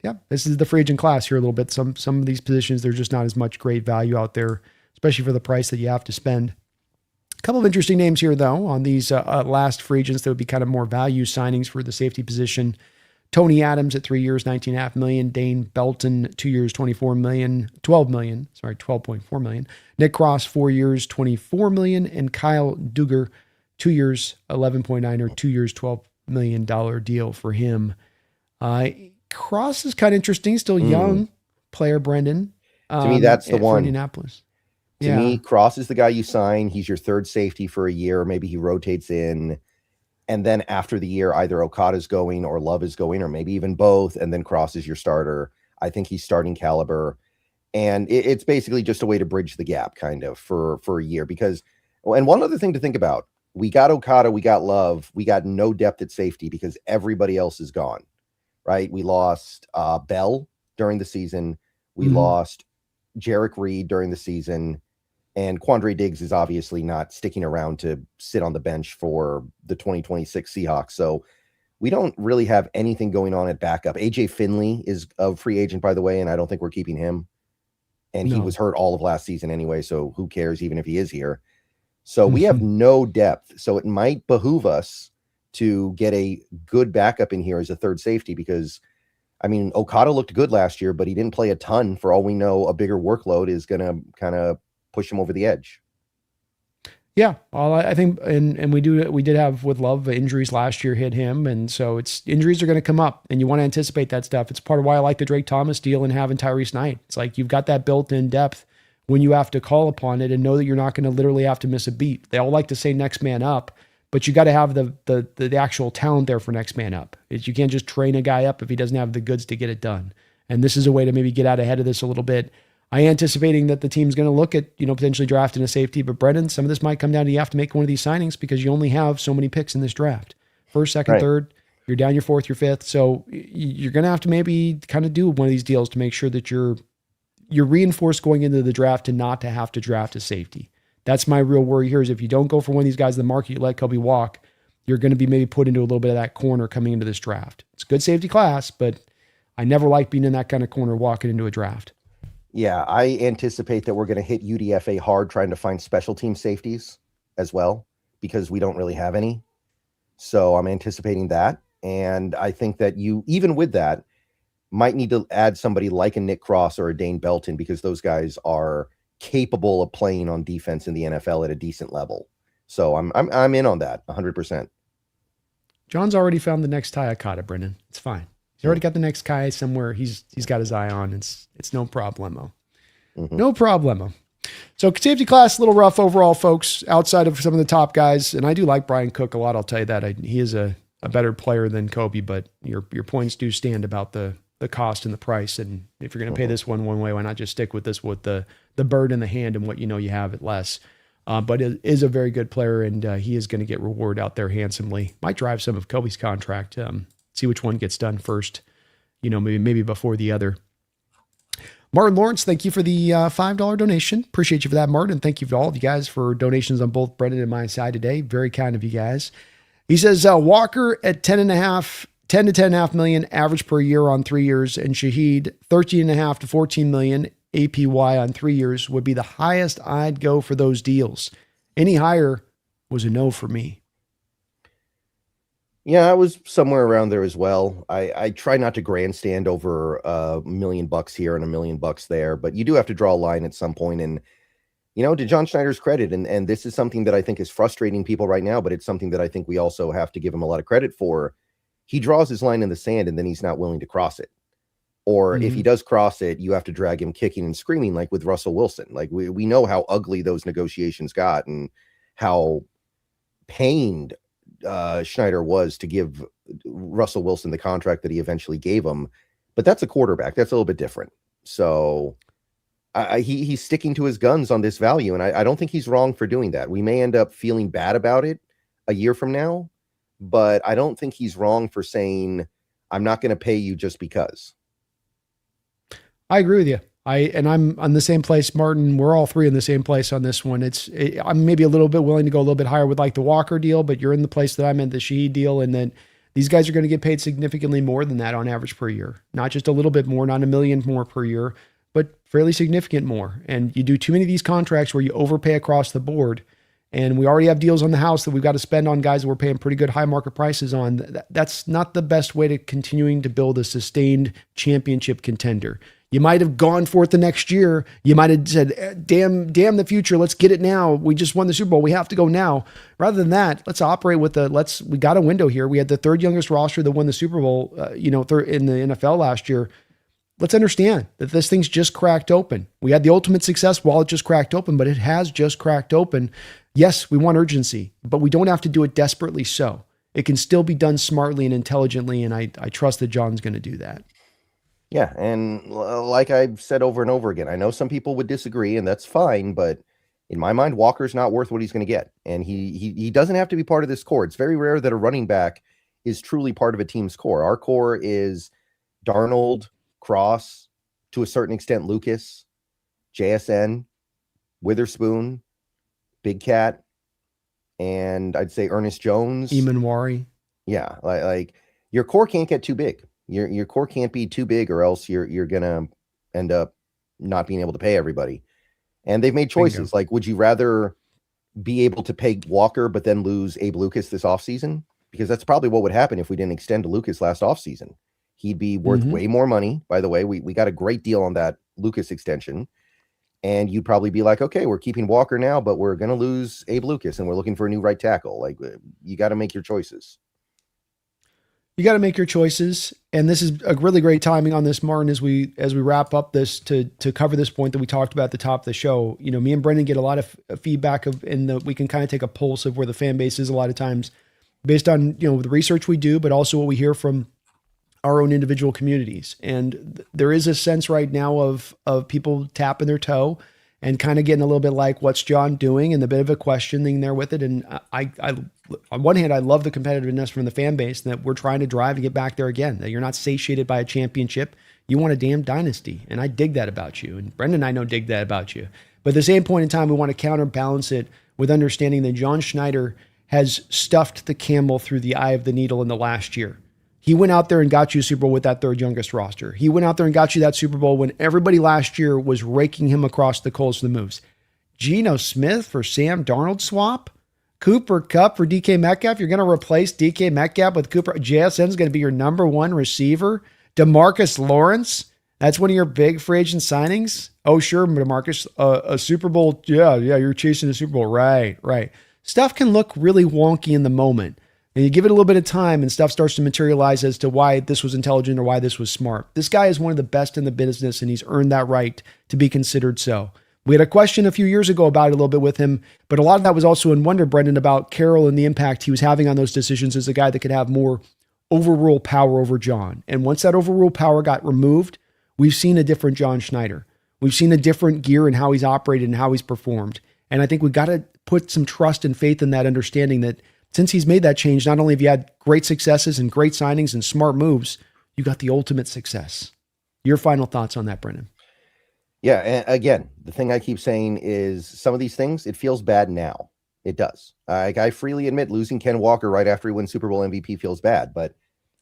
A: yeah, this is the free agent class here a little bit. Some of these positions, there's just not as much great value out there, especially for the price that you have to spend. A couple of interesting names here, though, on these last free agents that would be kind of more value signings for the safety position. Tony Adams at 3 years, $19.5 million. Dane Belton, 2 years, $12 million. $12.4 million. Nick Cross, 4 years, $24 million. And Kyle Duggar, 2 years, 11.9, or 2 years, $12 million deal for him. Cross is kind of interesting. Still young player, Brendan.
B: To me, that's the one.
A: Indianapolis.
B: To me, Cross is the guy you sign. He's your third safety for a year. Maybe he rotates in. And then after the year, either Okada's going or Love is going, or maybe even both. And then Cross is your starter. I think he's starting caliber. And it's basically just a way to bridge the gap kind of for a year. Because, and one other thing to think about, we got Okada, we got Love, we got no depth at safety because everybody else is gone, right? We lost Bell during the season. We lost Jarek Reed during the season. And Quandre Diggs is obviously not sticking around to sit on the bench for the 2026 Seahawks. So we don't really have anything going on at backup. AJ Finley is a free agent, by the way, and I don't think we're keeping him. And he was hurt all of last season anyway, so who cares even if he is here. So we have no depth. So it might behoove us to get a good backup in here as a third safety because, I mean, Okada looked good last year, but he didn't play a ton. For all we know, a bigger workload is going to kind of push him over the edge.
A: Yeah, well, I think, and we did have with Love injuries last year hit him, and so injuries are going to come up, and you want to anticipate that stuff. It's part of why I like the Drake Thomas deal and having Tyrese Knight. It's like you've got that built-in depth when you have to call upon it, and know that you're not going to literally have to miss a beat. They all like to say next man up, but you got to have the actual talent there for next man up. You can't just train a guy up if he doesn't have the goods to get it done. And this is a way to maybe get out ahead of this a little bit. I anticipating that the team's going to look at, potentially drafting a safety, but Brendan, some of this might come down to you have to make one of these signings because you only have so many picks in this draft. First, second, third, you're down your fourth, your fifth. So you're going to have to maybe kind of do one of these deals to make sure that you're reinforced going into the draft to not to have to draft a safety. That's my real worry here is if you don't go for one of these guys in the market, you let Kobe walk, you're going to be maybe put into a little bit of that corner coming into this draft. It's a good safety class, but I never like being in that kind of corner walking into a draft.
B: Yeah, I anticipate that we're going to hit UDFA hard trying to find special team safeties as well, because we don't really have any. So I'm anticipating that. And I think that you, even with that, might need to add somebody like a Nick Cross or a Dane Belton, because those guys are capable of playing on defense in the NFL at a decent level. So I'm in on that 100%.
A: John's already found the next Ty Okada, Brendan. It's fine. He's already got the next guy somewhere he's got his eye on. It's no problemo. No problemo. So safety class, a little rough overall, folks, outside of some of the top guys. And I do like Brian Cook a lot. I'll tell you that. He is a better player than Kobe, but your points do stand about the cost and the price. And if you're going to pay this one way, why not just stick with this with the bird in the hand and what you have at less. But it is a very good player, and he is going to get reward out there handsomely. Might drive some of Kobe's contract. See which one gets done first, maybe before the other. Martin Lawrence, thank you for the $5 donation. Appreciate you for that, Martin. And thank you to all of you guys for donations on both Brendan and my side today. Very kind of you guys. He says, Walker at 10 to 10.5 million average per year on 3 years, and Shaheed 13.5 to 14 million APY on 3 years would be the highest I'd go for those deals. Any higher was a no for me.
B: Yeah, I was somewhere around there as well. I try not to grandstand over $1 million here and $1 million there, but you do have to draw a line at some point. And, to John Schneider's credit, and this is something that I think is frustrating people right now, but it's something that I think we also have to give him a lot of credit for. He draws his line in the sand and then he's not willing to cross it. Or if he does cross it, you have to drag him kicking and screaming like with Russell Wilson. Like we know how ugly those negotiations got and how pained Schneider was to give Russell Wilson the contract that he eventually gave him. But that's a quarterback. That's a little bit different. So he's sticking to his guns on this value, and I don't think he's wrong for doing that. We may end up feeling bad about it a year from now, but I don't think he's wrong for saying, I'm not going to pay you just because.
A: I agree with you. I'm on the same place, Martin. We're all three in the same place on this one. I'm maybe a little bit willing to go a little bit higher with like the Walker deal, but you're in the place that I'm in, the Sheehy deal, and then these guys are going to get paid significantly more than that on average per year. Not just a little bit more, not $1 million more per year, but fairly significant more. And you do too many of these contracts where you overpay across the board. And we already have deals on the house that we've got to spend on guys that we're paying pretty good high market prices on. That's not the best way to continuing to build a sustained championship contender. You might have gone for it the next year. You might have said, damn the future. Let's get it now. We just won the Super Bowl. We have to go now. Rather than that, let's operate with we got a window here. We had the third youngest roster that won the Super Bowl, in the NFL last year. Let's understand that this thing's just cracked open. We had the ultimate success while it just cracked open, but it has just cracked open. Yes, we want urgency, but we don't have to do it desperately so. It can still be done smartly and intelligently, and I trust that John's going to do that.
B: Yeah, and like I've said over and over again, I know some people would disagree, and that's fine, but in my mind, Walker's not worth what he's going to get, and he doesn't have to be part of this core. It's very rare that a running back is truly part of a team's core. Our core is Darnold, Cross, to a certain extent, Lucas, JSN, Witherspoon, Big Cat, and I'd say Ernest Jones.
A: Emanwari.
B: Yeah, like your core can't get too big. Your core can't be too big, or else you're gonna end up not being able to pay everybody. And they've made choices. Like, would you rather be able to pay Walker but then lose Abe Lucas this offseason? Because that's probably what would happen if we didn't extend to Lucas last offseason. He'd be worth way more money. By the way, we got a great deal on that Lucas extension. And you'd probably be like, okay, we're keeping Walker now, but we're going to lose Abe Lucas and we're looking for a new right tackle. Like, you got to make your choices.
A: You got to make your choices. And this is a really great timing on this, Martin, as we wrap up this to cover this point that we talked about at the top of the show. You know, me and Brendan get a lot of feedback we can kind of take a pulse of where the fan base is a lot of times based on, the research we do, but also what we hear from our own individual communities. And there is a sense right now of people tapping their toe and kind of getting a little bit like, what's John doing? And a bit of a questioning there with it. And I on one hand, I love the competitiveness from the fan base that we're trying to drive to get back there again, that you're not satiated by a championship. You want a damn dynasty. And I dig that about you. And Brendan and I know dig that about you. But at the same point in time, we want to counterbalance it with understanding that John Schneider has stuffed the camel through the eye of the needle in the last year. He went out there and got you a Super Bowl with that third youngest roster. He went out there and got you that Super Bowl when everybody last year was raking him across the coals for the moves. Geno Smith for Sam Darnold swap? Cooper Kupp for DK Metcalf? You're going to replace DK Metcalf with Cooper. JSN's going to be your number one receiver. DeMarcus Lawrence? That's one of your big free agent signings? Oh, sure, DeMarcus. A Super Bowl. Yeah, you're chasing a Super Bowl. Right. Stuff can look really wonky in the moment. And you give it a little bit of time and stuff starts to materialize as to why this was intelligent or why this was smart. This guy is one of the best in the business and he's earned that right to be considered so. We had a question a few years ago about it a little bit with him, but a lot of that was also in wonder, Brendan, about Carroll and the impact he was having on those decisions as a guy that could have more overrule power over John. And once that overrule power got removed, we've seen a different John Schneider. We've seen a different gear in how he's operated and how he's performed. And I think we've got to put some trust and faith in that understanding that since he's made that change, not only have you had great successes and great signings and smart moves, you got the ultimate success. Your final thoughts on that, Brendan?
B: Yeah, and again, the thing I keep saying is some of these things, it feels bad now. It does. I freely admit losing Ken Walker right after he wins Super Bowl MVP feels bad, but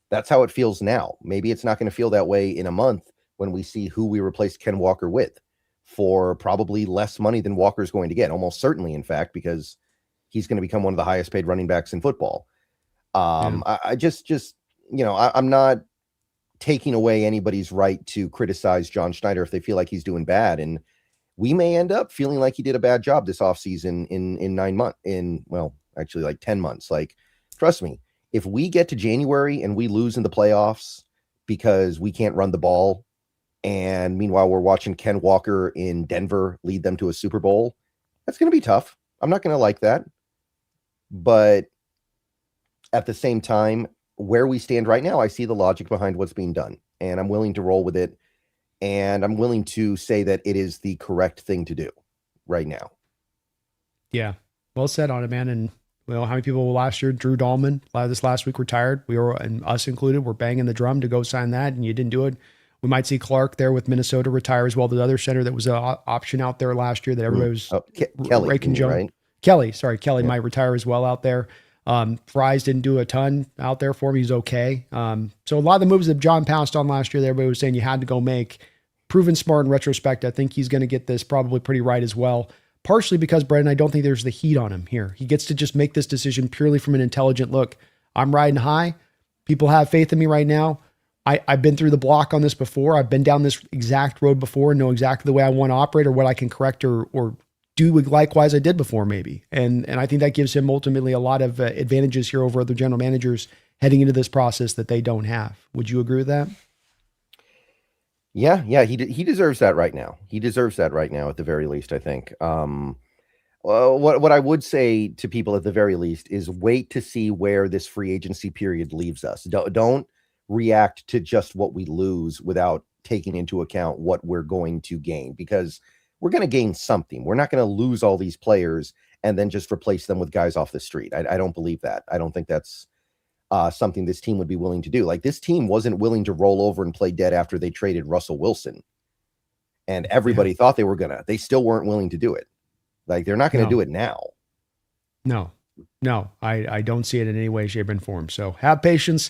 B: that's how it feels now. Maybe it's not going to feel that way in a month when we see who we replaced Ken Walker with for probably less money than Walker's going to get. Almost certainly, in fact, because he's going to become one of the highest paid running backs in football. I just, I'm not taking away anybody's right to criticize John Schneider if they feel like he's doing bad. And we may end up feeling like he did a bad job this offseason in 9 months, actually like 10 months. Like, trust me, if we get to January and we lose in the playoffs because we can't run the ball, and meanwhile we're watching Ken Walker in Denver lead them to a Super Bowl, that's going to be tough. I'm not going to like that. But at the same time, where we stand right now, I see the logic behind what's being done, and I'm willing to roll with it. And I'm willing to say that it is the correct thing to do right now.
A: Yeah. Well said on it, man. And how many people last year, Drew Dahlman, this last week retired. We were, and us included, were banging the drum to go sign that, and you didn't do it. We might see Clark there with Minnesota retire as well. The other center that was an option out there last year that everybody was
B: Kelly,
A: right? Kelly might retire as well out there. Fries didn't do a ton out there for him. He's okay. So a lot of the moves that John pounced on last year, that everybody was saying you had to go make, proven smart in retrospect. I think he's going to get this probably pretty right as well. Partially because, Brendan, I don't think there's the heat on him here. He gets to just make this decision purely from an intelligent look. I'm riding high. People have faith in me right now. I've been through the block on this before. I've been down this exact road before and know exactly the way I want to operate or what I can correct or do likewise I did before maybe. And I think that gives him ultimately a lot of advantages here over other general managers heading into this process that they don't have. Would you agree with that?
B: Yeah, he deserves that right now. He deserves that right now at the very least, I think. Well, what I would say to people at the very least is wait to see where this free agency period leaves us. Don't react to just what we lose without taking into account what we're going to gain, because we're going to gain something. We're not going to lose all these players and then just replace them with guys off the street. I don't believe that. I don't think that's something this team would be willing to do. Like, this team wasn't willing to roll over and play dead after they traded Russell Wilson. And everybody thought they were gonna. They still weren't willing to do it. Like, they're not going to do it now.
A: No, I don't see it in any way, shape, and form. So have patience,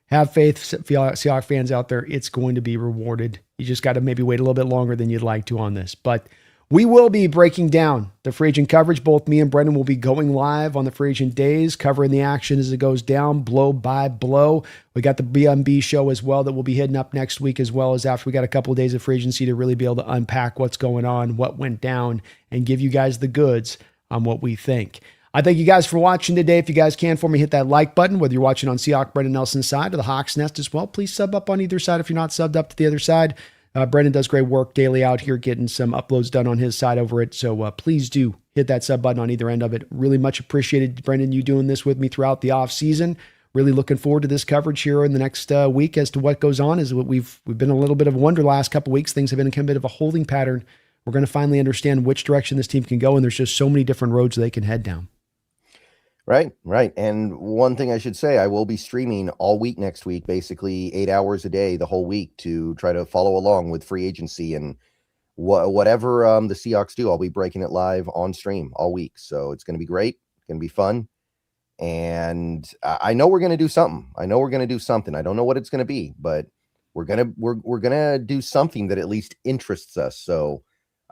A: have faith, Seahawks fans out there. It's going to be rewarded. You just got to maybe wait a little bit longer than you'd like to on this. But we will be breaking down the free agent coverage. Both me and Brendan will be going live on the free agent days, covering the action as it goes down, blow by blow. We got the BMB show as well that will be hitting up next week, as well as after we got a couple of days of free agency to really be able to unpack what's going on, what went down, and give you guys the goods on what we think. I thank you guys for watching today. If you guys can for me, hit that like button, whether you're watching on Seahawks Brendan Nelson's side or the Hawks Nest as well. Please sub up on either side if you're not subbed up to the other side. Brendan does great work daily out here getting some uploads done on his side over it. So please do hit that sub button on either end of it. Really much appreciated, Brendan, you doing this with me throughout the off season. Really looking forward to this coverage here in the next week as to what goes on. Is what we've been a little bit of a wonder the last couple of weeks. Things have been a bit of a holding pattern. We're going to finally understand which direction this team can go, and there's just so many different roads they can head down.
B: Right. And one thing I should say, I will be streaming all week next week, basically 8 hours a day, the whole week, to try to follow along with free agency and whatever the Seahawks do. I'll be breaking it live on stream all week. So it's going to be great. It's going to be fun. And I know we're going to do something. I don't know what it's going to be, but we're going to do something that at least interests us. So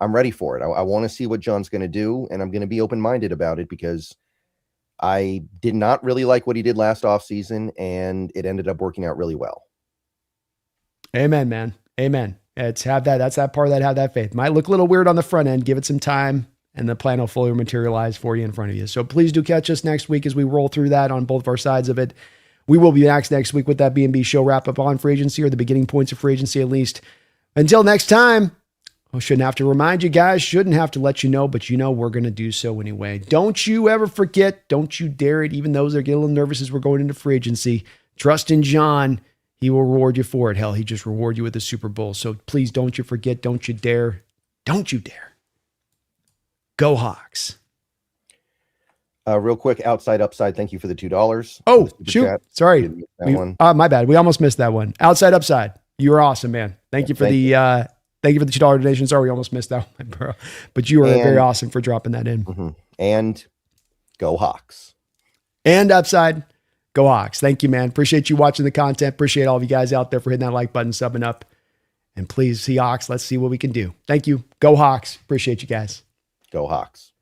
B: I'm ready for it. I want to see what John's going to do, and I'm going to be open-minded about it, because I did not really like what he did last offseason, and it ended up working out really well.
A: Amen, man. Amen. That's that part of that, have that faith. Might look a little weird on the front end. Give it some time, and the plan will fully materialize for you in front of you. So please do catch us next week as we roll through that on both of our sides of it. We will be back next week with that B&B show wrap up on free agency, or the beginning points of free agency at least. Until next time, I shouldn't have to remind you guys, shouldn't have to let you know, but you know we're going to do so anyway. Don't you ever forget, don't you dare it, even those that get a little nervous as we're going into free agency. Trust in John. He will reward you for it. Hell, he just reward you with the Super Bowl. So please don't you forget, don't you dare. Don't you dare. Go Hawks.
B: Real quick, outside upside, thank you for the $2.
A: Oh, shoot. Sorry. My bad. We almost missed that one. Outside upside. You were awesome, man. Thank you for the Thank you for the $2 donation. Sorry, we almost missed that one, bro. But you were very awesome for dropping that in.
B: Mm-hmm. And go Hawks.
A: And upside, go Hawks. Thank you, man. Appreciate you watching the content. Appreciate all of you guys out there for hitting that like button, subbing up. And please, Seahawks, let's see what we can do. Thank you. Go Hawks. Appreciate you guys.
B: Go Hawks.